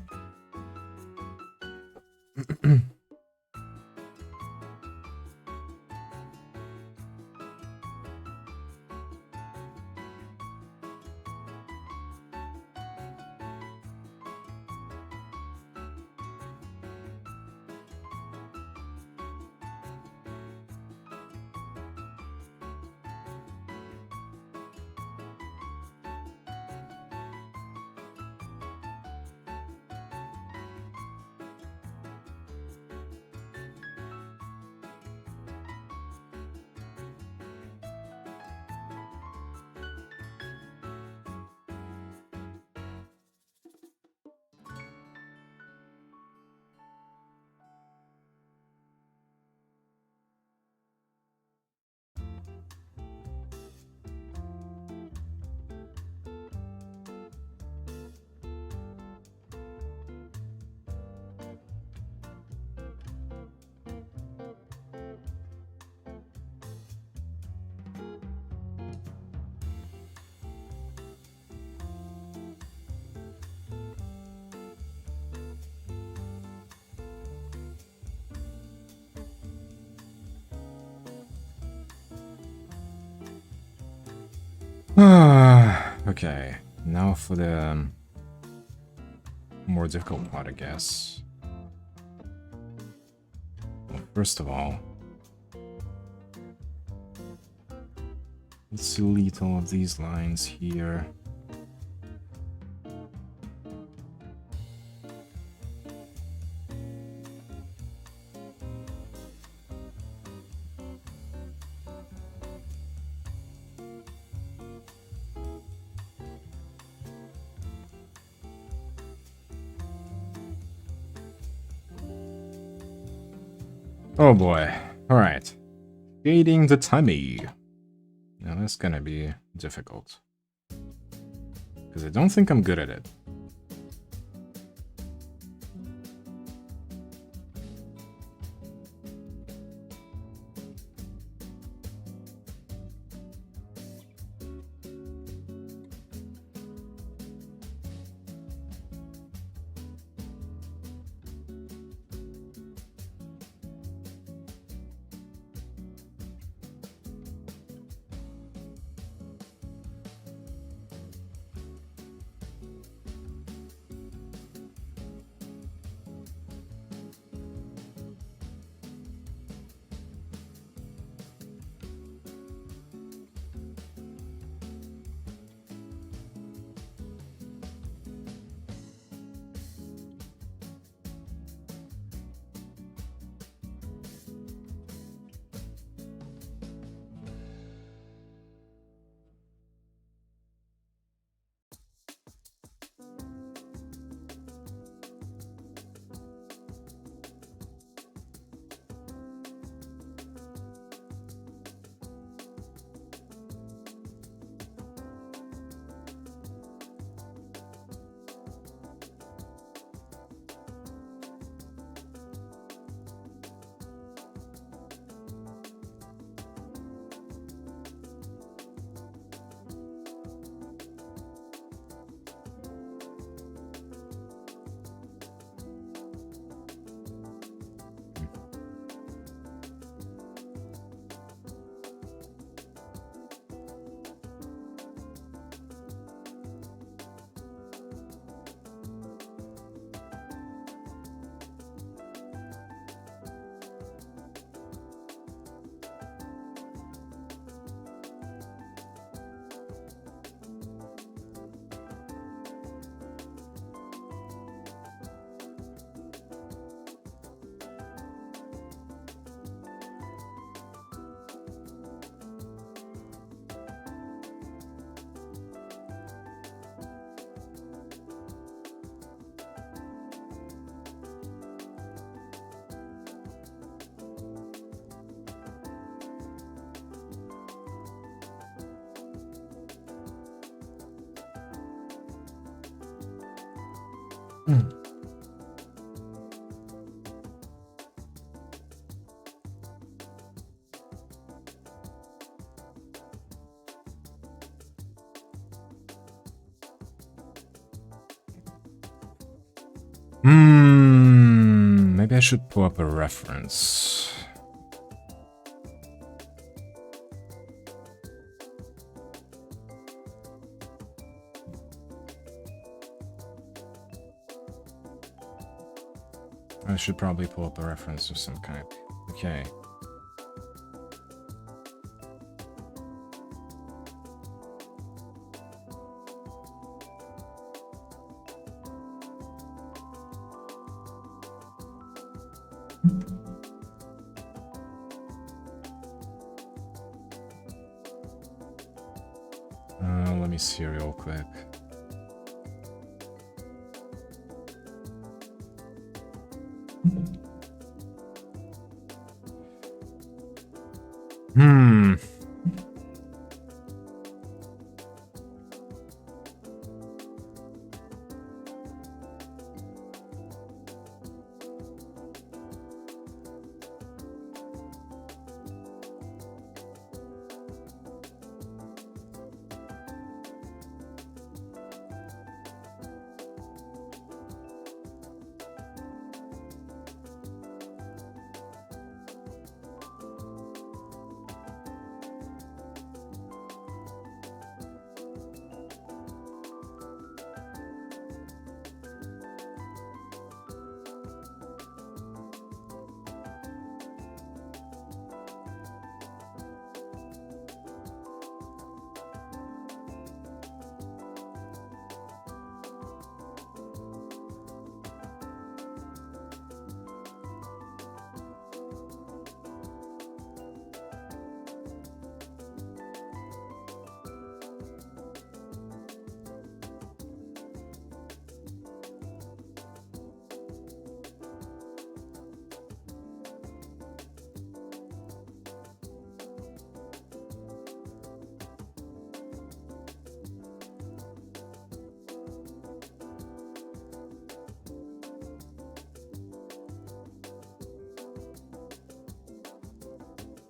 Speaker 1: Okay, now for the more difficult part, I guess. Well, first of all, let's delete all of these lines here. Oh boy. Alright. Shading the tummy. Now that's gonna be difficult. Because I don't think I'm good at it. Maybe I should pull up a reference. I should probably pull up a reference of some kind. Okay. Let me see real quick.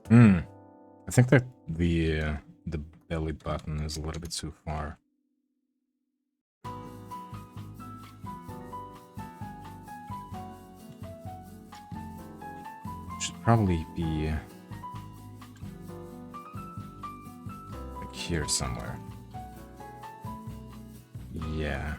Speaker 1: Hmm. I think that the belly button is a little bit too far. Should probably be like here somewhere. Yeah.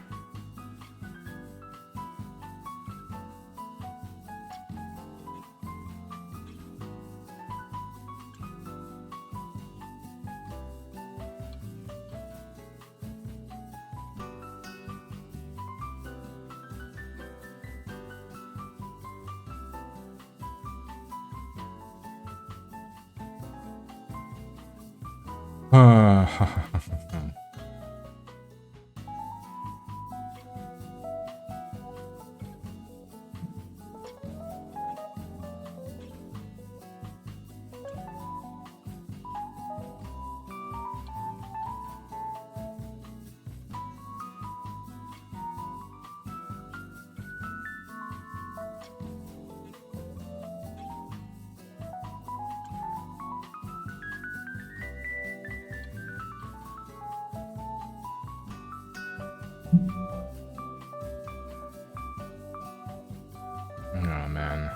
Speaker 1: Oh man.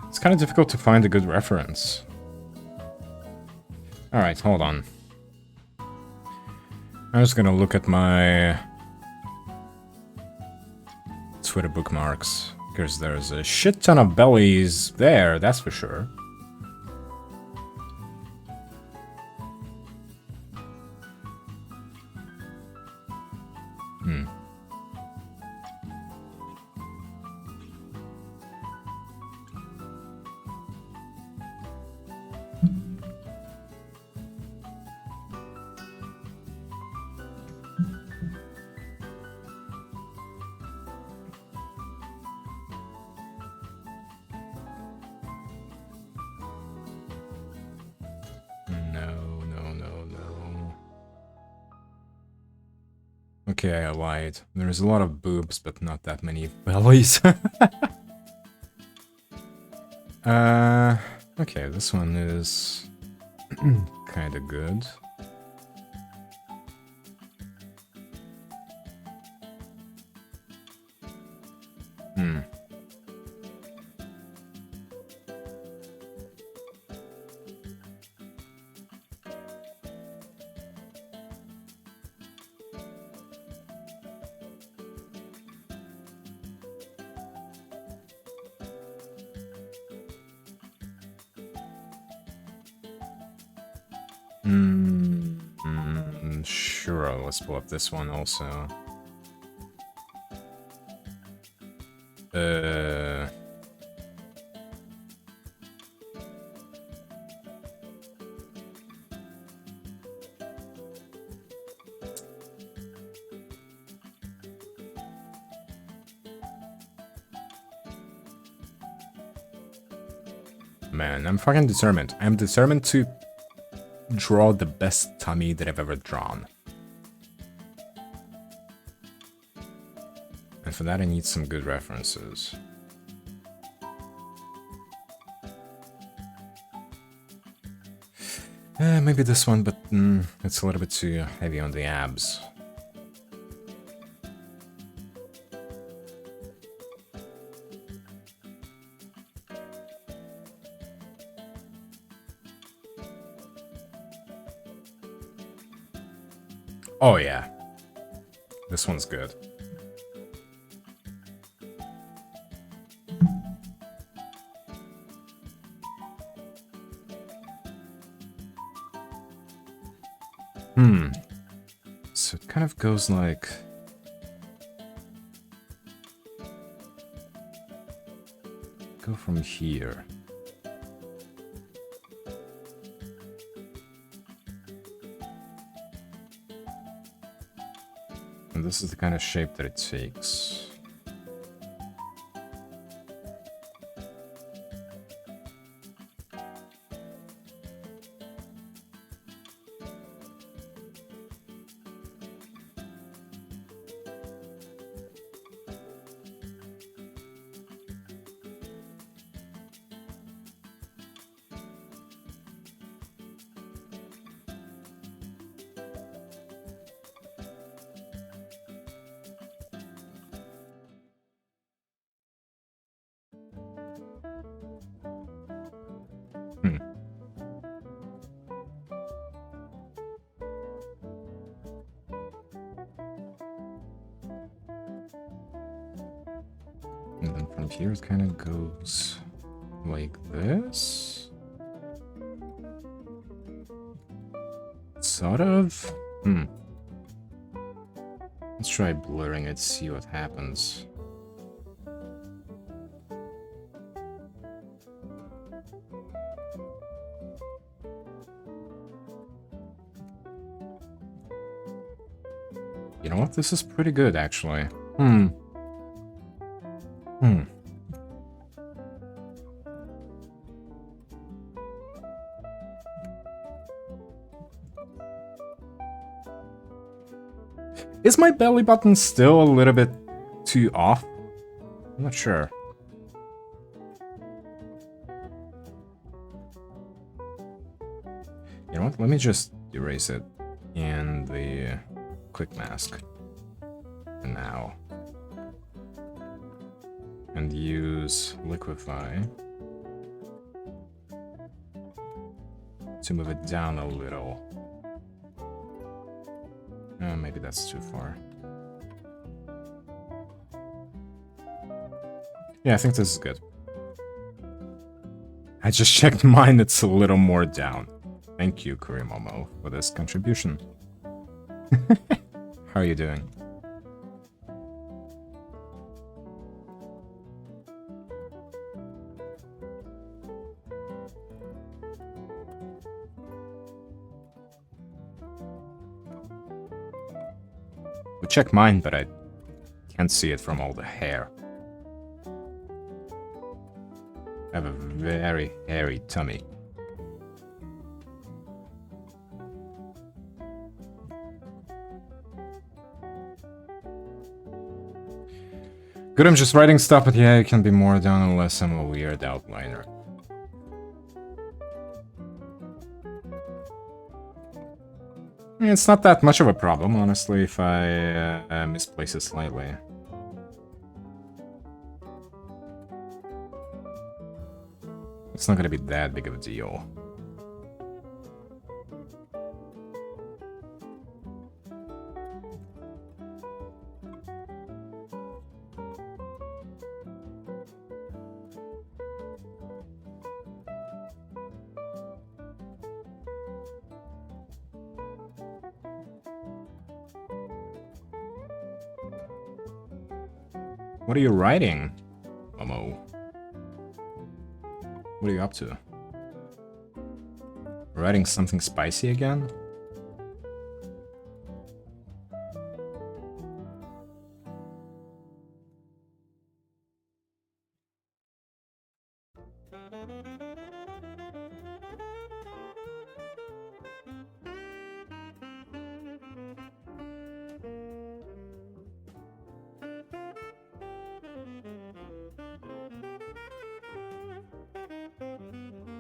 Speaker 1: It's kind of difficult to find a good reference. Alright, hold on. I'm just gonna look at my Twitter bookmarks, because there's a shit ton of bellies there, that's for sure. Okay, I lied. There's a lot of boobs, but not that many bellies. Okay, this one is kinda good. Sure, let's pull up this one also. Man, I'm fucking determined. I'm determined to draw the best tummy that I've ever drawn. And for that I need some good references. Maybe this one, but it's a little bit too heavy on the abs. Oh yeah. This one's good. So it kind of goes like... Go from here. And this is the kind of shape that it takes. And then from here it kind of goes like this. Sort of. Let's try blurring it, see what happens. You know what? This is pretty good, actually. Is my belly button still a little bit too off? I'm not sure. You know what? Let me just erase it in the quick mask for now. And use liquify to move it down a little. Maybe that's too far. Yeah, I think this is good. I just checked mine, it's a little more down. Thank you, Kurimomo, for this contribution. How are you doing? We check mine, but I can't see it from all the hair. I have a very hairy tummy. Good, I'm just writing stuff, but yeah, it can be more down unless I'm a weird outliner. It's not that much of a problem, honestly, if I misplace it slightly. It's not gonna be that big of a deal. What are you writing, Momo? What are you up to? Writing something spicy again?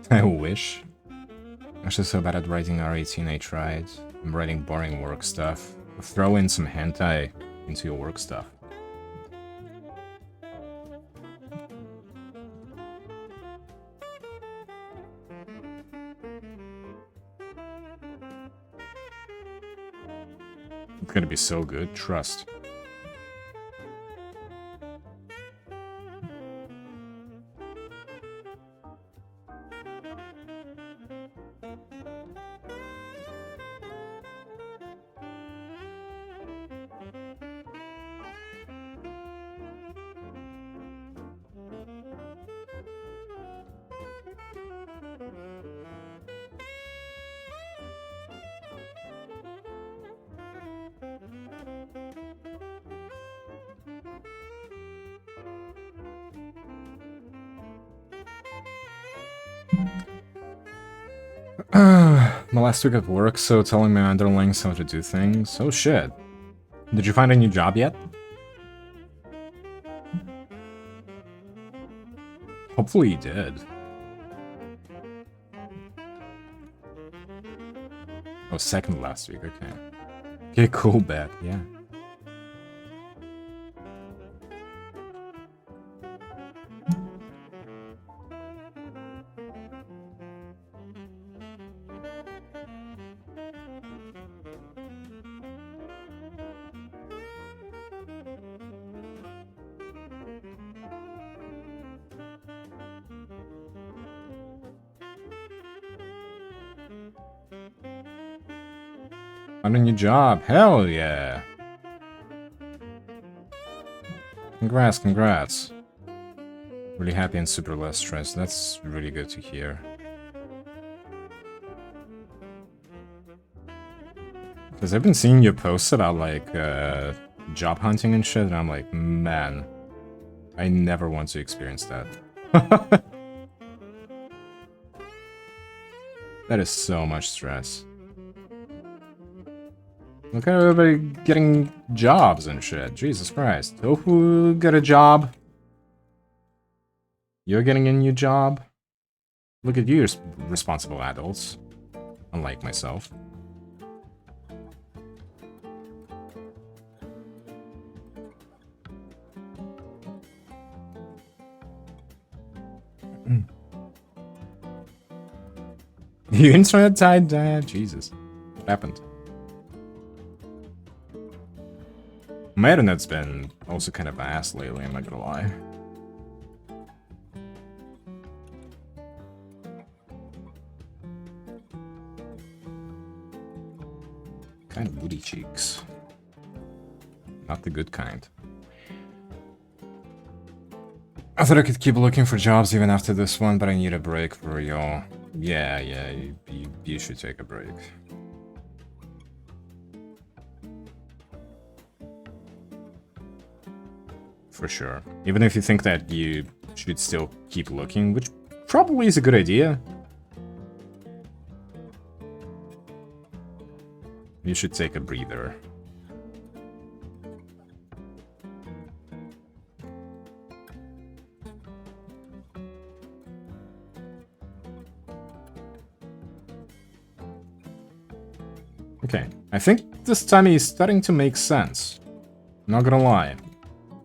Speaker 1: I wish. I'm actually so bad at writing R18 I tried. I'm writing boring work stuff. Throw in some hentai into your work stuff. It's gonna be so good, trust. My last week at work, so telling my underlings how to do things. Oh shit. Did you find a new job yet? Hopefully you did. Oh, second last week, okay. Okay, cool, bet, yeah. Found a new job. Hell yeah. Congrats, congrats. Really happy and super less stressed. That's really good to hear. Because I've been seeing your posts about, like, job hunting and shit, and I'm like, man, I never want to experience that. That is so much stress. Look at everybody getting jobs and shit. Jesus Christ. Tofu, get a job. You're getting a new job. Look at you, responsible adults. Unlike myself. You internet died? Jesus. What happened? My internet's been also kind of ass lately, I'm not gonna lie. Kind of booty cheeks. Not the good kind. I thought I could keep looking for jobs even after this one, but I need a break for real. Yeah, you should take a break. For sure. Even if you think that you should still keep looking, which probably is a good idea. You should take a breather. Okay, I think this tummy is starting to make sense. Not gonna lie.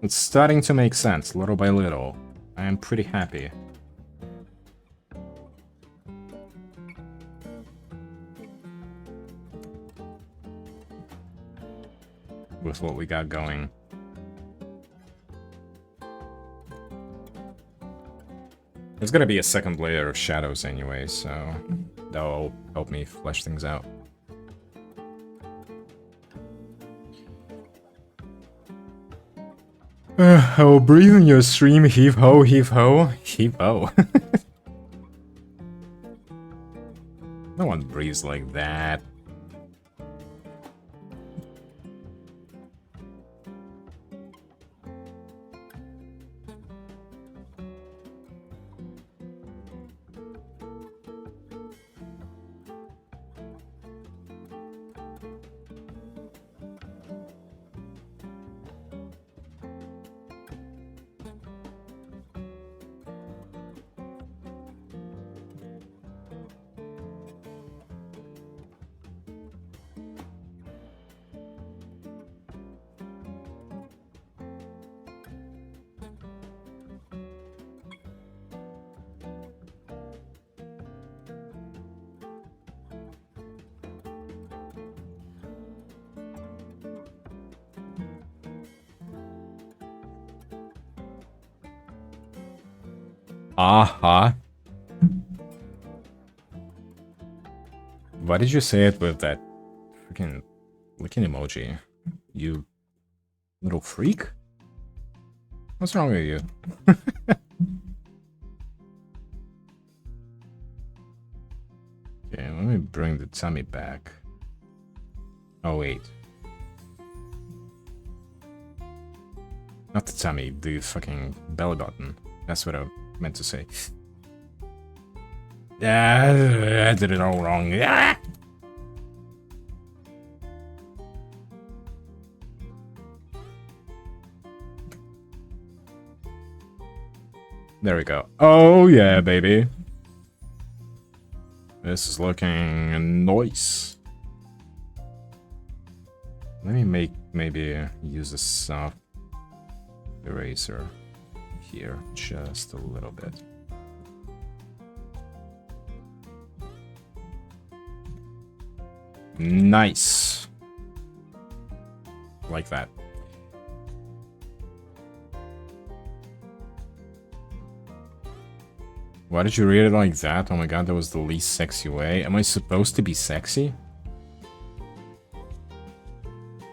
Speaker 1: It's starting to make sense, little by little. I am pretty happy. With what we got going. There's gonna be a second layer of shadows anyway, so that'll help me flesh things out. I will breathe in your stream, heave ho, heave ho, heave ho. No one breathes like that. Uh-huh. Why did you say it with that freaking licking emoji? You little freak? What's wrong with you? Okay, let me bring the tummy back. Oh, wait. Not the tummy, the fucking belly button. That's what I meant to say. Yeah, I did it all wrong. Yeah. There we go. Oh yeah, baby. This is looking nice. Let me maybe use a soft eraser here just a little bit. Nice. Like that. Why did you read it like that? Oh my god, that was the least sexy way. Am I supposed to be sexy?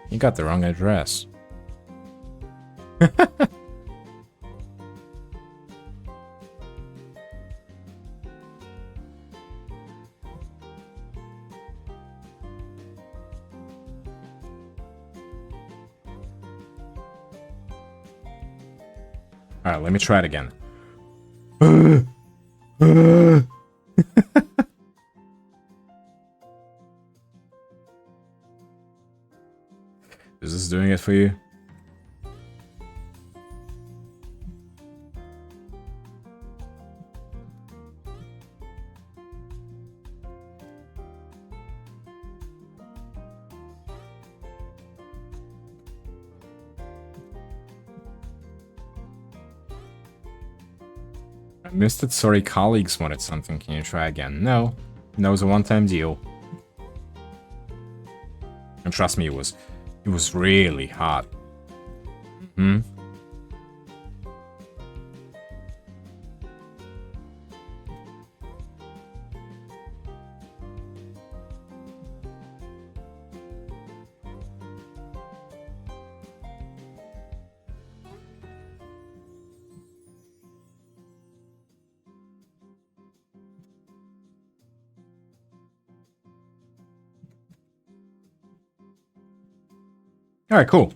Speaker 1: You got the wrong address. Alright, let me try it again. Is this doing it for you? I missed it. Sorry, colleagues wanted something. Can you try again? No. That was a one-time deal. And trust me, it was really hot. Hmm? Alright, cool.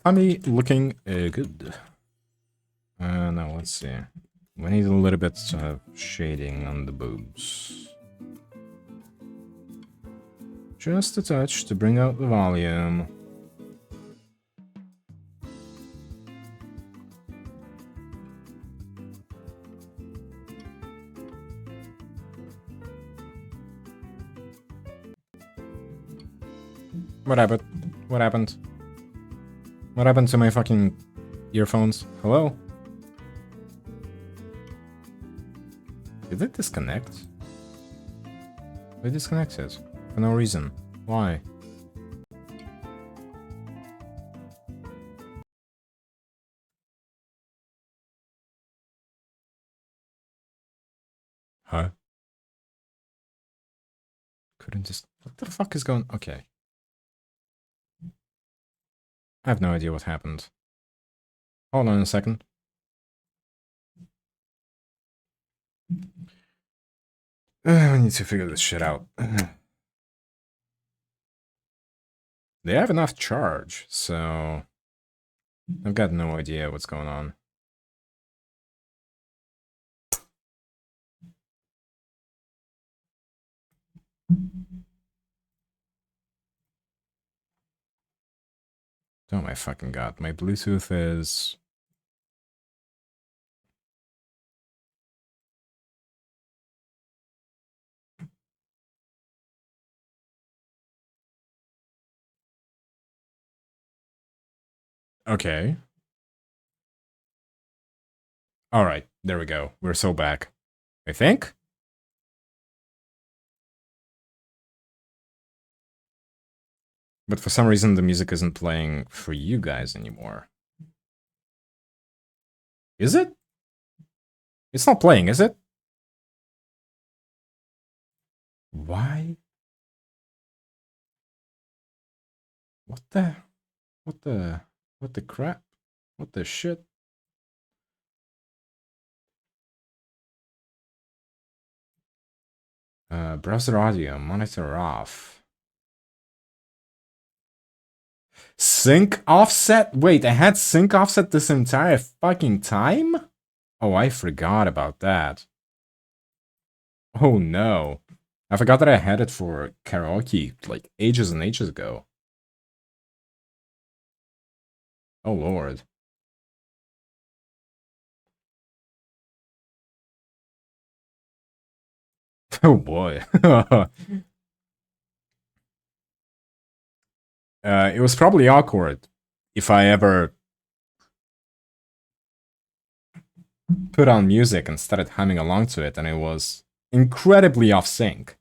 Speaker 1: Tummy looking good. Now let's see. We need a little bit of shading on the boobs. Just a touch to bring out the volume. What happened? What happened? What happened to my fucking earphones? Hello? Did it disconnect? They disconnected. For no reason. Why? Huh? Couldn't just... What the fuck is going... Okay. I have no idea what happened. Hold on a second. I need to figure this shit out. They have enough charge, so... I've got no idea what's going on. Oh my fucking god, my Bluetooth is... Okay. Alright, there we go. We're so back. I think? But for some reason the music isn't playing for you guys anymore. Is it? It's not playing, is it? Why? What the... What the crap? What the shit? Browser audio, monitor off. Sync offset? Wait, I had sync offset this entire fucking time? Oh, I forgot about that. Oh no. I forgot that I had it for karaoke, like, ages and ages ago. Oh lord. Oh boy. It was probably awkward if I ever put on music and started humming along to it and it was incredibly off sync.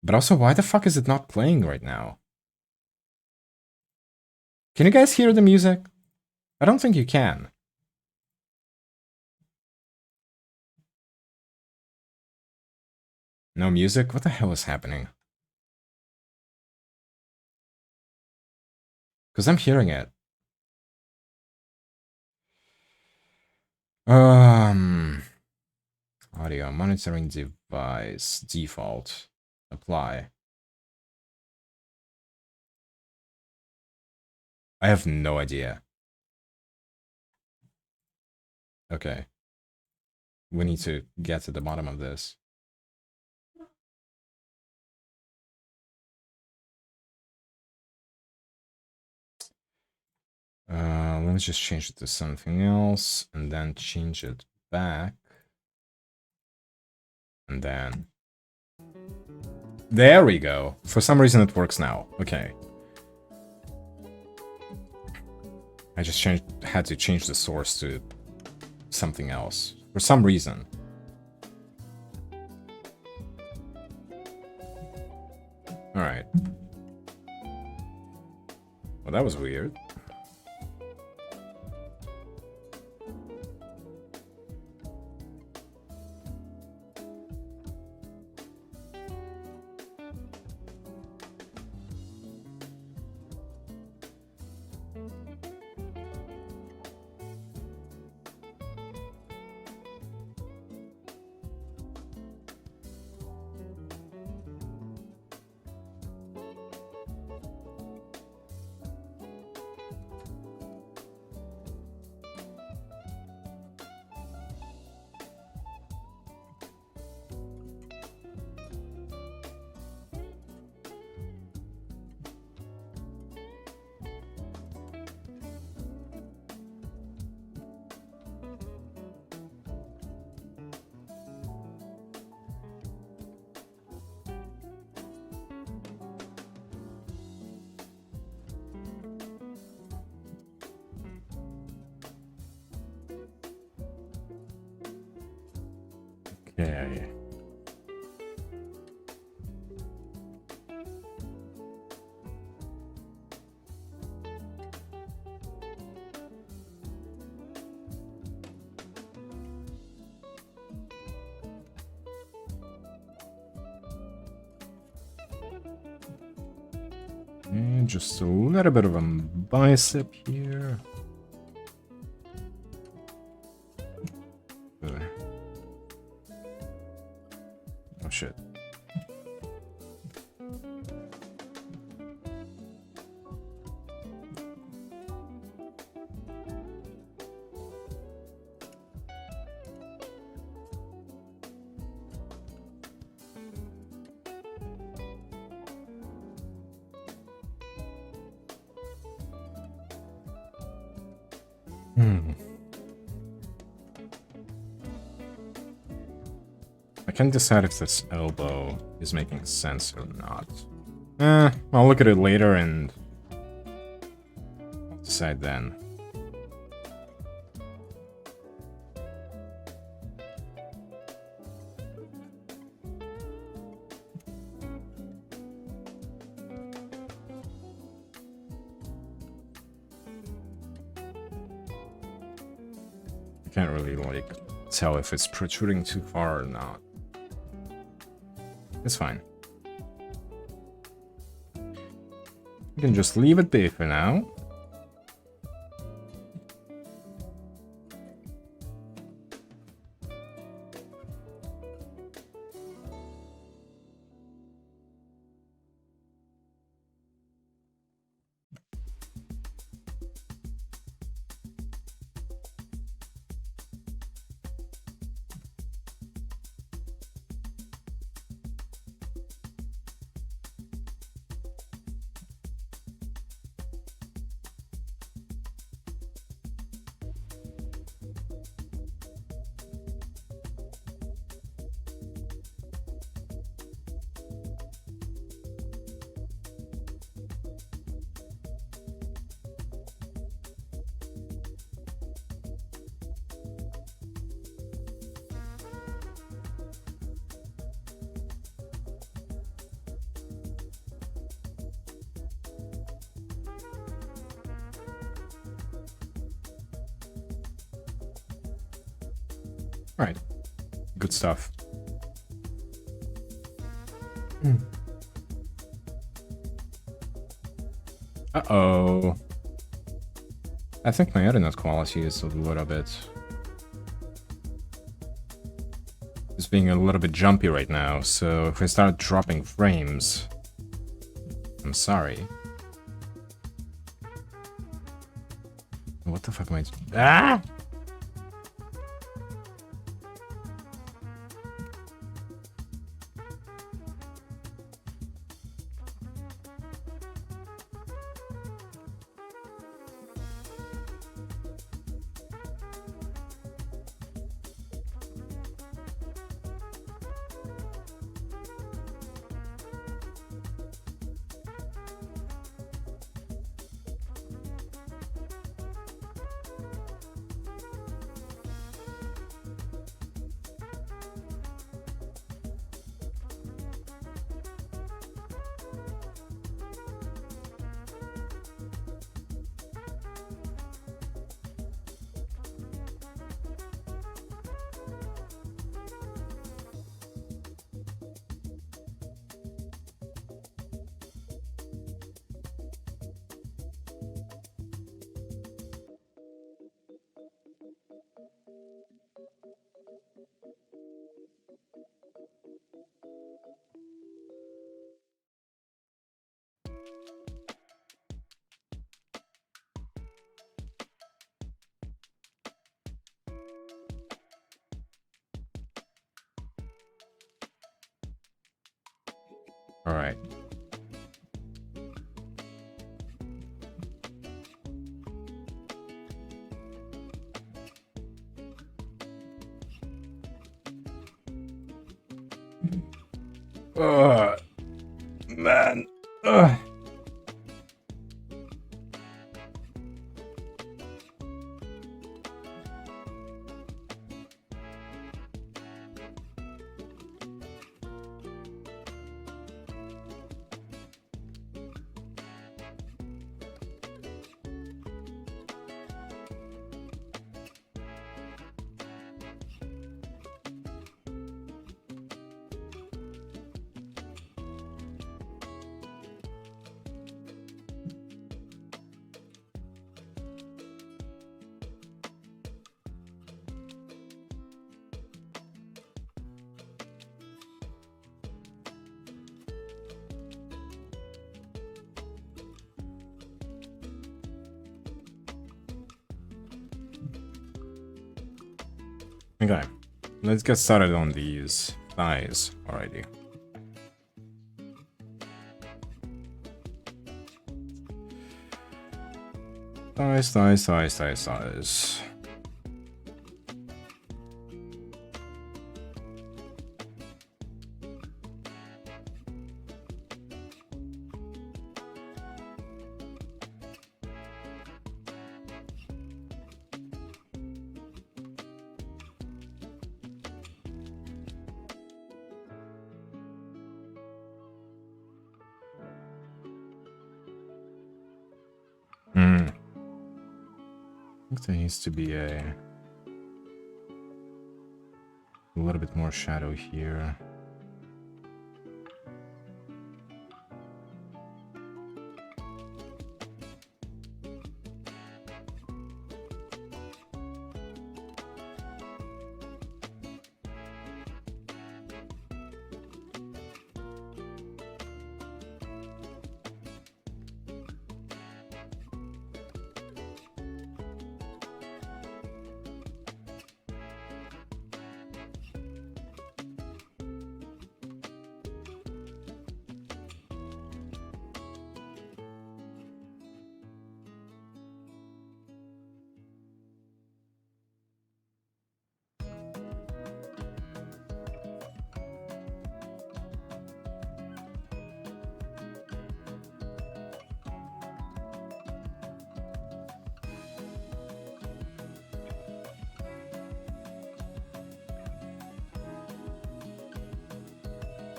Speaker 1: But also, why the fuck is it not playing right now? Can you guys hear the music? I don't think you can. No music? What the hell is happening? Because I'm hearing it. Audio monitoring device default. Apply. I have no idea. Okay. We need to get to the bottom of this. Let's just change it to something else and then change it back. And then... There we go. For some reason it works now. Okay. I just had to change the source to something else. For some reason. Alright. Well, that was weird. Okay. And just a little bit of a bicep here. Oh shit. I can't decide if this elbow is making sense or not. I'll look at it later and I'll decide then. I can't really, like, tell if it's protruding too far or not. It's fine. You can just leave it be for now. Right. Good stuff. Uh-oh. I think my internet quality is a little bit... It's being a little bit jumpy right now, so if I start dropping frames... I'm sorry. What the fuck am I... Ah! All right. Man. Ugh. Okay, let's get started on these thighs already. Thighs, thighs, thighs, thighs, thighs. I think there needs to be a little bit more shadow here.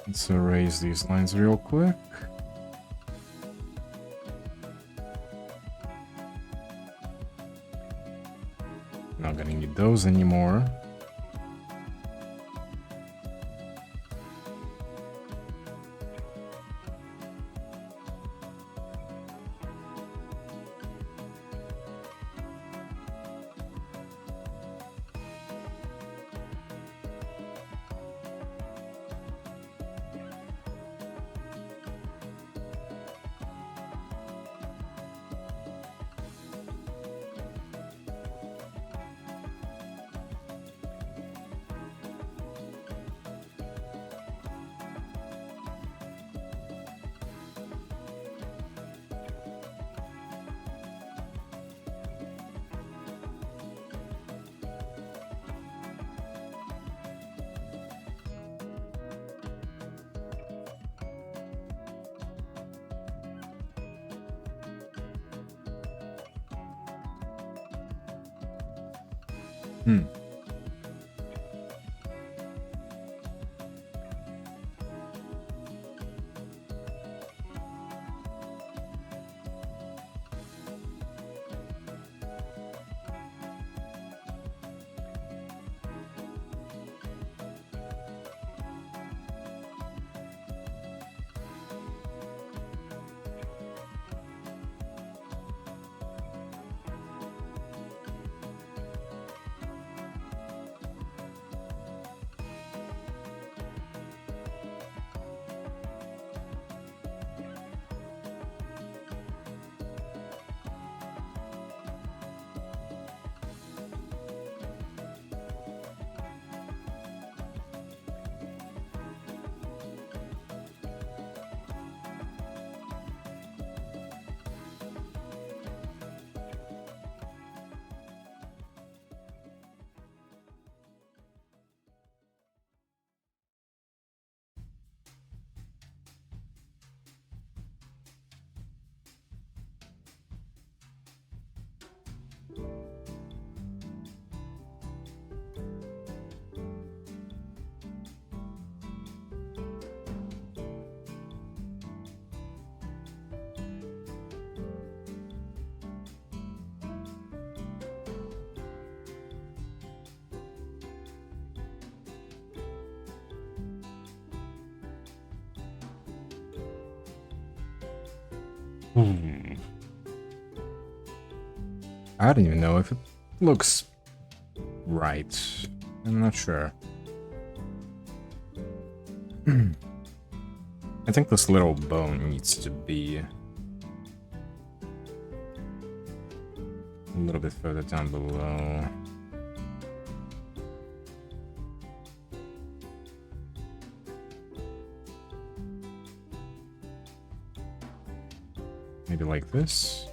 Speaker 1: Let's erase these lines real quick. Not gonna need those anymore. Hmm. I don't even know if it looks right. I'm not sure. I think this little bone needs to be a little bit further down below. Maybe like this.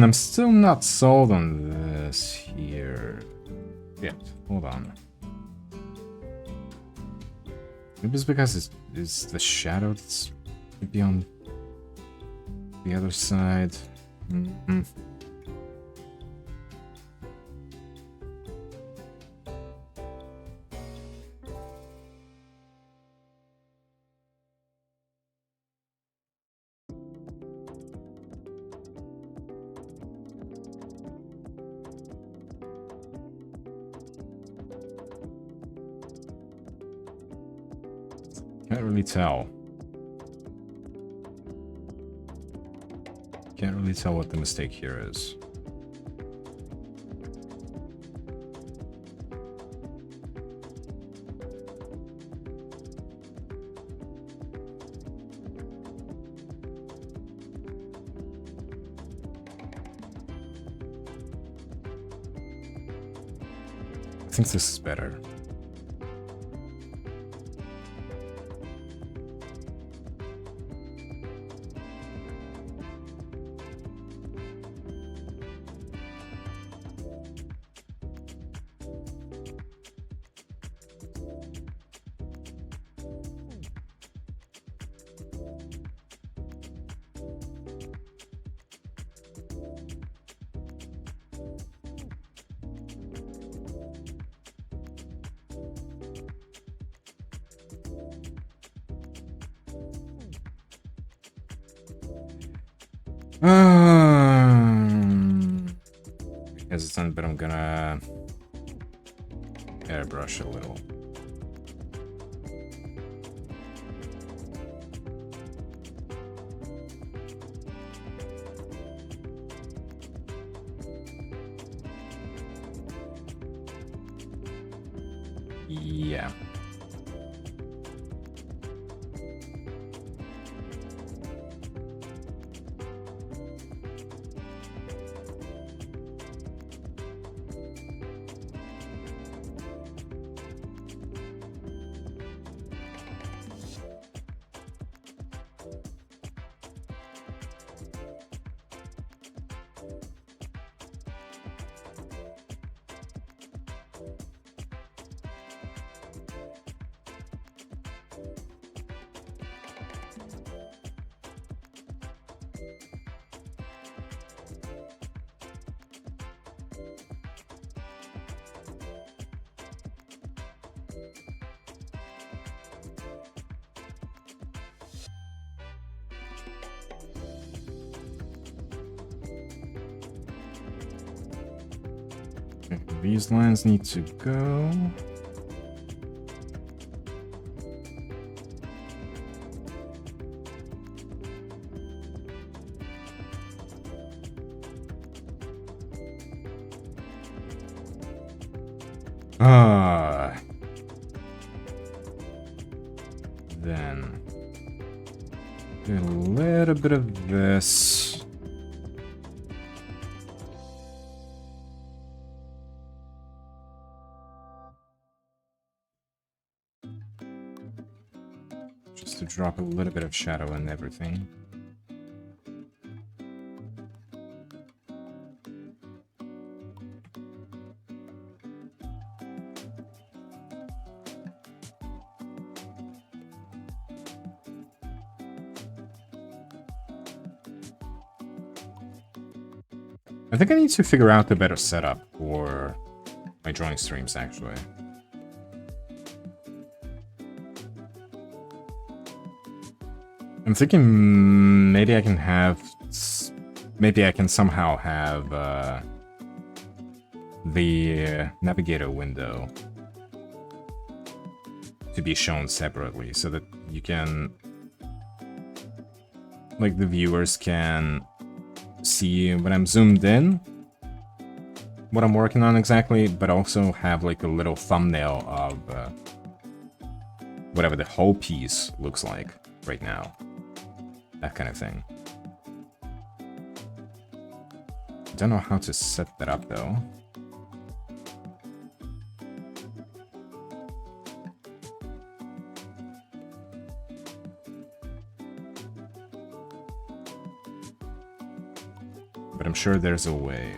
Speaker 1: I'm still not sold on this here. Yet. Hold on. Maybe it's because it's the shadow that's maybe on the other side. Can't really tell. Can't really tell what the mistake here is. I think this is better. Hesitant, but I'm gonna airbrush a little. Yeah. These lines need to go. Then do a little bit of this. Just to drop a little bit of shadow and everything. I think I need to figure out a better setup for my drawing streams, actually. I'm thinking maybe I can somehow have the navigator window to be shown separately so that you can, like, the viewers can see when I'm zoomed in what I'm working on exactly, but also have like a little thumbnail of whatever the whole piece looks like right now. That kind of thing. Don't know how to set that up though. But I'm sure there's a way.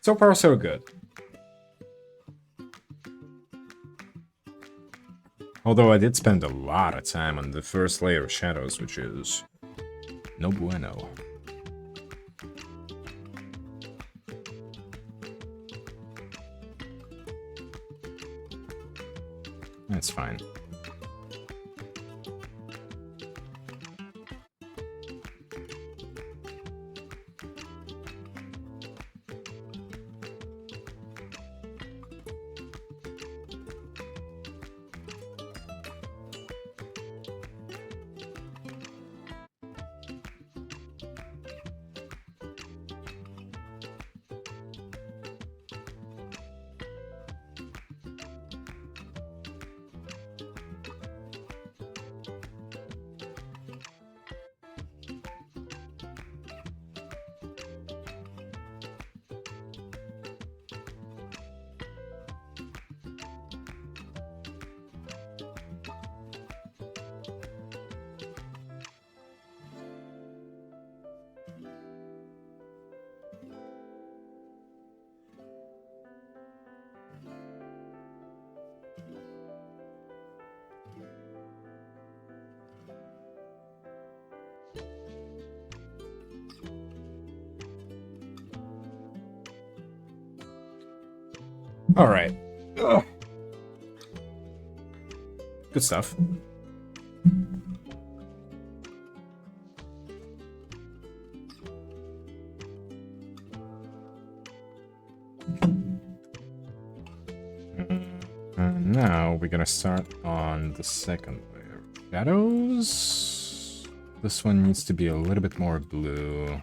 Speaker 1: So far, so good. Although I did spend a lot of time on the first layer of shadows, which is no bueno. That's fine. Alright. Good stuff. And now we're gonna start on the second layer. Shadows. This one needs to be a little bit more blue.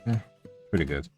Speaker 1: Yeah, pretty good.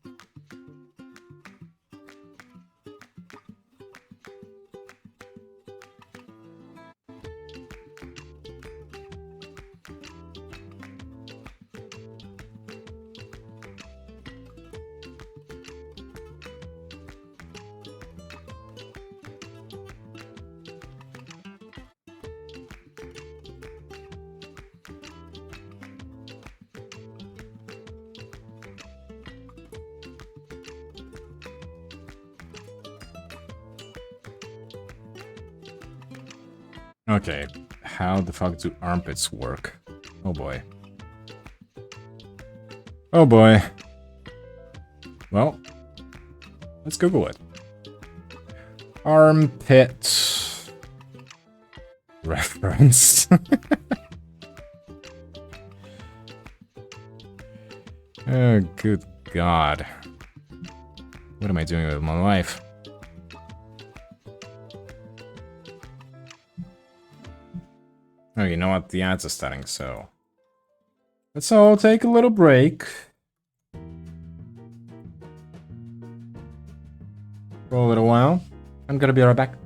Speaker 1: Okay, how the fuck do armpits work? Oh boy. Oh boy. Well, let's Google it. Armpit reference. Oh, good God. What am I doing with my life? Oh, you know what? The ads are starting, so... let's all take a little break. For a little while. I'm gonna be right back.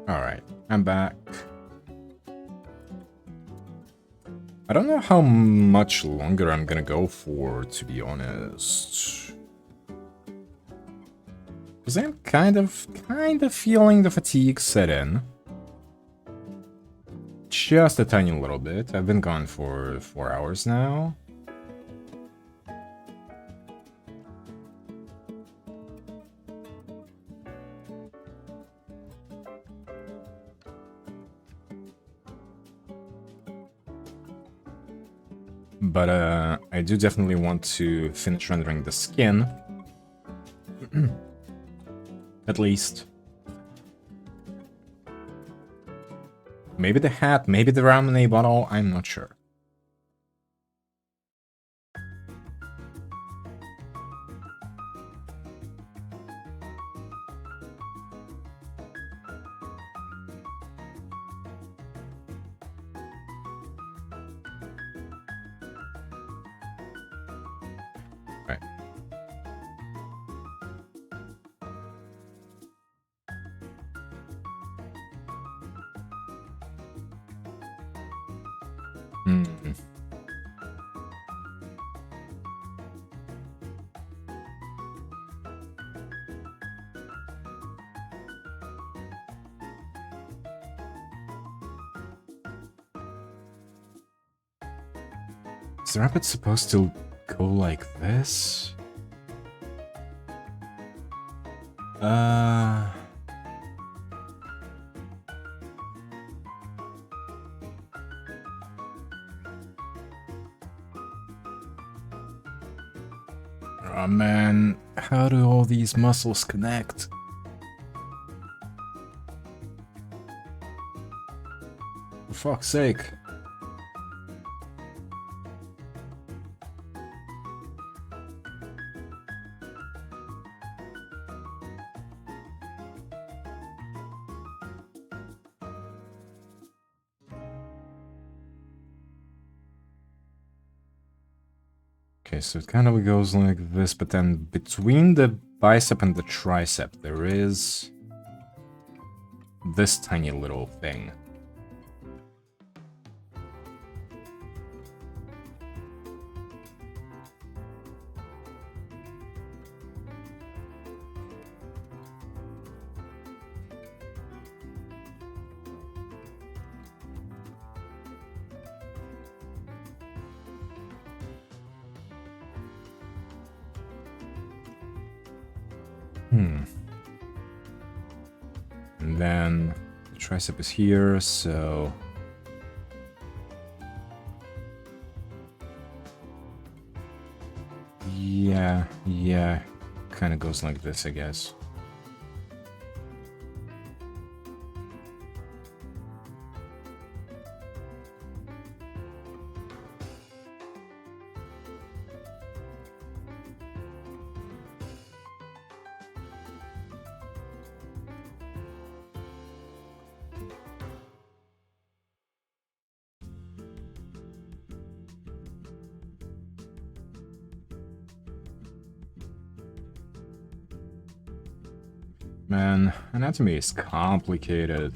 Speaker 1: Alright, I'm back. I don't know how much longer I'm gonna go for, to be honest. Because I'm kind of feeling the fatigue set in. Just a tiny little bit. I've been gone for 4 hours now. But I do definitely want to finish rendering the skin. At least. Maybe the hat, maybe the ramen bottle, I'm not sure. Right. Is the rabbit supposed to go like this? Oh man, how do all these muscles connect? For fuck's sake. Okay, so it kind of goes like this, but then between the bicep and the tricep, there is this tiny little thing. And then the tricep is here, so... Yeah, kind of goes like this, I guess. Man, anatomy is complicated.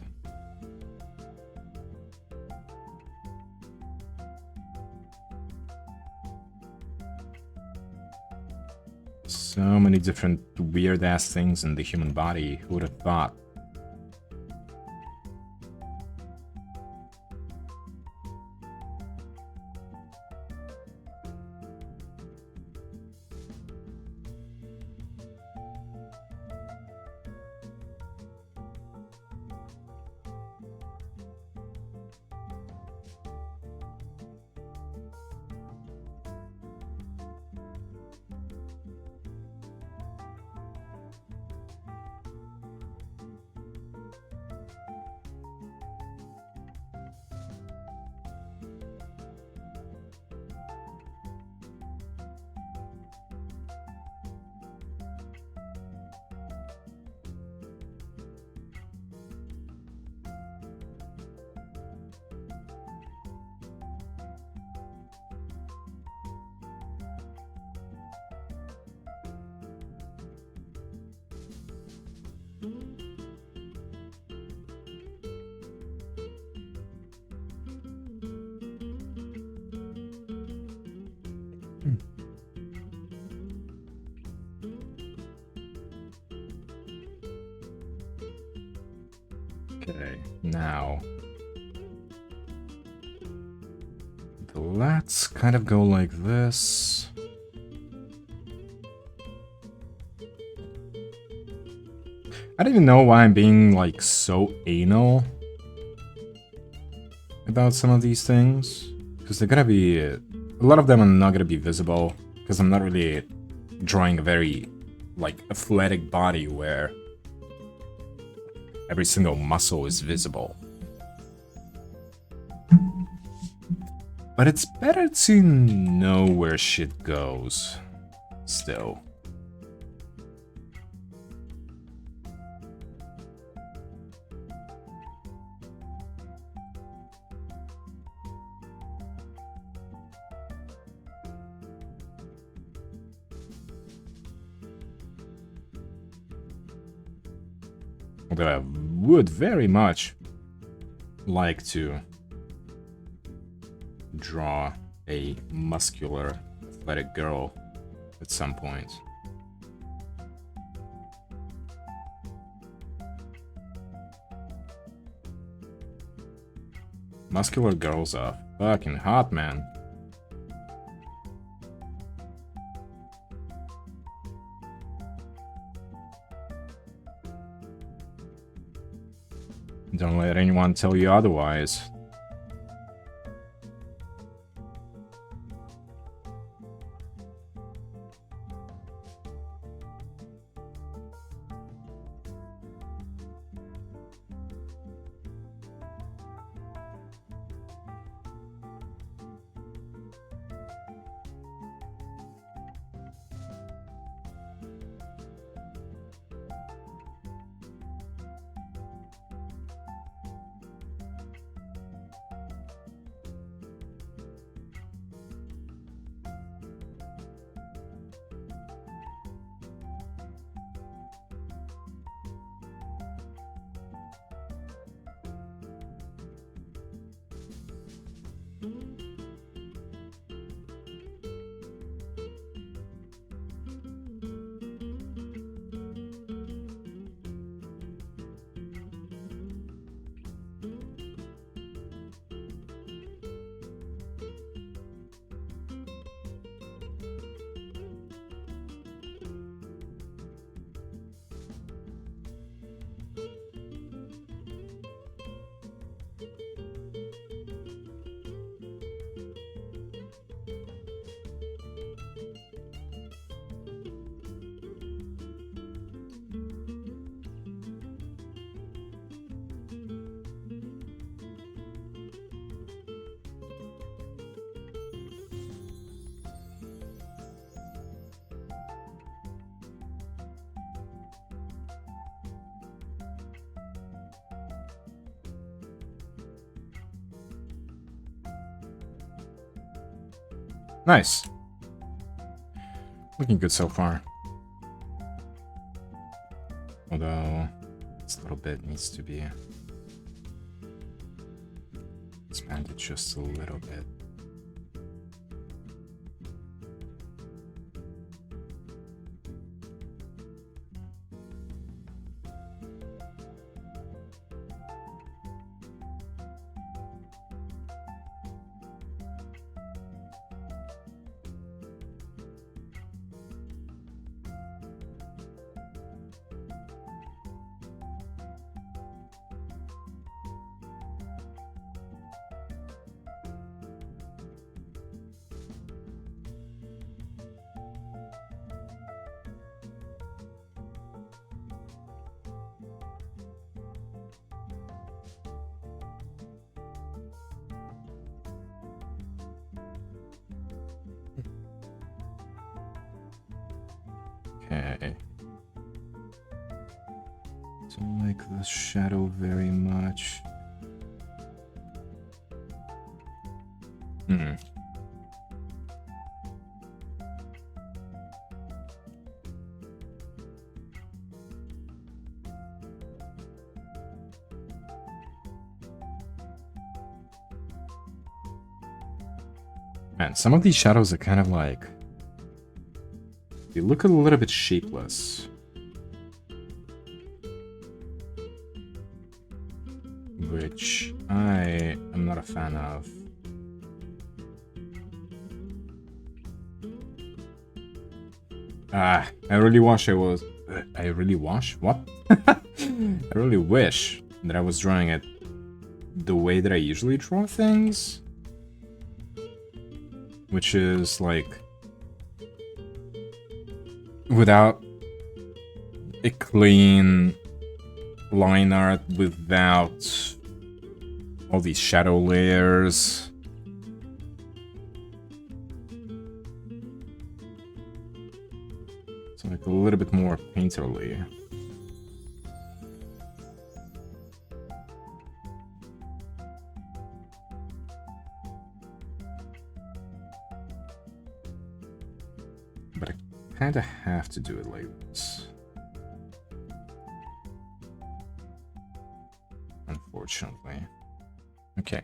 Speaker 1: So many different weird-ass things in the human body, who would have thought? Okay, now let's kind of go like this. I don't even know why I'm being like so anal about some of these things, because they're gonna be a lot of them are not gonna be visible, because I'm not really drawing a very like athletic body where every single muscle is visible. But it's better to know where shit goes still. Although I would very much like to draw a muscular, athletic girl at some point. Muscular girls are fucking hot, man. Don't let anyone tell you otherwise. Nice. Looking good so far. Although, this little bit needs to be expanded just a little bit. Okay. Don't like the shadow very much. Man, some of these shadows are kind of like... they look a little bit shapeless. which I am not a fan of. I really wish I was... I really wish? What? I really wish that I was drawing it the way that I usually draw things. Which is, like... without a clean line art, without all these shadow layers. So like a little bit more painterly. But I kinda have to do it like this. Unfortunately. Okay.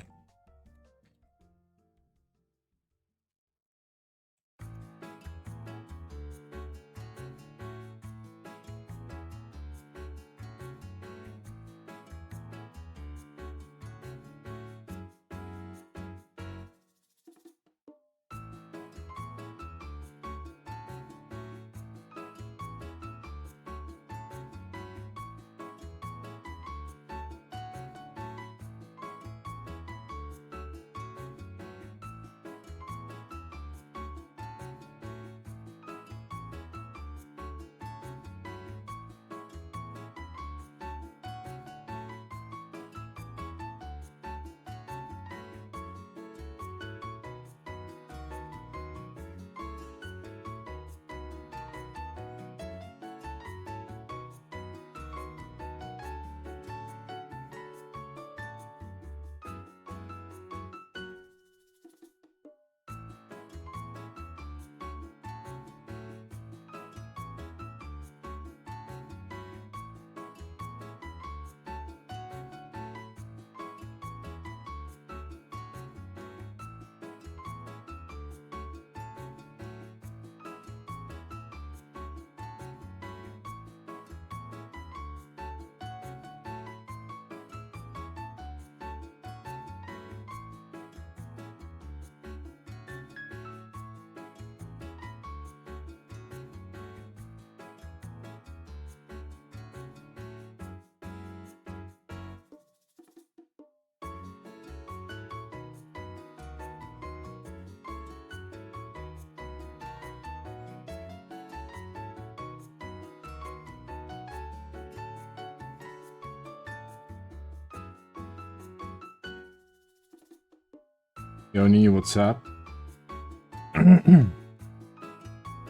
Speaker 1: Yoni, what's up?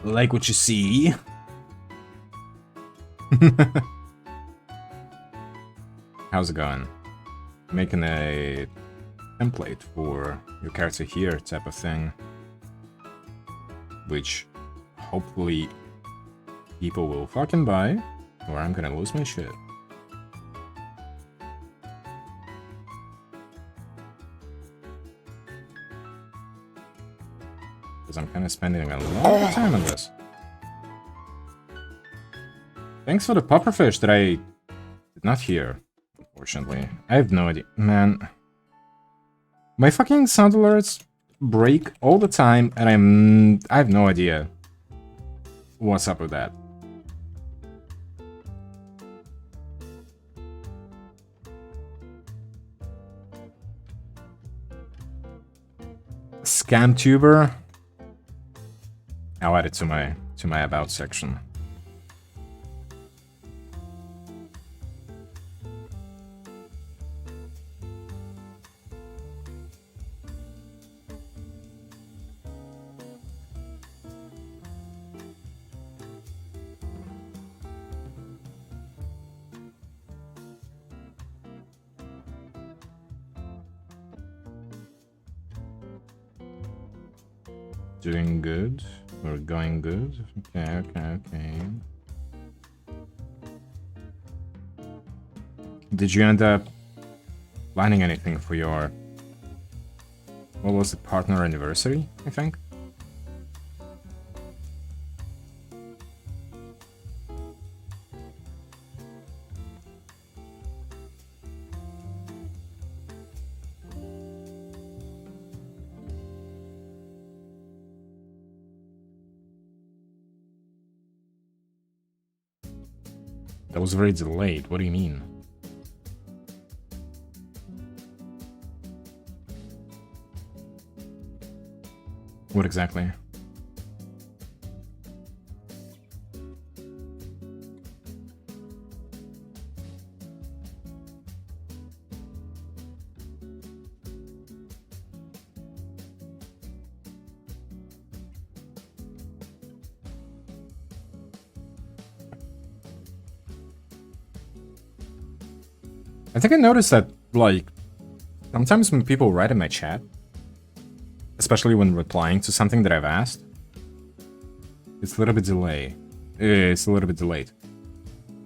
Speaker 1: Like what you see? How's it going? Making a template for your character here type of thing. Which hopefully people will fucking buy, or I'm gonna lose my shit. Because I'm kind of spending a lot of time on this. Thanks for the pufferfish that I did not hear, unfortunately. I have no idea. Man. My fucking sound alerts break all the time, and I have no idea what's up with that. Scam tuber. I'll add it to my about section. Doing good. We're going good. Okay. Did you end up planning anything for your... What was the partner anniversary, I think? That was very delayed. What do you mean? What exactly? I think I noticed that, like, sometimes when people write in my chat, especially when replying to something that I've asked, it's a little bit delayed. It's a little bit delayed.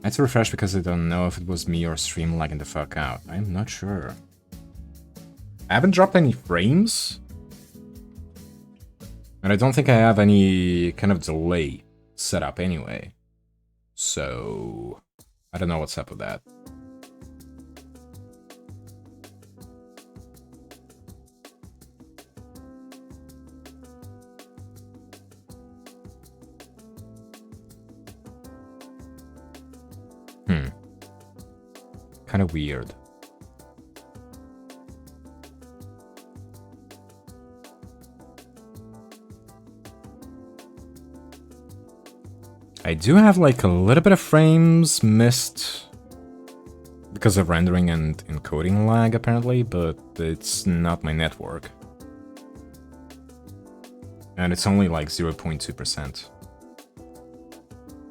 Speaker 1: I had to refresh because I don't know if it was me or stream lagging the fuck out. I'm not sure. I haven't dropped any frames, and I don't think I have any kind of delay set up anyway. So, I don't know what's up with that. Kind of weird. I do have like a little bit of frames missed because of rendering and encoding lag apparently, but it's not my network. And it's only like 0.2%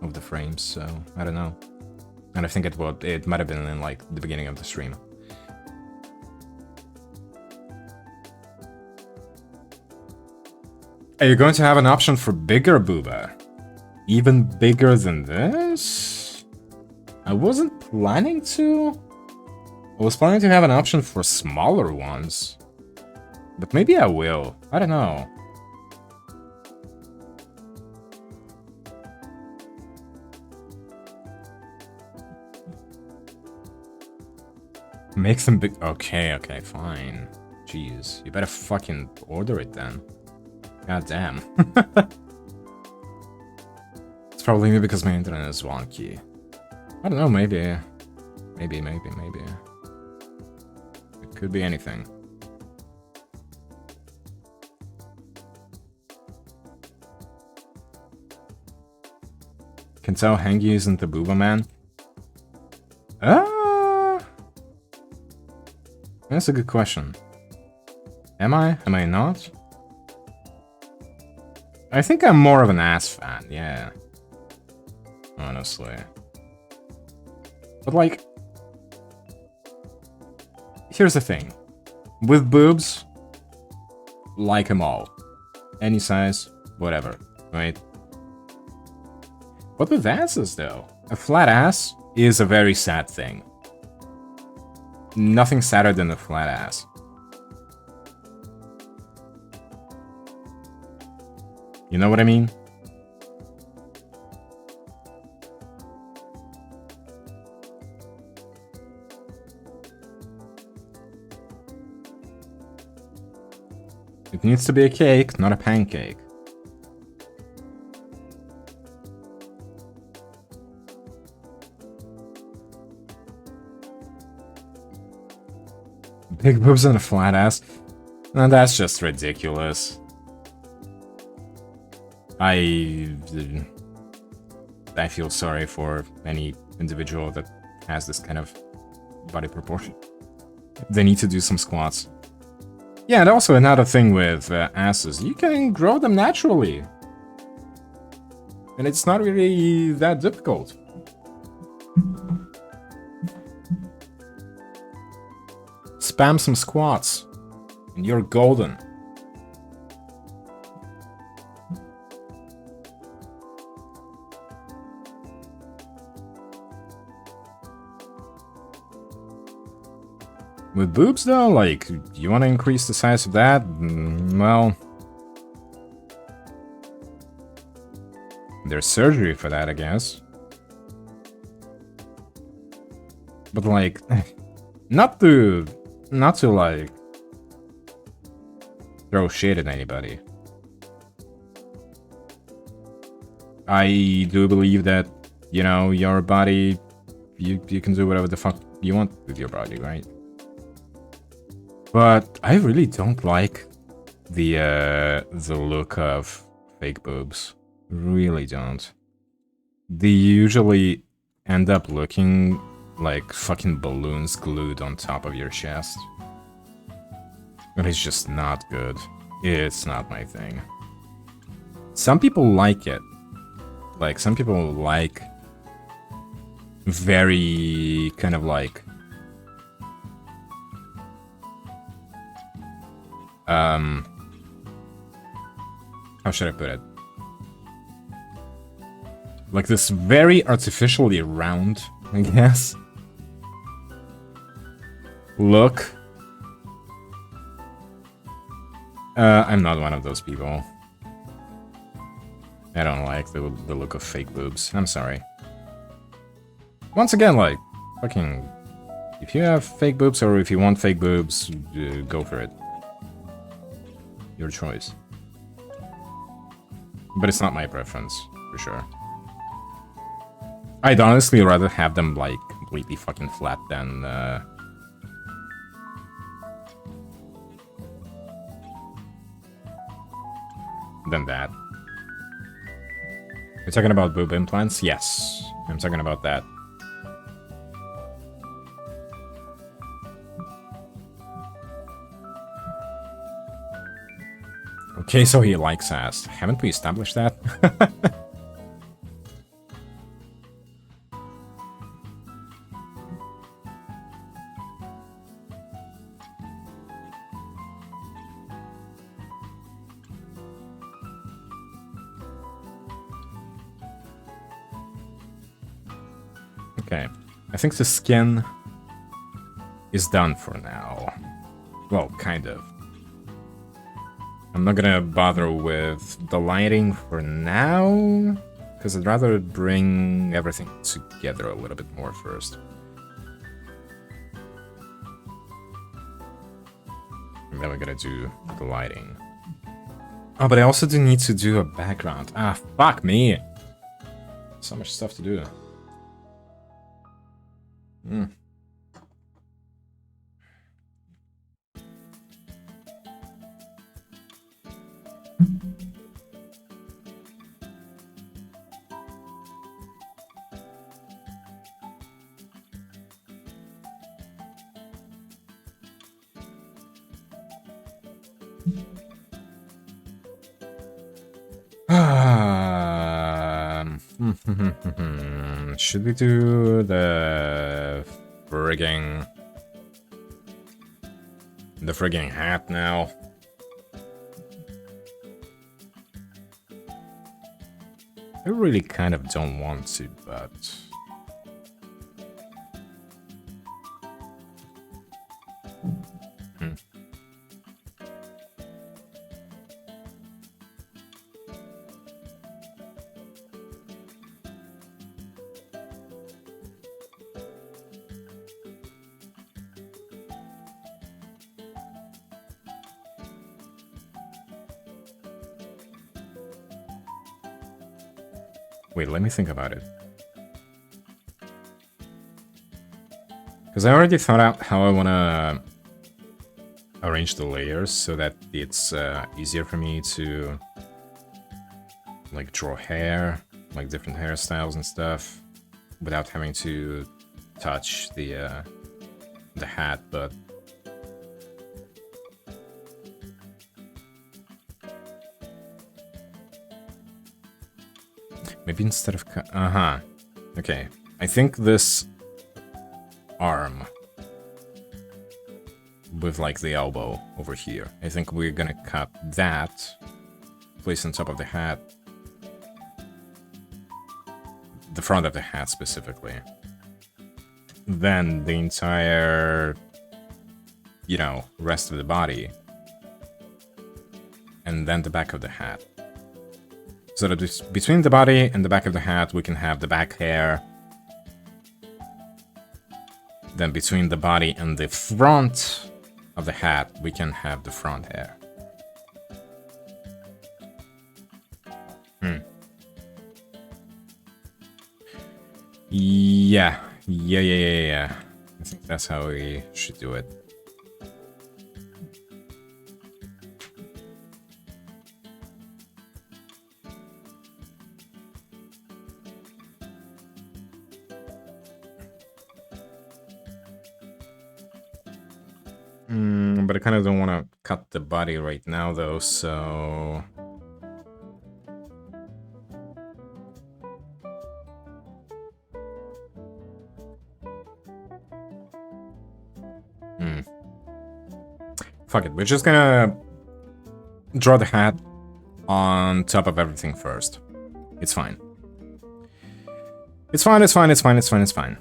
Speaker 1: of the frames, so I don't know. And I think it might have been in like the beginning of the stream. Are you going to have an option for bigger booba? Even bigger than this? I wasn't planning to. I was planning to have an option for smaller ones. But maybe I will. I don't know. Make them big. Okay, okay, fine. Jeez, you better fucking order it then. God damn. It's probably me because my internet is wonky. I don't know, maybe. Maybe. It could be anything. Can tell Hengi isn't the booba man. That's a good question. Am I? Am I not? I think I'm more of an ass fan, yeah. Honestly. But like... Here's the thing. With boobs, like them all. Any size, whatever, right? But with asses, though, a flat ass is a very sad thing. Nothing sadder than a flat ass. You know what I mean? It needs to be a cake, not a pancake. Big boobs and a flat ass? No, that's just ridiculous. I feel sorry for any individual that has this kind of body proportion. They need to do some squats. Yeah, and also another thing with asses, you can grow them naturally. And it's not really that difficult. Spam some squats, and you're golden. With boobs, though, like, you want to increase the size of that? Well, there's surgery for that, I guess. But, like, not to, like, throw shade at anybody. I do believe that, you know, your body you can do whatever the fuck you want with your body, right? But I really don't like the look of fake boobs. Really don't. They usually end up looking like fucking balloons glued on top of your chest. And it's just not good. It's not my thing. Some people like it. Like, some people like very kind of like how should I put it? Like this very artificially round, I guess, look. I'm not one of those people. I don't like the look of fake boobs. I'm sorry. Once again, like, fucking, if you have fake boobs or if you want fake boobs, go for it. Your choice. But it's not my preference, for sure. I'd honestly rather have them, like, completely fucking flat than, that. You're talking about boob implants? Yes, I'm talking about that. Okay, so he likes ass. Haven't we established that? Okay, I think the skin is done for now. Well, kind of. I'm not gonna bother with the lighting for now, because I'd rather bring everything together a little bit more first. And then we're gonna do the lighting. Oh, but I also do need to do a background. Ah, fuck me! So much stuff to do. Should we do the frigging hat now? I really kind of don't want to, but wait, let me think about it. Because I already thought out how I want to arrange the layers so that it's easier for me to like draw hair, like different hairstyles and stuff, without having to touch the hat, but maybe instead of okay, I think this arm with like the elbow over here, I think we're gonna cut that, place on top of the hat, the front of the hat specifically, then the entire, you know, rest of the body, and then the back of the hat. So that between the body and the back of the hat, we can have the back hair. Then between the body and the front of the hat, we can have the front hair. Yeah. I think that's how we should do it. But I kind of don't want to cut the body right now, though, so... Fuck it, we're just gonna draw the hat on top of everything first. It's fine. It's fine.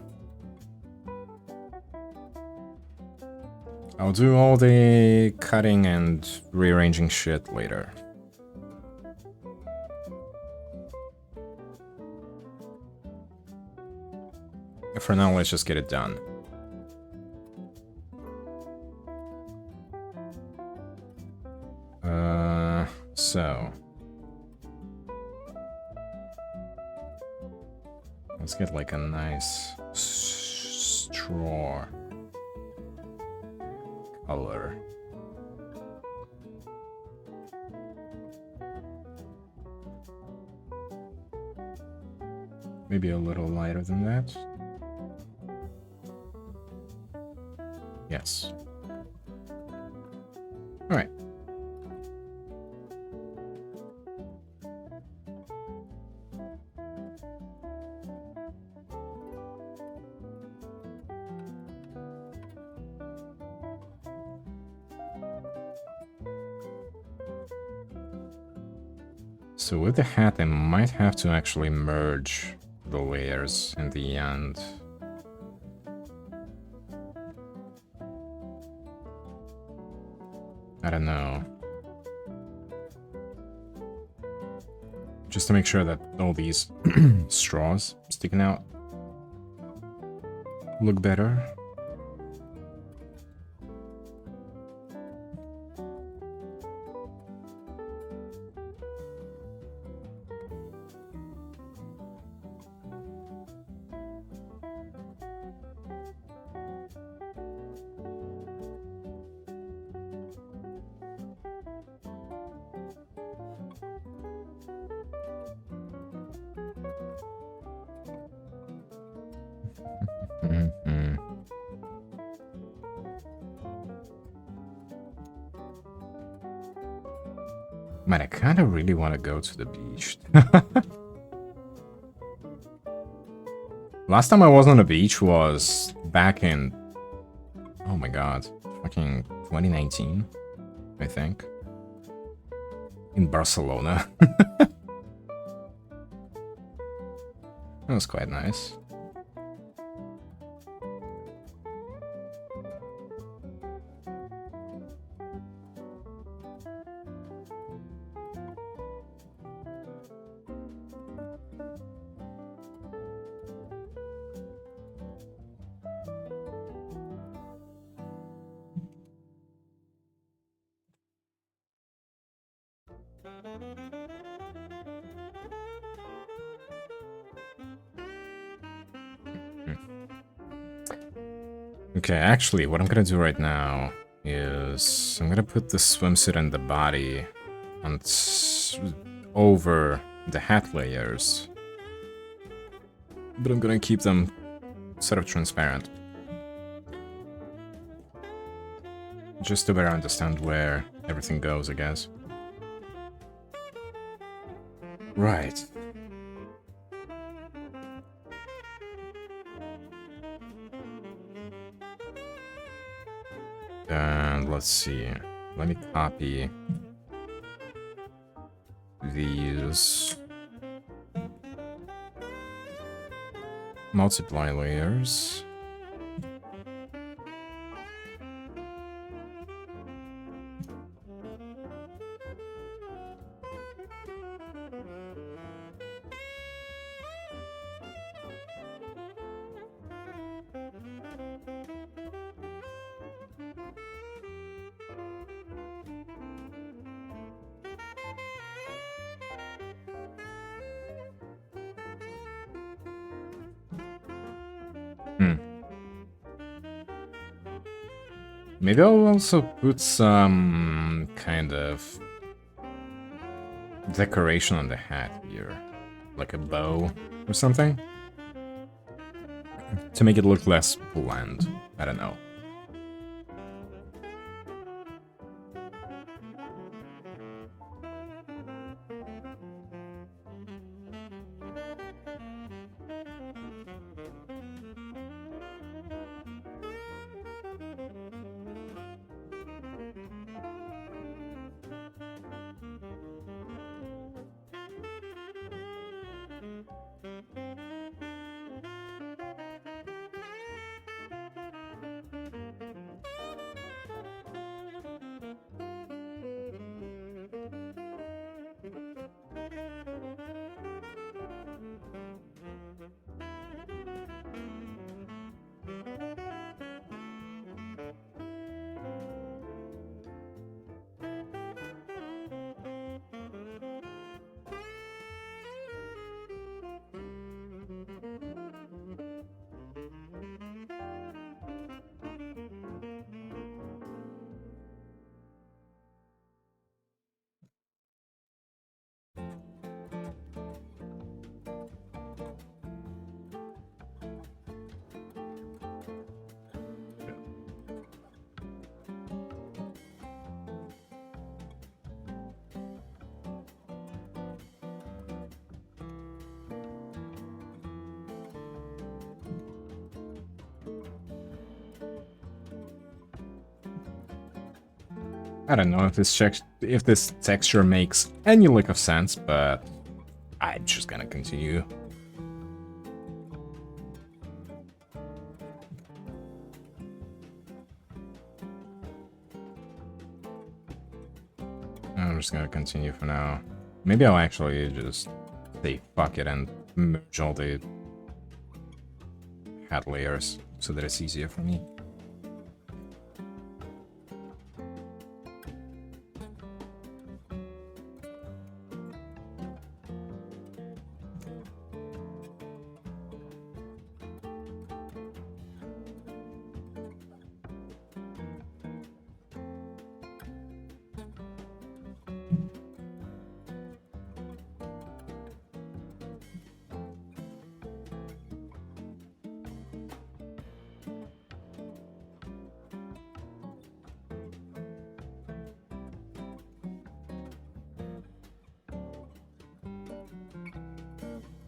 Speaker 1: I'll do all the cutting and rearranging shit later. For now, let's just get it done. So... let's get like a nice straw color. Maybe a little lighter than that. Yes. All right. So with the hat, I might have to actually merge the layers in the end. I don't know. Just to make sure that all these straws sticking out look better. Man, I kind of really want to go to the beach. Last time I was on the beach was back in... oh my god. Fucking 2019, I think. In Barcelona. That was quite nice. Okay, actually, what I'm gonna do right now is I'm gonna put the swimsuit and the body on over the hat layers, but I'm gonna keep them sort of transparent, just to better understand where everything goes, I guess. Right. And let's see. Let me copy these. Multiply layers. Maybe I'll also put some kind of decoration on the hat here, like a bow or something, to make it look less bland. I don't know. I don't know if this texture makes any lick of sense, but I'm just gonna continue. I'm just gonna continue for now. Maybe I'll actually just say fuck it and merge all the hat layers so that it's easier for me.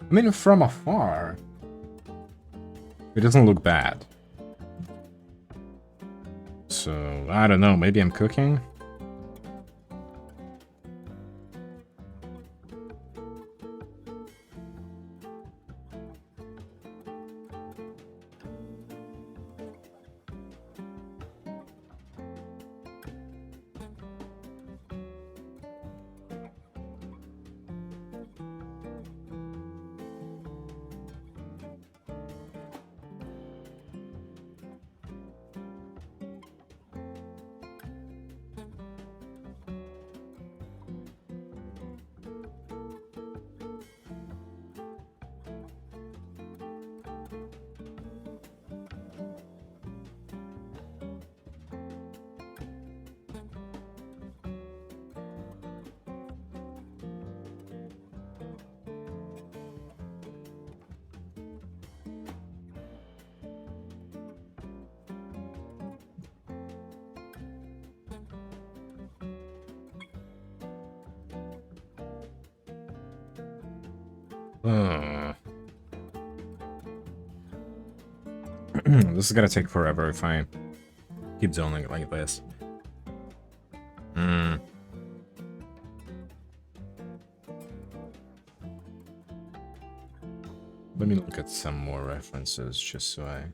Speaker 1: I mean, from afar, it doesn't look bad. So, I don't know, maybe I'm cooking? This is gonna take forever if I keep zoning it like this. Let me look at some more references just so I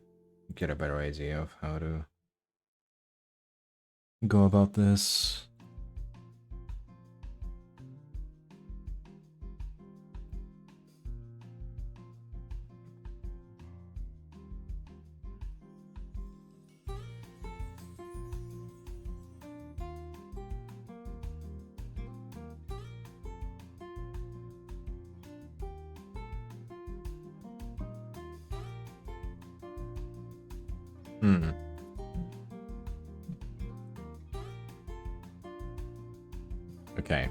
Speaker 1: get a better idea of how to go about this. Okay.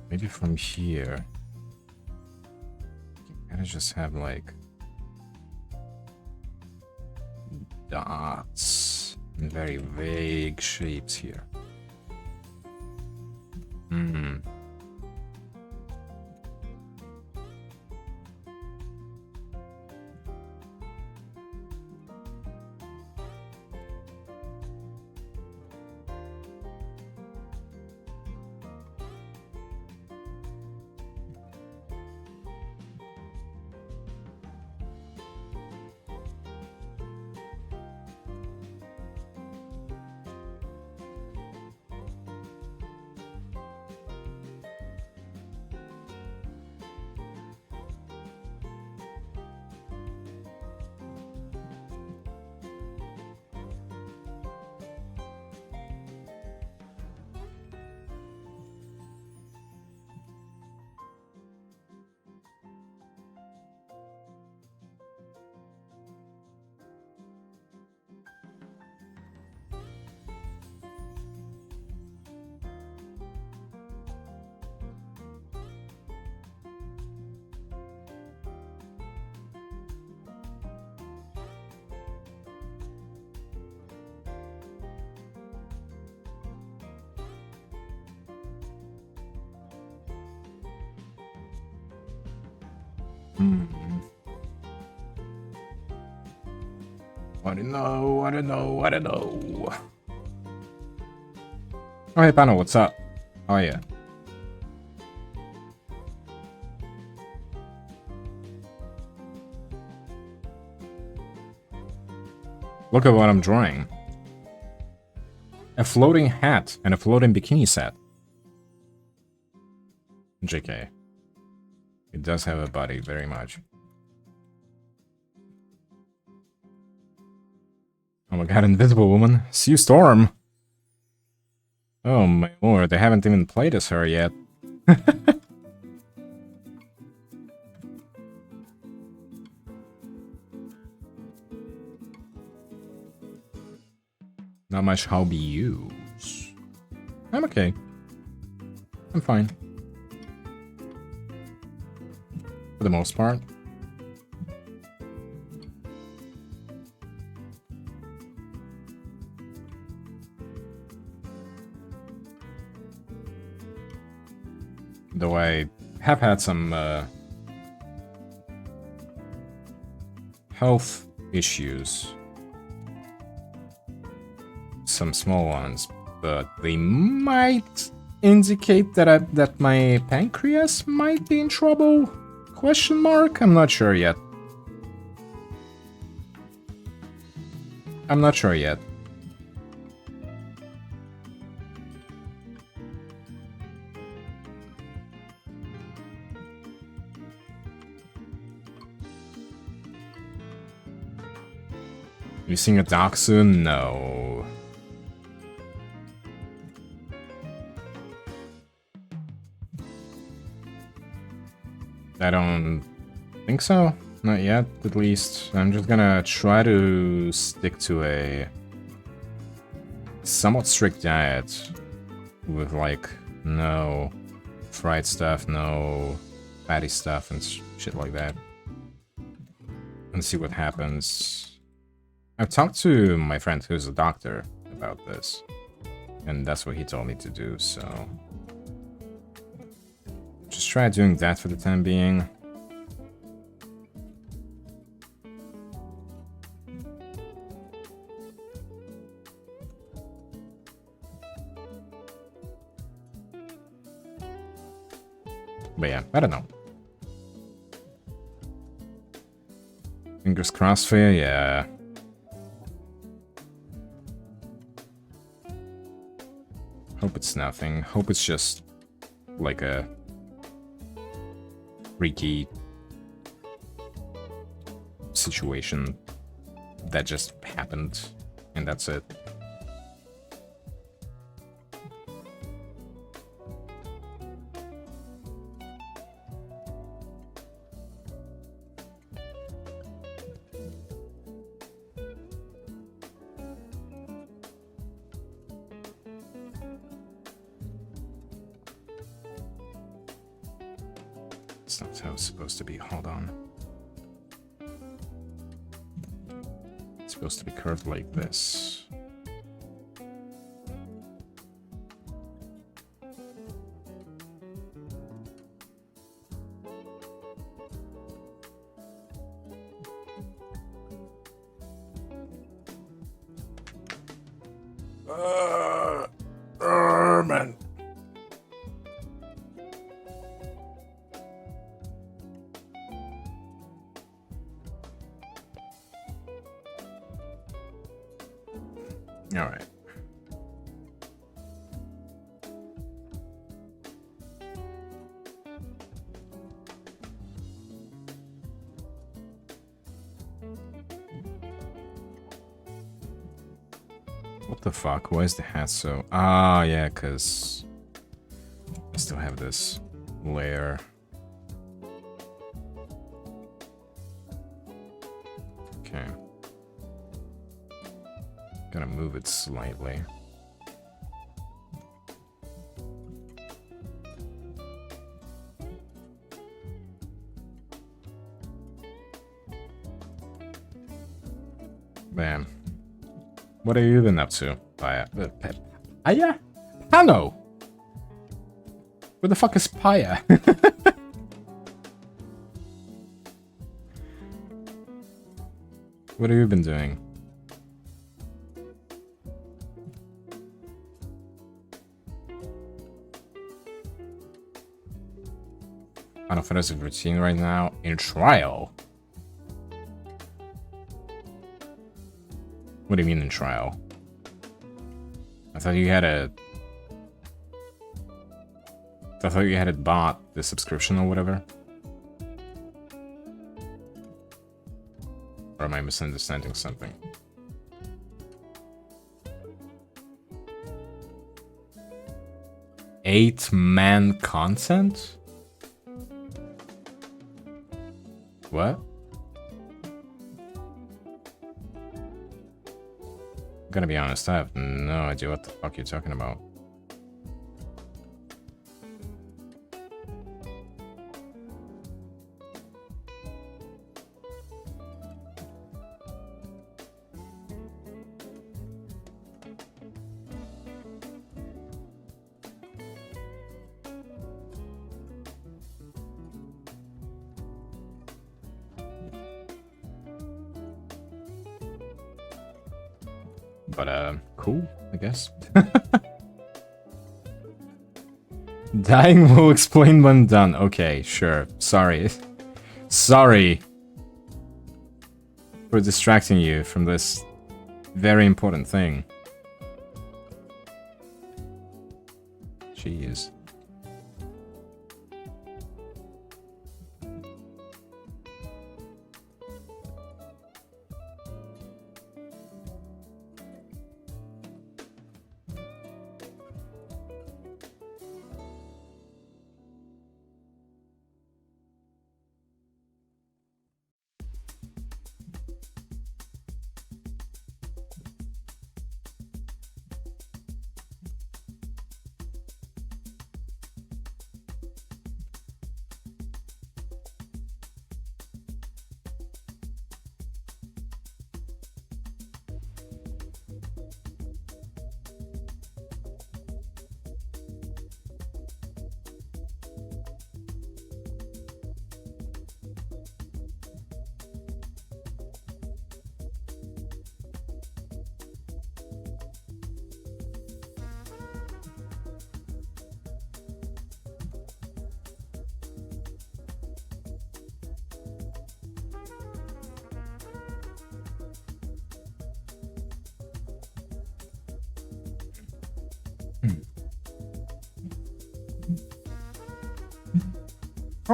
Speaker 1: Maybe from here. Can I just have like dots and very vague shapes here? Hmm. I don't know, I don't know, I don't know. Oh, hey, Pano, what's up? How are you? Look at what I'm drawing. A floating hat and a floating bikini set. JK. It does have a body, very much. Oh my god, Invisible Woman. See you, Storm! Oh my lord, they haven't even played as her yet. Not much hobby use. I'm okay. I'm fine. For the most part. Though I have had some health issues. Some small ones, but they might indicate that that my pancreas might be in trouble? Question mark? I'm not sure yet. I'm not sure yet. You seeing a doc soon? No. I don't think so. Not yet, at least. I'm just gonna try to stick to a somewhat strict diet with, like, no fried stuff, no fatty stuff, and shit like that. And see what happens. I've talked to my friend who's a doctor about this, and that's what he told me to do, so... just try doing that for the time being. But yeah, I don't know. Fingers crossed for you, yeah. Hope it's nothing. Hope it's just like a freaky situation that just happened, and that's it. That's not how it's supposed to be. Hold on. It's supposed to be curved like this. Man. All right. What the fuck? Why is the hat so... Ah, yeah, because I still have this layer. Okay. Gotta move it slightly. Bam. What are you even up to? Paya? Pano! Where the fuck is Paya? What have you been doing? Unoffensive routine right now in trial. What do you mean in trial? I thought you had a... I thought you had it bought, the subscription or whatever. Or am I misunderstanding something? Eight-man content? What? I'm gonna be honest, I have no idea what the fuck you're talking about. But, cool, I guess. Dying will explain when done. Okay, sure. Sorry. Sorry for distracting you from this very important thing. Jeez.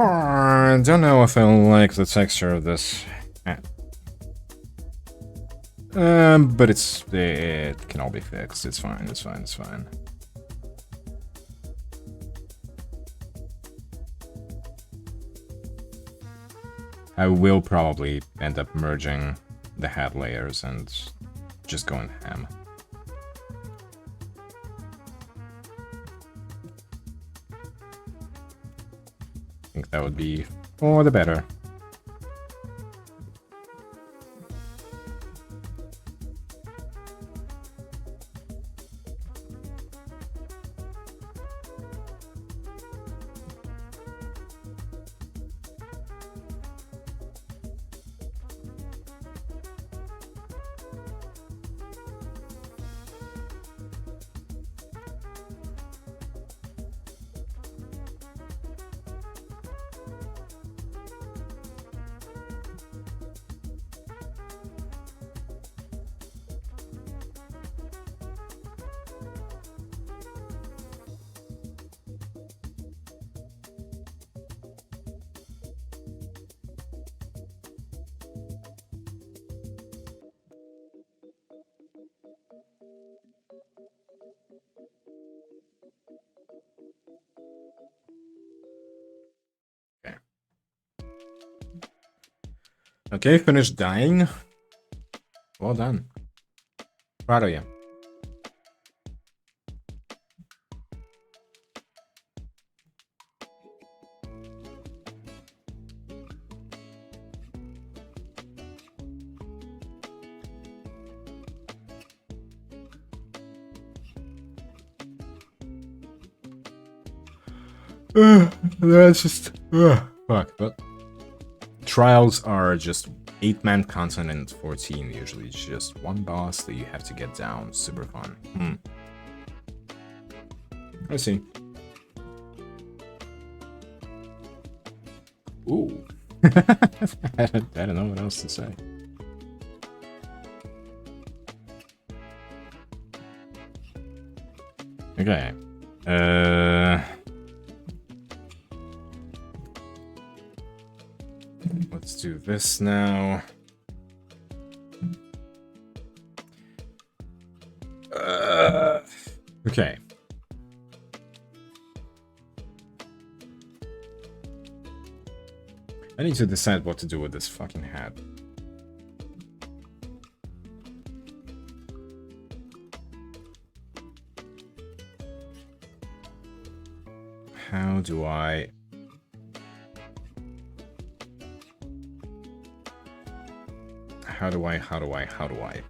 Speaker 1: I don't know if I like the texture of this hat. But it can all be fixed. It's fine, it's fine, it's fine. I will probably end up merging the hat layers and just going ham. think that would be for the better. Okay, finished dying. Well done. Proud of you. That's just fuck. But trials are just 8-man content and 14 usually. It's just one boss that you have to get down. Super fun. I see. Ooh. I don't know what else to say. Okay. Let's do this now. Okay. I need to decide what to do with this fucking hat. How do I... How do I...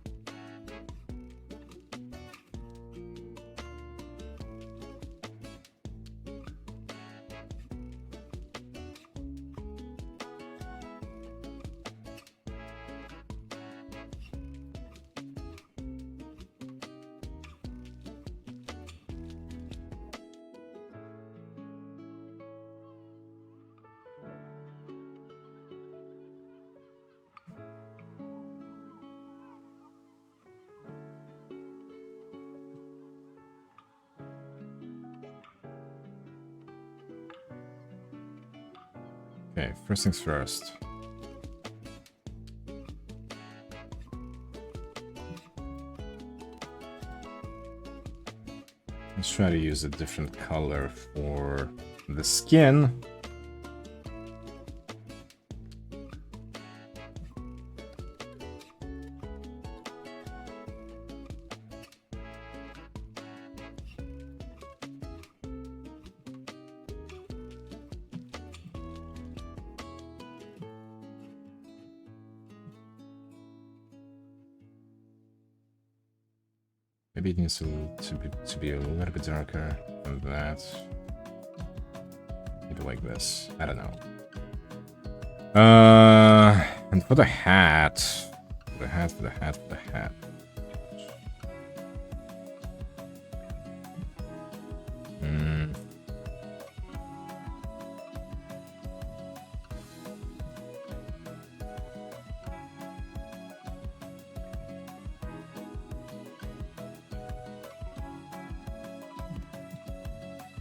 Speaker 1: Okay, first things first. Let's try to use a different color for the skin. Maybe it needs to be a little bit darker than that. Maybe like this. I don't know. And for the hat. For the hat.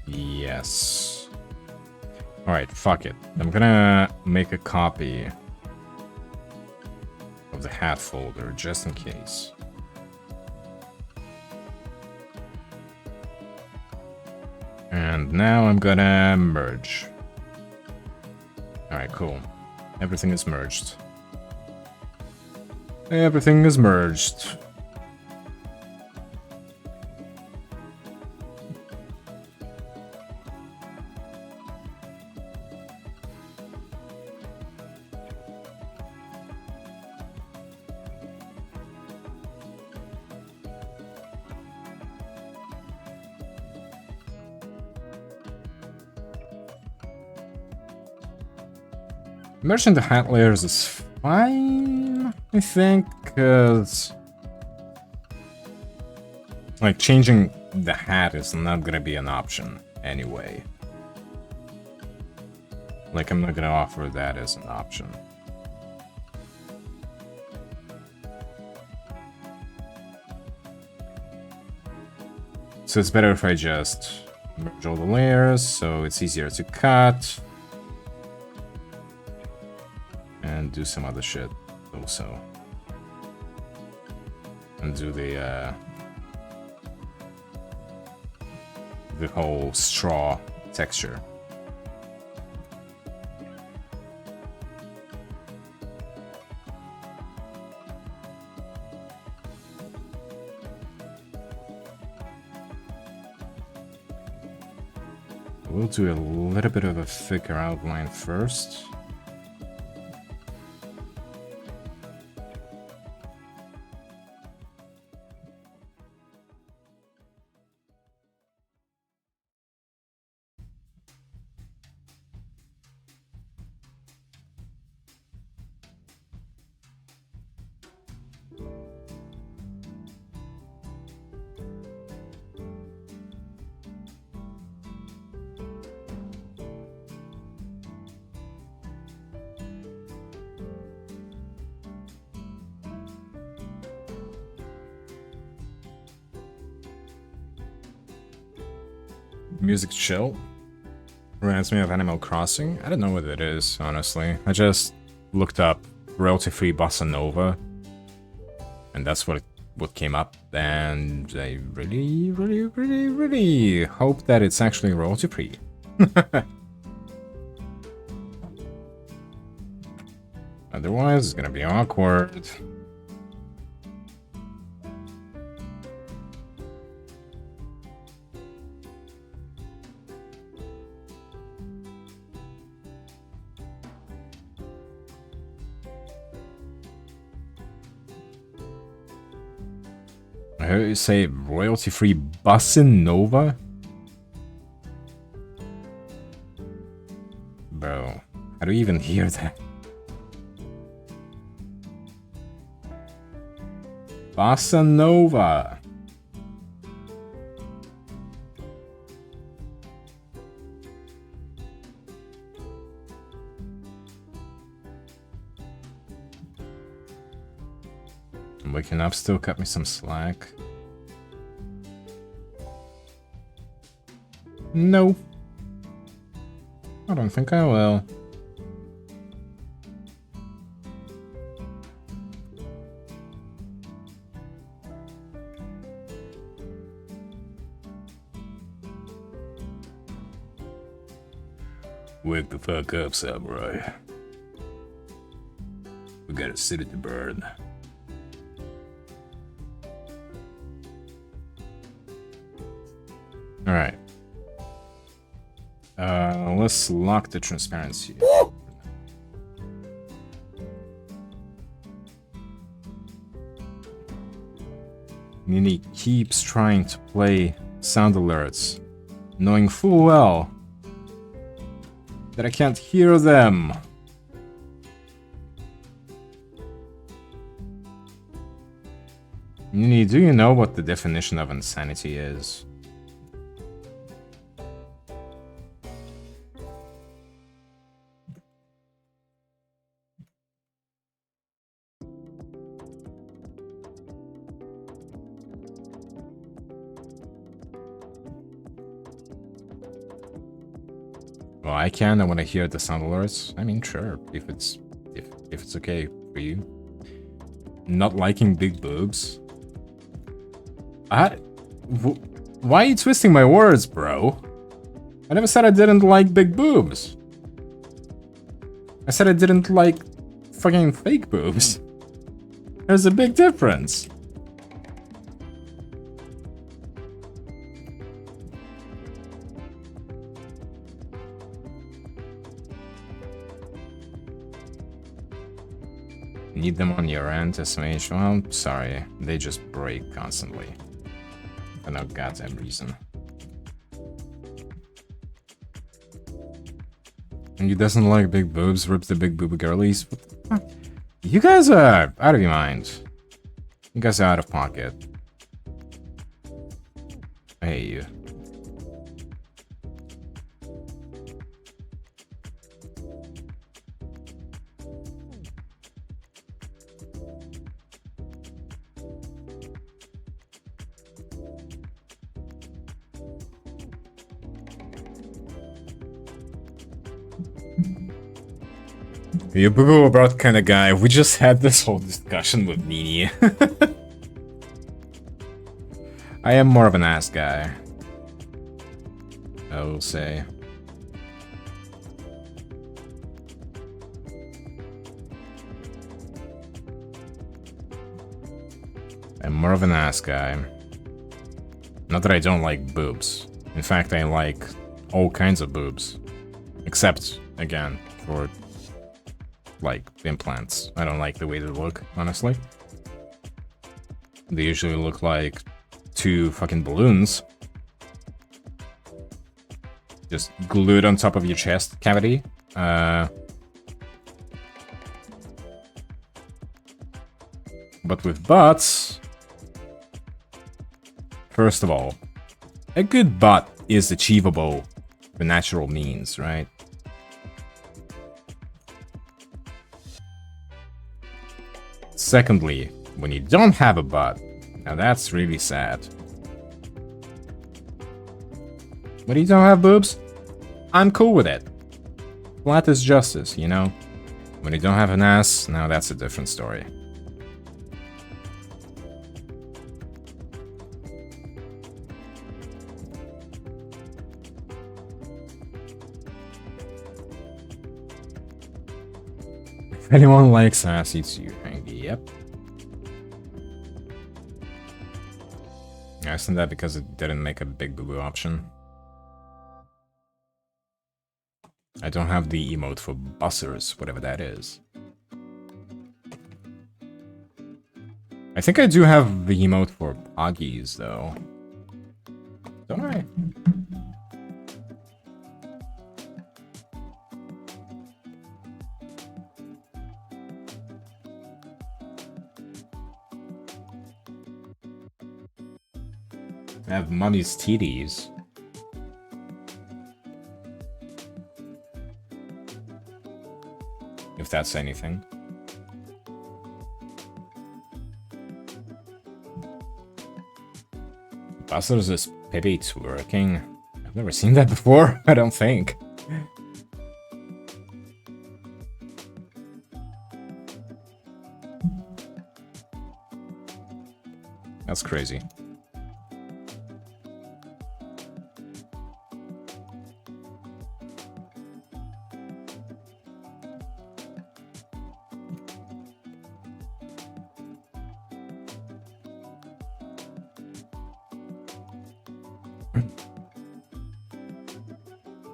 Speaker 1: Yes. Alright, fuck it. I'm gonna make a copy of the hat folder, just in case. And now I'm gonna merge. Alright, cool. Everything is merged. Everything is merged. Merging the hat layers is fine, I think, because like changing the hat is not gonna be an option anyway. Like, I'm not gonna offer that as an option. So it's better if I just merge all the layers, so it's easier to cut. And do some other shit also. And do the whole straw texture. We'll do a little bit of a thicker outline first. Music chill. Reminds me of Animal Crossing. I don't know what it is, honestly. I just looked up royalty-free bossa nova, and that's what came up. And I really hope that it's actually royalty-free. Otherwise, it's gonna be awkward. I heard you say royalty-free bossa nova? Bro, how do you even hear that? Bossa nova. I'm waking up still, cut me some slack. No. I don't think I will. Wake the fuck up, samurai. We got a city to burn. Alright. Let's lock the transparency. Nini keeps trying to play sound alerts, knowing full well that I can't hear them. Nini, do you know what the definition of insanity is? Well, I can. I want to hear the sound alerts. I mean, sure, if it's okay for you. Not liking big boobs. Why are you twisting my words, bro? I never said I didn't like big boobs. I said I didn't like fucking fake boobs. There's a big difference. Need them on your end, SMH? Well, sorry, they just break constantly. For no goddamn reason. And you doesn't like big boobs, rips the big boob girlies. What the fuck? You guys are out of your mind. You guys are out of pocket. I hate you. You boo about kind of guy. We just had this whole discussion with Nini. I am more of an ass guy, I will say. I'm more of an ass guy. Not that I don't like boobs. In fact, I like all kinds of boobs. Except, again, for, like, implants. I don't like the way they look, honestly. They usually look like 2 fucking balloons. Just glued on top of your chest cavity. But with butts... First of all, a good butt is achievable by natural means, right? Secondly, when you don't have a butt, now that's really sad. When you don't have boobs, I'm cool with it. Flat is justice, you know? When you don't have an ass, now that's a different story. If anyone likes ass, it's you, Hengi. Yep. Isn't that because it didn't make a big boo-boo option? I don't have the emote for bussers, whatever that is. I think I do have the emote for poggies, though. Don't I? I have mommy's titties. If that's anything. Buzzers is Pippi twerking. I've never seen that before, I don't think. That's crazy.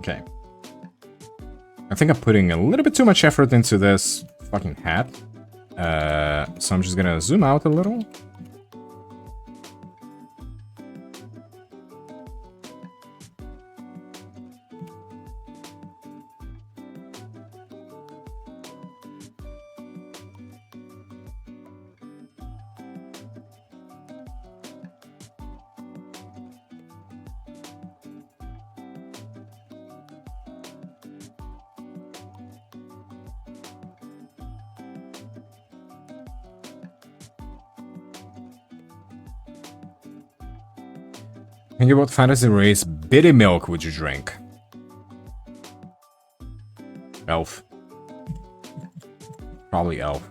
Speaker 1: Okay. I think I'm putting a little bit too much effort into this fucking hat. So I'm just gonna zoom out a little. Think about fantasy race. Bitty milk would you drink? Elf. Probably elf.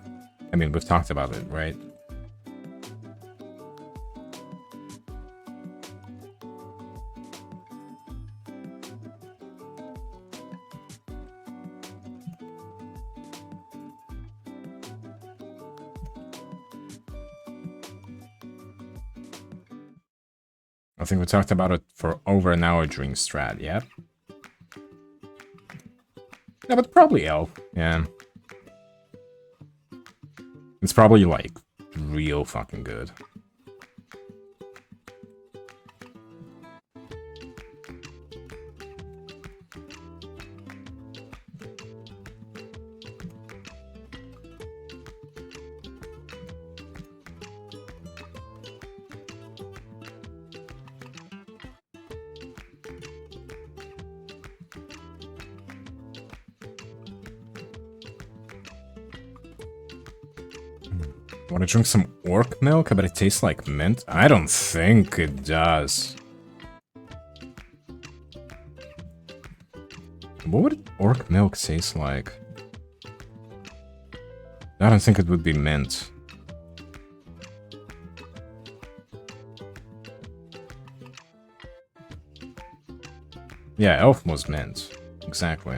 Speaker 1: I mean, we've talked about it, right? I think we talked about it for over an hour during strat, yeah? Yeah, but probably elf, yeah. It's probably, like, real fucking good. Want to drink some orc milk, but it tastes like mint? I don't think it does. What would orc milk taste like? I don't think it would be mint. Yeah, elf was mint. Exactly.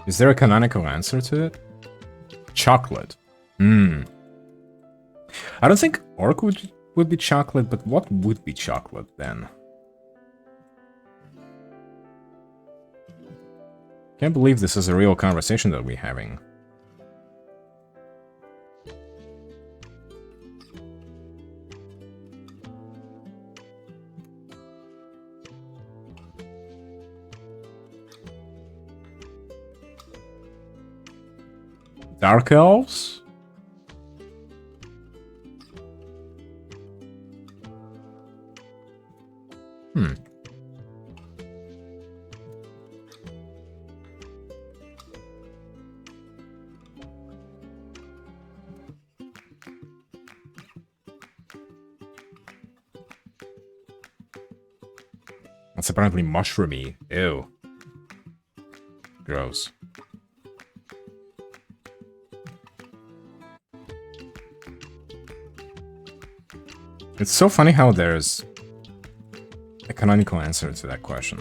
Speaker 1: Is there a canonical answer to it? Chocolate. I don't think orc would be chocolate, but what would be chocolate then? Can't believe this is a real conversation that we're having. Dark elves? That's apparently mushroomy. Ew. Gross. It's so funny how there's a canonical answer to that question.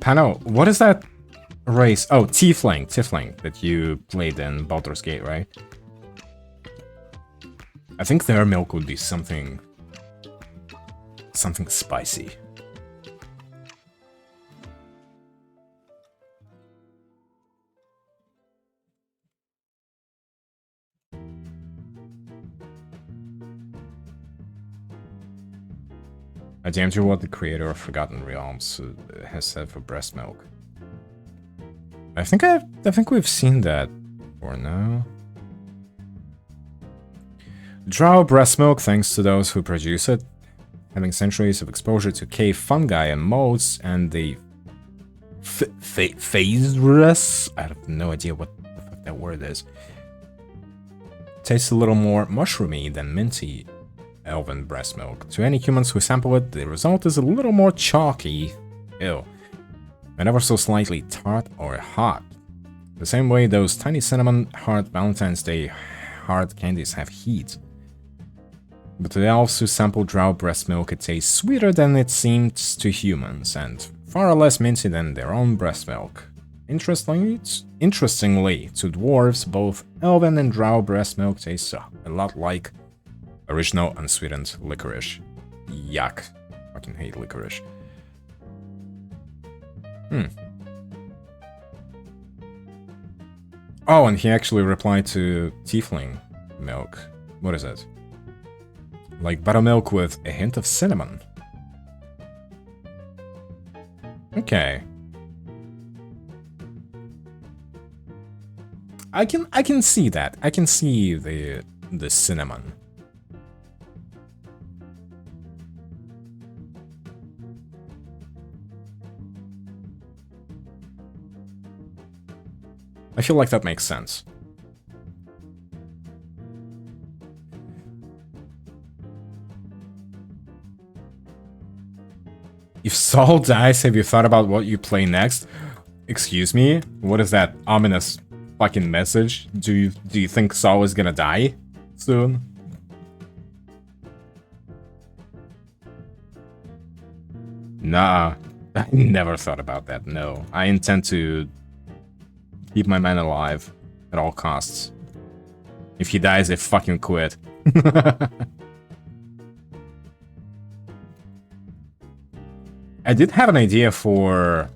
Speaker 1: Pano, what is that race? Oh, Tiefling that you played in Baldur's Gate, right? I think their milk would be something spicy. I damned you what the creator of Forgotten Realms has said for breast milk. I think we've seen that before now. Drow breast milk, thanks to those who produce it, having centuries of exposure to cave fungi and moats, and the phasers. I have no idea what the fuck that word is. Tastes a little more mushroomy than minty elven breast milk. To any humans who sample it, the result is a little more chalky. Ew. And ever so slightly tart or hot. The same way those tiny cinnamon hard Valentine's Day hard candies have heat. But to the elves who sample drow breast milk, it tastes sweeter than it seems to humans, and far less minty than their own breast milk. Interestingly, to dwarves, both elven and drow breast milk tastes a lot like original unsweetened licorice. Yuck. Fucking hate licorice. Oh, and he actually replied to Tiefling milk. What is it? Like buttermilk with a hint of cinnamon. Okay. I can see that. I can see the cinnamon. I feel like that makes sense. If Saul dies, have you thought about what you play next? Excuse me? What is that ominous fucking message? Do you think Saul is gonna die soon? Nah, I never thought about that, no. I intend to keep my man alive at all costs. If he dies, I fucking quit. I did have an idea for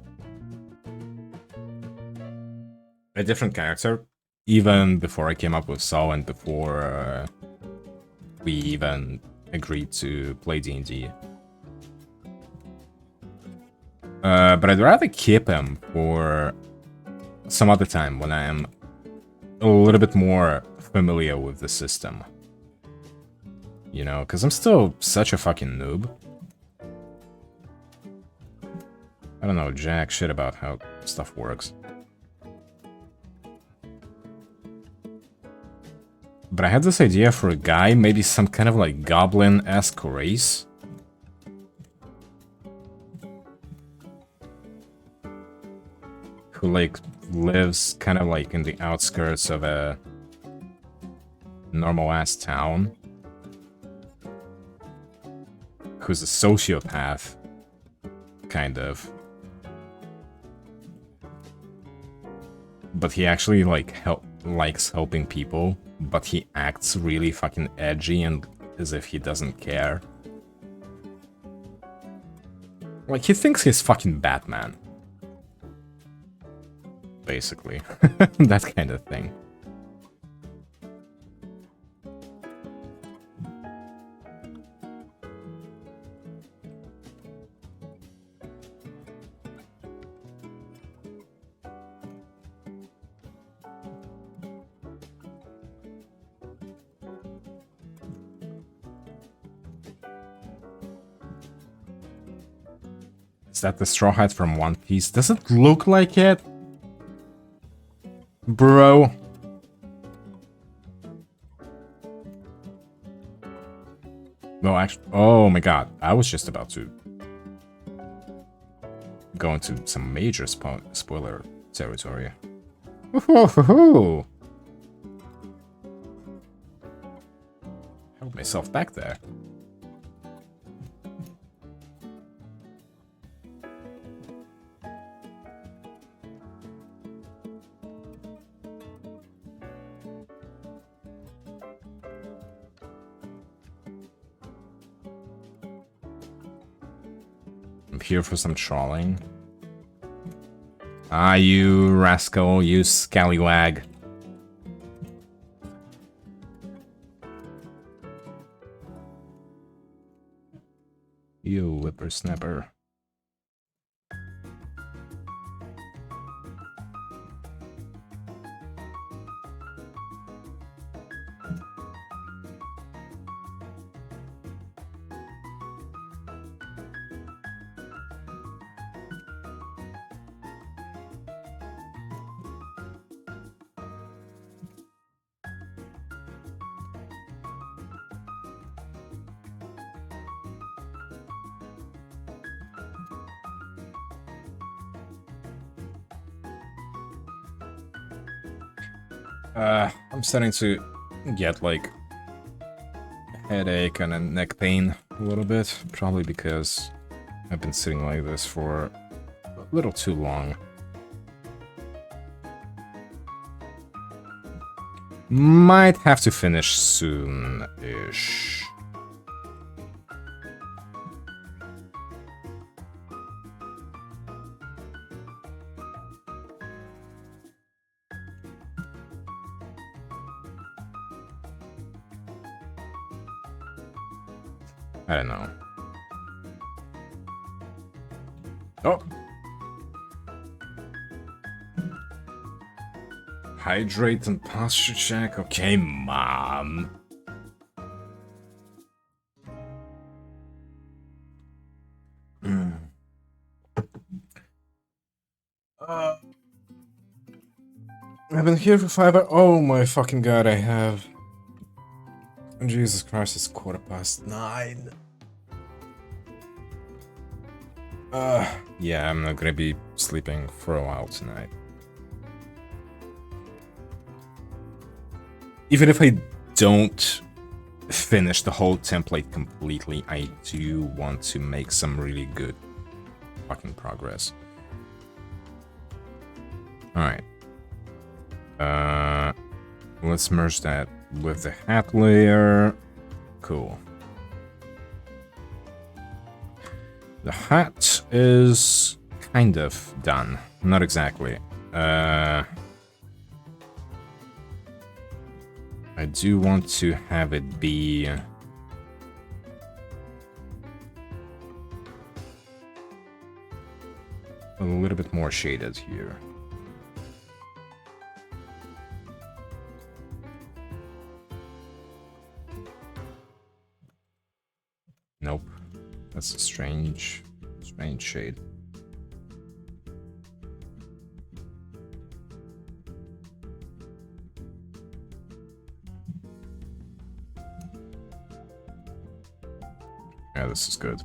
Speaker 1: a different character, even before I came up with Saul and before we even agreed to play D&D. But I'd rather keep him for some other time when I am a little bit more familiar with the system. You know, because I'm still such a fucking noob. I don't know jack shit about how stuff works. But I had this idea for a guy, maybe some kind of like goblin-esque race. Who like lives kind of like in the outskirts of a normal-ass town. Who's a sociopath, kind of. But he actually like likes helping people, but he acts really fucking edgy and as if he doesn't care. Like he thinks he's fucking Batman. Basically. That kind of thing. Is that the Straw Hat from One Piece? Does it look like it? Bro. No, actually... Oh my god. I was just about to go into some major spoiler territory. Woohoo! Held myself back there. Here for some trolling. Ah, you rascal, you scallywag. You whippersnapper. I'm starting to get like a headache and a neck pain a little bit, probably because I've been sitting like this for a little too long. Might have to finish soon-ish. I don't know. Oh! Hydrate and posture check. Okay, Mom. I've been here for 5 hours. Oh my fucking god, I have. Jesus Christ, it's 9:15. Yeah, I'm not gonna be sleeping for a while tonight. Even if I don't finish the whole template completely, I do want to make some really good fucking progress. Alright. Let's merge that with the hat layer. Cool. The hat is kind of done. Not exactly. I do want to have it be... a little bit more shaded here. Nope. That's a strange shade. Yeah, this is good.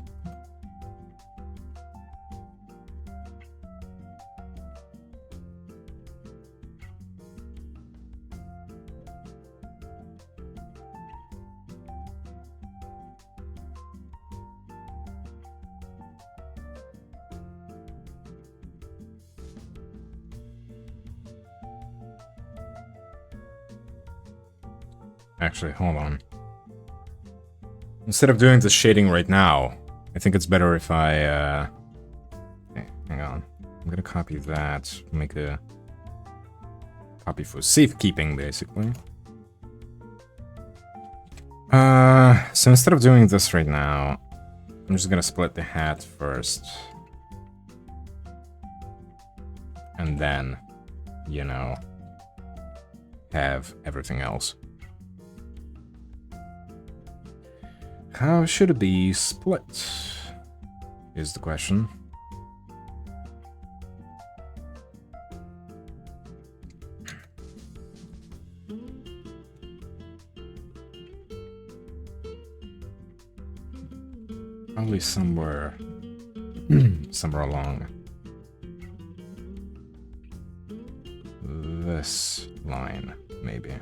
Speaker 1: Actually, hold on. Instead of doing the shading right now, I think it's better if I, okay, hang on. I'm gonna copy that, make a copy for safekeeping, basically. So instead of doing this right now, I'm just gonna split the hat first. And then, you know, have everything else. How should it be split? Is the question. Probably somewhere along this line, maybe.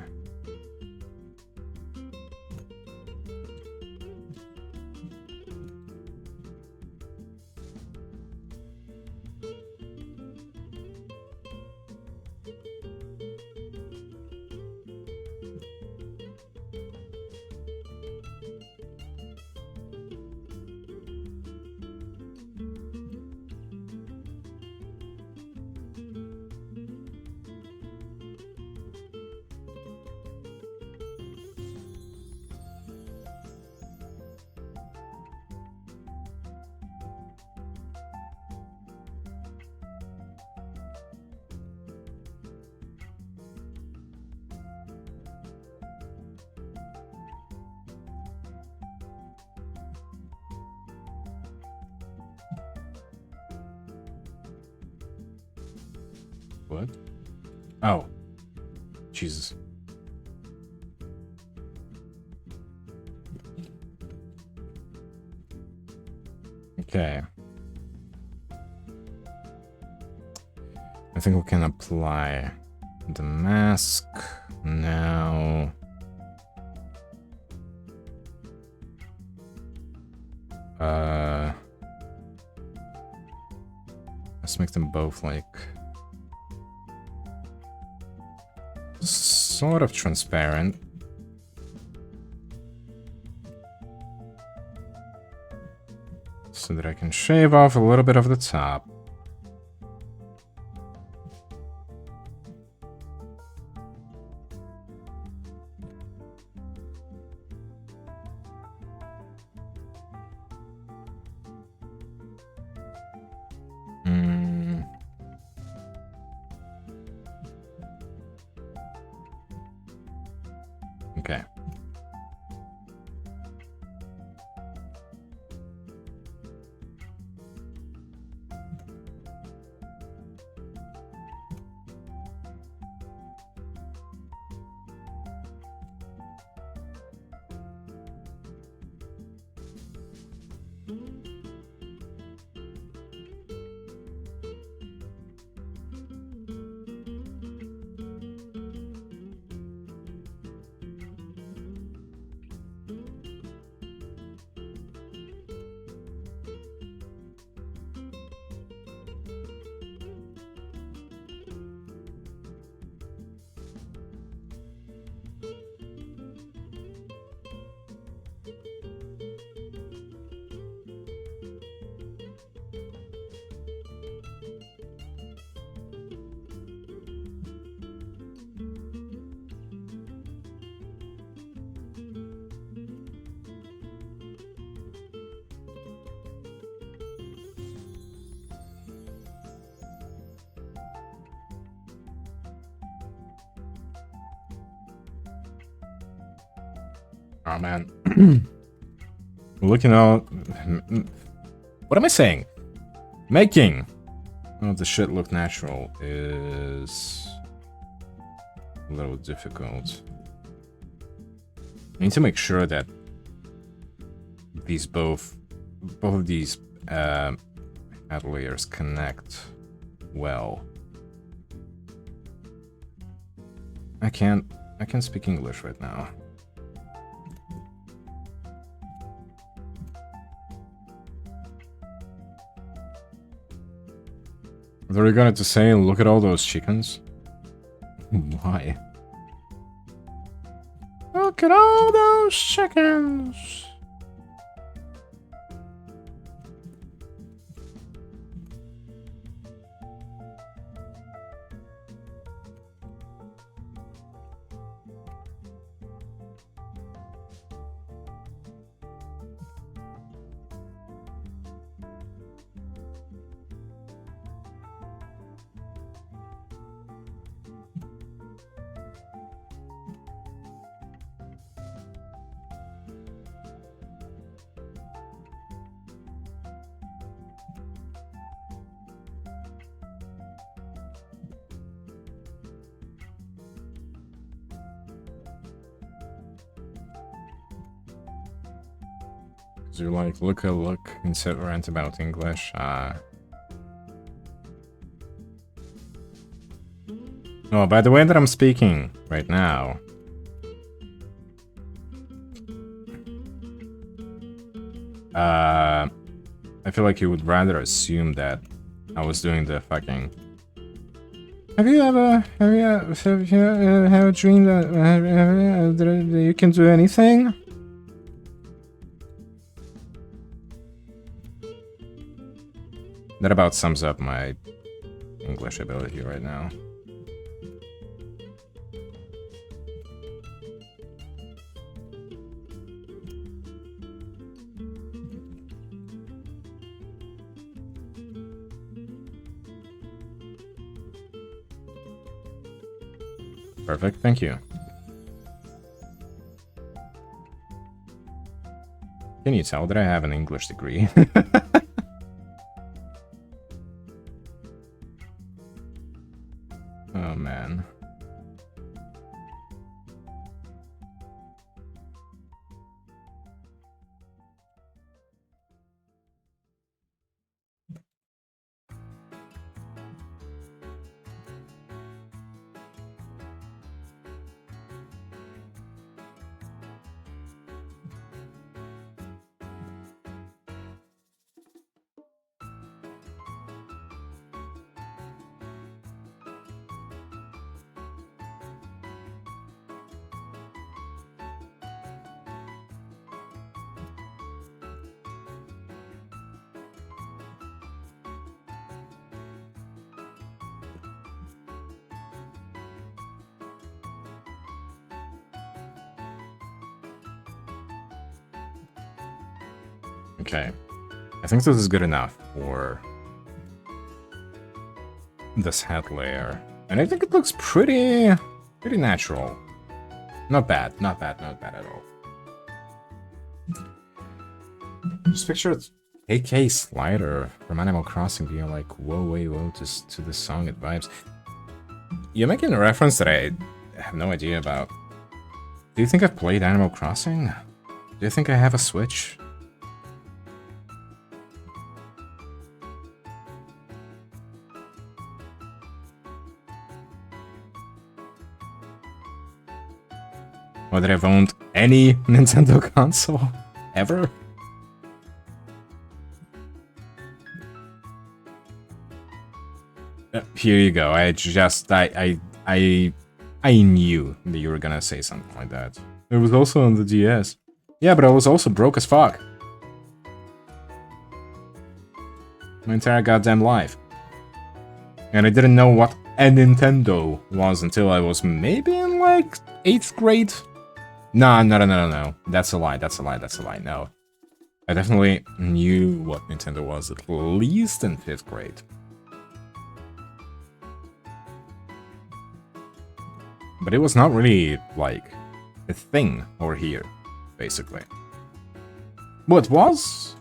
Speaker 1: What? Oh. Jesus. Okay. I think we can apply the mask now. Let's make them both like sort of transparent. So that I can shave off a little bit of the top. Okay. Oh man. Looking out. What am I saying? Making the shit look natural is a little difficult. I need to make sure that these both of these head layers connect well. I can't speak English right now. What are you going to say? Look at all those chickens? Why? Look at all those chickens! You like look instead of rant about English. Oh, by the way that I'm speaking right now, I feel like you would rather assume that I was doing the fucking. Have you ever have a dream that you can do anything? That about sums up my English ability right now. Perfect, thank you. Can you tell that I have an English degree? Oh man. Okay, I think this is good enough for this head layer, and I think it looks pretty natural. Not bad at all. Just picture AK Slider from Animal Crossing being like, whoa, wait, whoa, to this song, it vibes. You're making a reference that I have no idea about. Do you think I've played Animal Crossing? Do you think I have a Switch? Or that I've owned any Nintendo console ever? Here you go. I knew that you were gonna say something like that. It was also on the DS. Yeah, but I was also broke as fuck. My entire goddamn life. And I didn't know what a Nintendo was until I was maybe in like 8th grade. No. That's a lie. No. I definitely knew what Nintendo was at least in 5th grade. But it was not really, like, a thing over here. basically. Well, it was,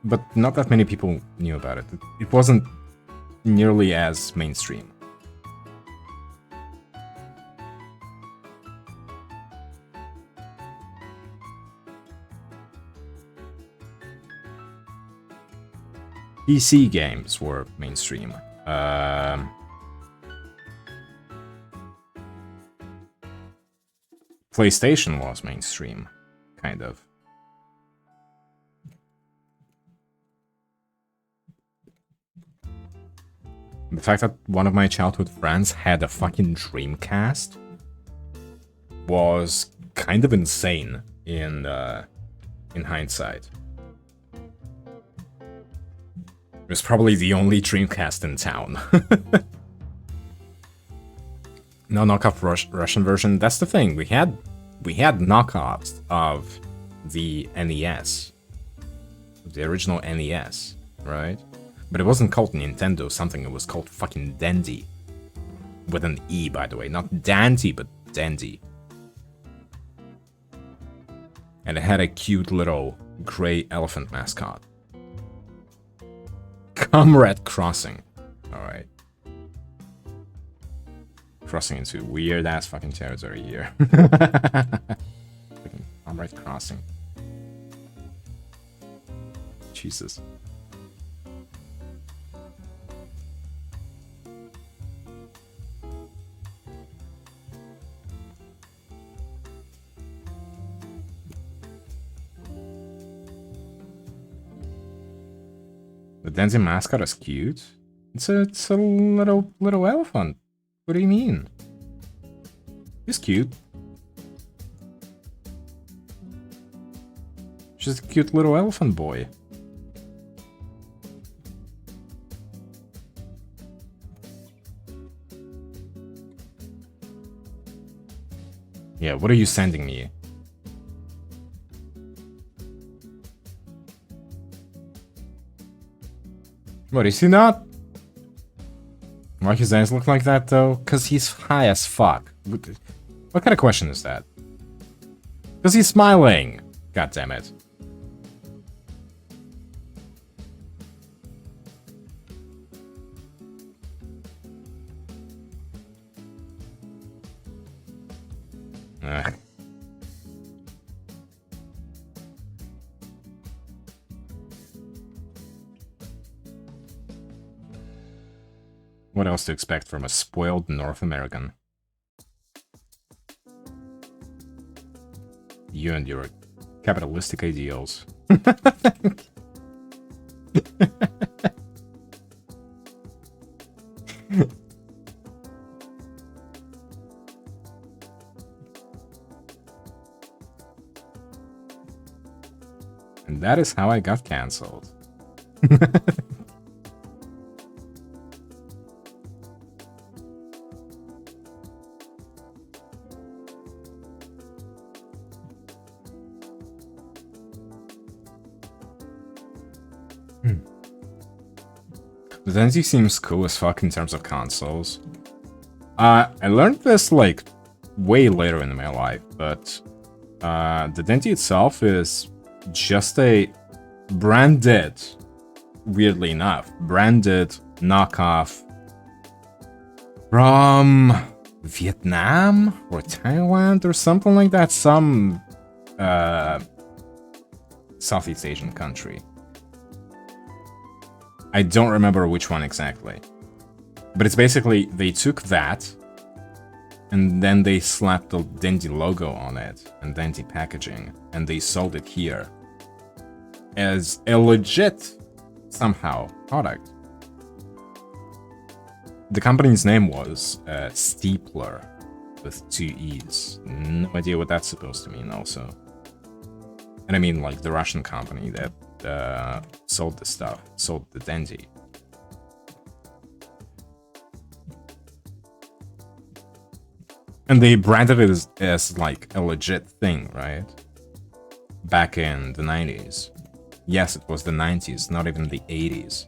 Speaker 1: but not that many people knew about it. It wasn't nearly as mainstream. PC games were mainstream. PlayStation was mainstream, kind of. The fact that one of my childhood friends had a fucking Dreamcast was kind of insane in hindsight. It was probably the only Dreamcast in town. No knockoff Russian version. That's the thing. We had knockoffs of the NES, the original NES, right? But it wasn't called Nintendo something. It was called fucking Dendy, with an E, by the way, not Dandy, but Dendy. And it had a cute little gray elephant mascot. Comrade Crossing. Alright. Crossing into weird-ass fucking territory here. Fucking Comrade Crossing. Jesus. The Denzi mascot is cute. It's a little elephant. What do you mean? He's cute. Just a cute little elephant boy. Yeah, what are you sending me? What, is he not? Why his eyes look like that, though? Because he's high as fuck. What kind of question is that? Because he's smiling! God damn it. Ugh. What else to expect from a spoiled North American? You and your capitalistic ideals. And that is how I got cancelled. The Dendy seems cool as fuck in terms of consoles. I learned this, like, way later in my life, but the Dendy itself is just a branded, weirdly enough, branded knockoff from Vietnam or Thailand or something like that, some Southeast Asian country. I don't remember which one exactly. But it's basically, they took that, and then they slapped the Dendy logo on it, and Dendy packaging, and they sold it here as a legit, somehow, product. The company's name was Steepler, with 2 E's. No idea what that's supposed to mean, also. And I mean, like, the Russian company that sold the stuff, sold the Dendy. And they branded it as like a legit thing, right? Back in the 90s. Yes, it was the 90s, not even the 80s.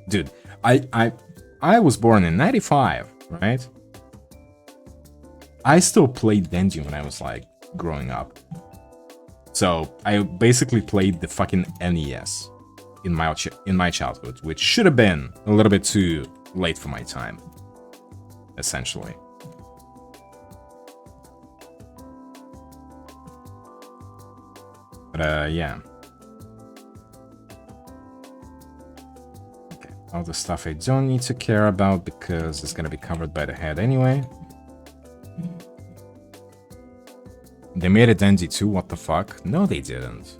Speaker 1: Dude, I was born in 95, right? I still played Dendy when I was like growing up. So I basically played the fucking NES in my childhood, which should have been a little bit too late for my time, essentially. But yeah. Okay, all the stuff I don't need to care about because it's gonna be covered by the head anyway. They made a Dendy too, what the fuck? No, they didn't.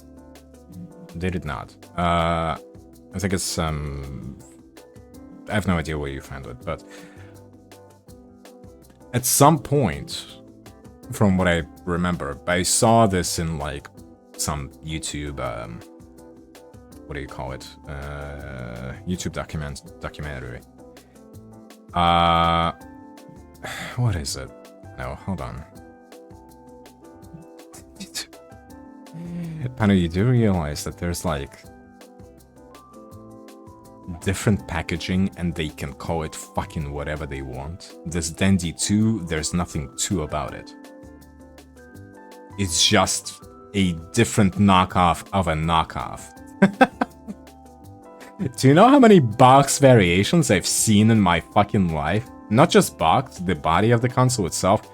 Speaker 1: They did not. I think it's I have no idea where you found it, but at some point, from what I remember, I saw this in like some YouTube, what do you call it? YouTube documentary. What is it? No, hold on. Pano, you do realize that there's like different packaging and they can call it fucking whatever they want. This Dendy 2, there's nothing 2 about it. It's just a different knockoff of a knockoff. Do you know how many box variations I've seen in my fucking life? Not just box, the body of the console itself.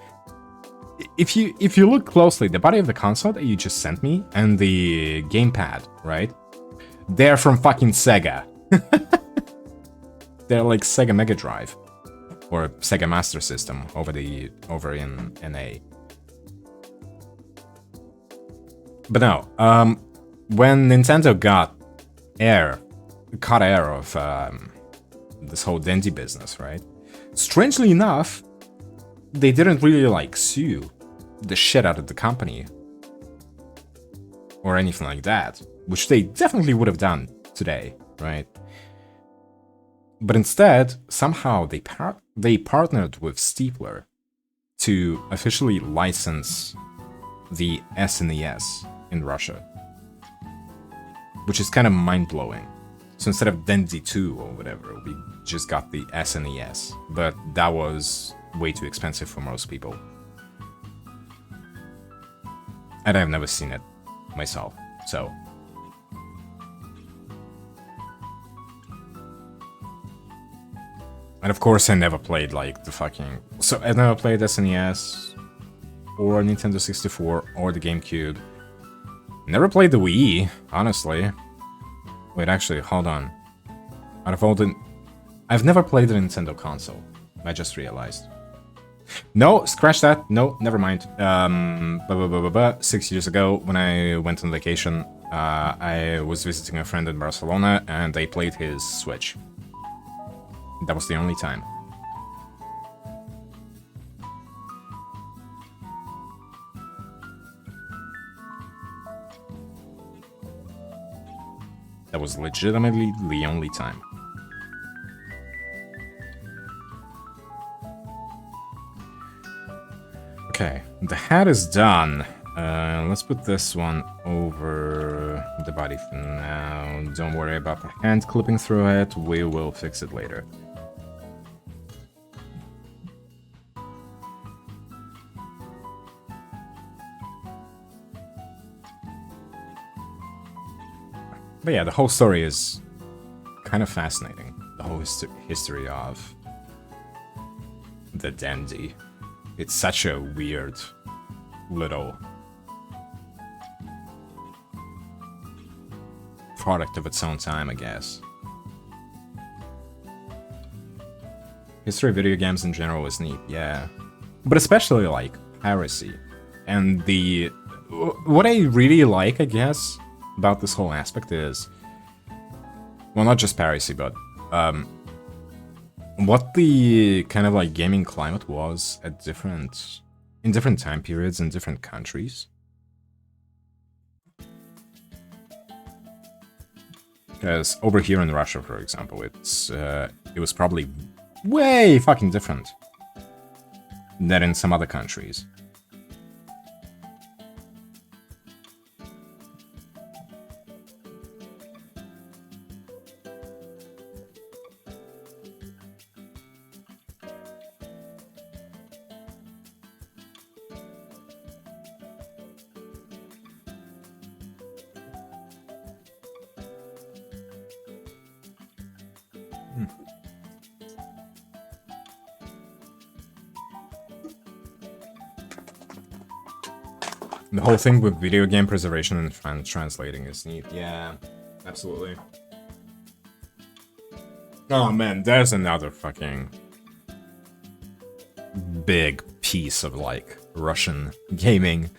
Speaker 1: If you look closely, the body of the console that you just sent me and the gamepad, right? They're from fucking Sega. They're like Sega Mega Drive or Sega Master System over in NA. But no, when Nintendo caught air of this whole Dendy business, right? Strangely enough, they didn't really like sue the shit out of the company or anything like that, which they definitely would have done today, right? But instead, somehow they partnered with Steepler to officially license the SNES in Russia, which is kind of mind-blowing. So instead of Dendy 2 or whatever, we just got the SNES, but that was way too expensive for most people. And I've never seen it myself, so. And of course I never played like the fucking... So I never played SNES, or Nintendo 64, or the GameCube. Never played the Wii, honestly. Wait, actually, hold on. Out of all the... I've never played the Nintendo console. I just realized. No, scratch that. No, never mind. 6 years ago, when I went on vacation, I was visiting a friend in Barcelona, and they played his Switch. That was the only time. That was legitimately the only time. Okay, the hat is done. Let's put this one over the body for now. Don't worry about the hand clipping through it. We will fix it later. But yeah, the whole story is kind of fascinating. The whole history of the Dendy. It's such a weird little product of its own time, I guess. History of video games in general is neat, yeah. But especially, like, piracy. And the... What I really like, I guess, about this whole aspect is... Well, not just piracy, but... what the kind of, like, gaming climate was at in different time periods in different countries. Because over here in Russia, for example, it was probably way fucking different than in some other countries. The whole thing with video game preservation and translating is neat. Yeah, absolutely. Oh man, there's another fucking big piece of like Russian gaming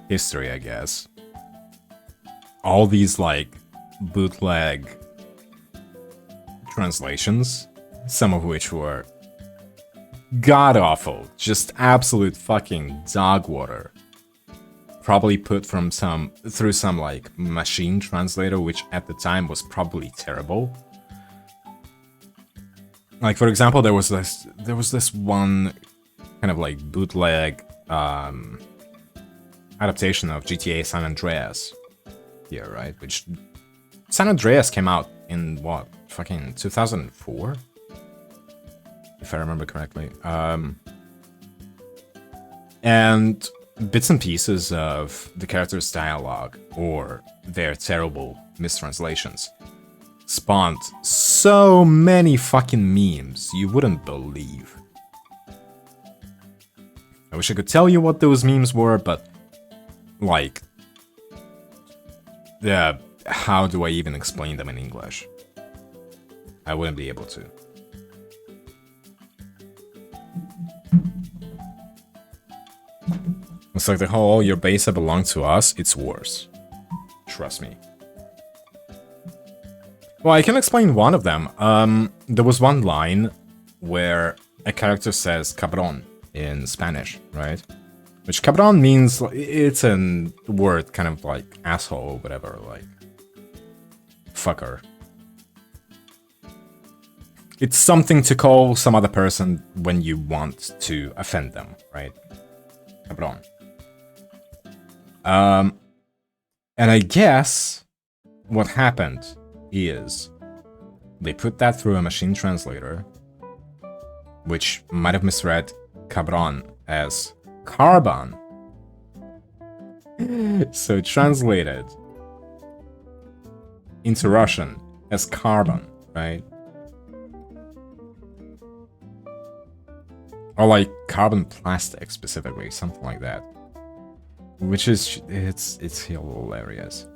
Speaker 1: history, I guess. All these like bootleg translations, some of which were god awful, just absolute fucking dog water. Probably put from through some like machine translator, which at the time was probably terrible. Like for example, there was this one kind of like bootleg adaptation of GTA San Andreas here, right? Which San Andreas came out in what, fucking 2004, if I remember correctly. And bits and pieces of the characters' dialogue or their terrible mistranslations spawned so many fucking memes you wouldn't believe. I wish I could tell you what those memes were, but like, yeah, how do I even explain them in English? I wouldn't be able to. It's like the whole "your base belongs to us," it's worse. Trust me. Well, I can explain one of them. There was one line where a character says "cabrón" in Spanish, right? Which cabrón means, it's a word kind of like asshole or whatever, like fucker. It's something to call some other person when you want to offend them, right? Cabrón. And I guess what happened is they put that through a machine translator, which might have misread cabron as carbon. So translated into Russian as carbon, right? Or like carbon plastic specifically, something like that. Which is, it's hilarious.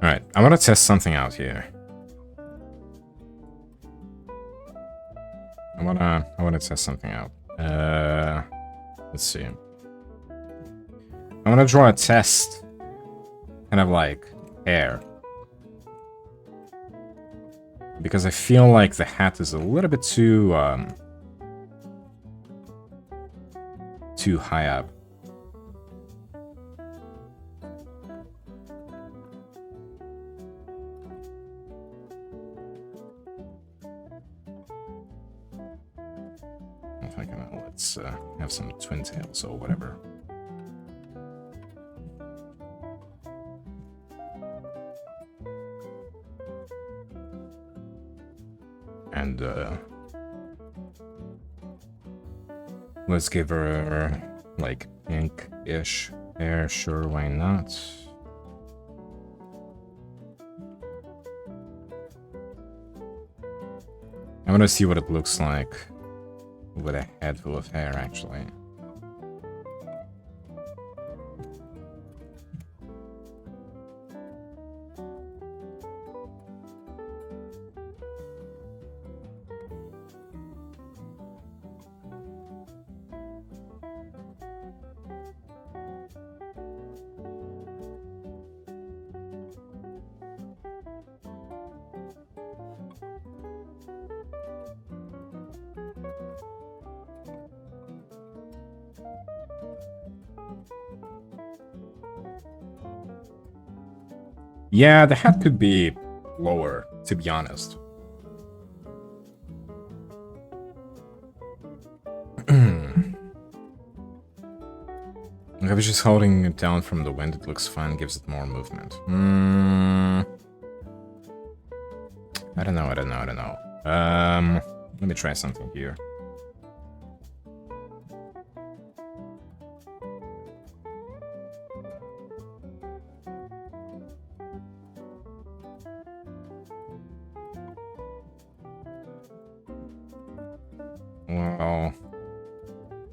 Speaker 1: Alright, I want to test something out here. I wanna test something out. Let's see. I want to draw a test, kind of like hair, because I feel like the hat is a little bit too high up. If I can, let's have some twin tails or whatever. And let's give her like pink-ish hair. Sure, why not? I want to see what it looks like with a head full of hair, actually. Yeah, the hat could be lower, to be honest. I was just holding it down from the wind. It looks fine, gives it more movement. I don't know. Let me try something here. Well,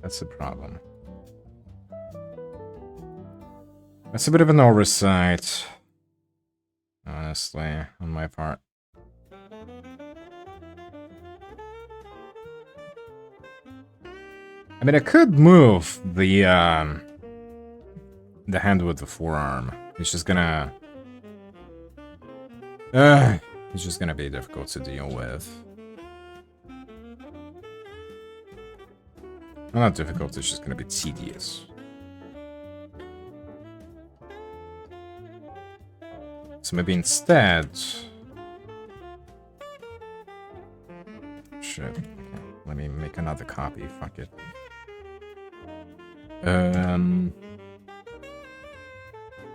Speaker 1: that's a problem. That's a bit of an oversight, honestly, on my part. I mean, I could move the hand with the forearm. It's just gonna... it's just gonna be difficult to deal with. Well, not difficult, it's just gonna be tedious. So maybe instead... Shit. Okay. Let me make another copy, fuck it.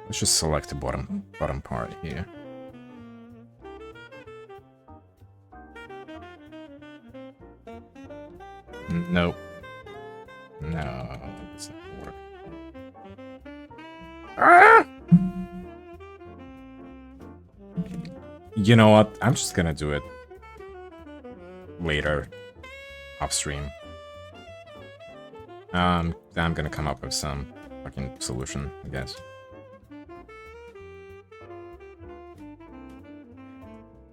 Speaker 1: Let's just select the bottom part here. Nope. No, that's not gonna work. Ah! You know what? I'm just gonna do it later, upstream. I'm gonna come up with some fucking solution, I guess.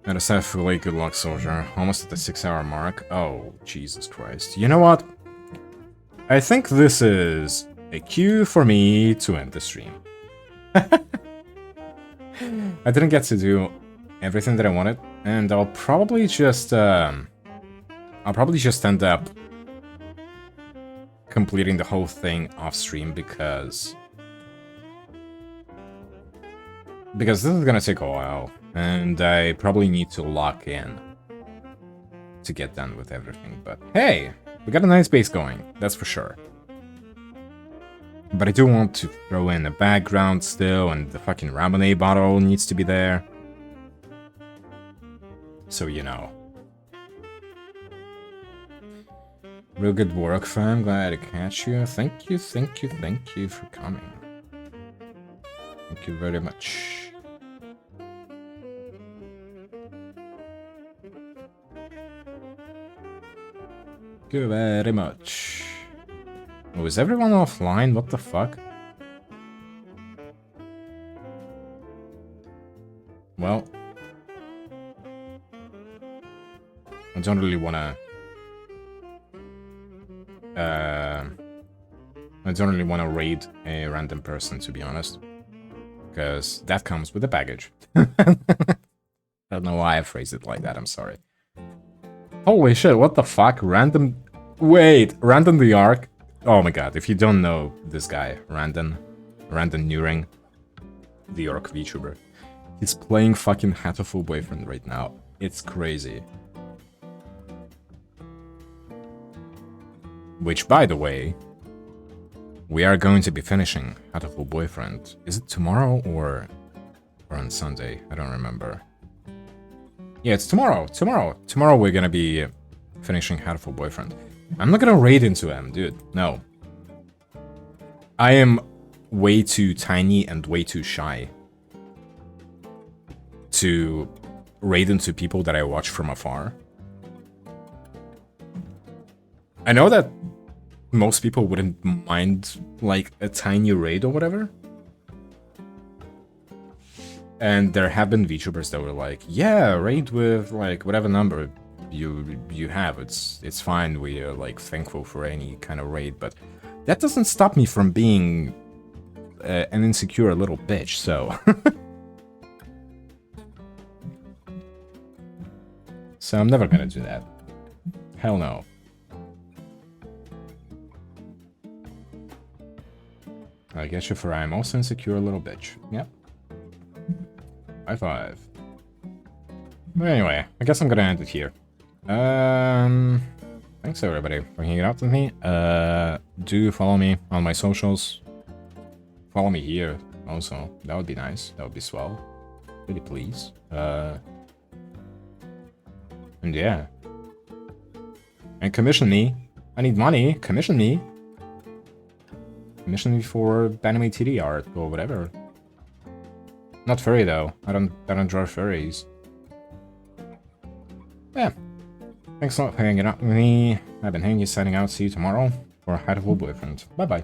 Speaker 1: And a self-fully good luck, soldier. Almost at the 6-hour mark. Oh, Jesus Christ. You know what? I think this is a cue for me to end the stream. I didn't get to do everything that I wanted, and I'll probably just end up completing the whole thing off stream because this is gonna take a while, and I probably need to lock in to get done with everything. But hey, we got a nice base going, that's for sure. But I do want to throw in a background still, and the fucking Ramonade bottle needs to be there. So you know. Real good work, fam. Glad to catch you. Thank you for coming. Thank you very much. Thank you very much. Oh, is everyone offline? What the fuck? Well, I don't really wanna... I don't really want to raid a random person, to be honest. Because that comes with the baggage. I don't know why I phrased it like that, I'm sorry. Holy shit, what the fuck? Random... Wait, Random the Ark? Oh my god, if you don't know this guy, Random Newring, the Orc VTuber. He's playing fucking Hatoful Boyfriend right now. It's crazy. Which, by the way, we are going to be finishing Hatoful Boyfriend. Is it tomorrow or on Sunday? I don't remember. Yeah, it's tomorrow. Tomorrow we're gonna be finishing Hatoful Boyfriend. I'm not gonna raid into him, dude. No. I am way too tiny and way too shy to raid into people that I watch from afar. I know that most people wouldn't mind, like, a tiny raid or whatever. And there have been VTubers that were like, yeah, raid with, like, whatever number you have. It's fine, we are, like, thankful for any kind of raid. But that doesn't stop me from being an insecure little bitch, so... So I'm never gonna do that. Hell no. I get you for I'm also insecure little bitch. Yep. High five. But anyway, I guess I'm gonna end it here. Thanks everybody for hanging out with me. Do follow me on my socials. Follow me here also. That would be nice. That would be swell. Really please. And yeah, And commission me. I need money. Commission me. Commission me for anime TD art or whatever. Not furry though. I don't draw furries. Yeah. Thanks a lot for hanging out with me. I've been Hengi signing out. See you tomorrow for Hatful Boyfriend. Bye bye.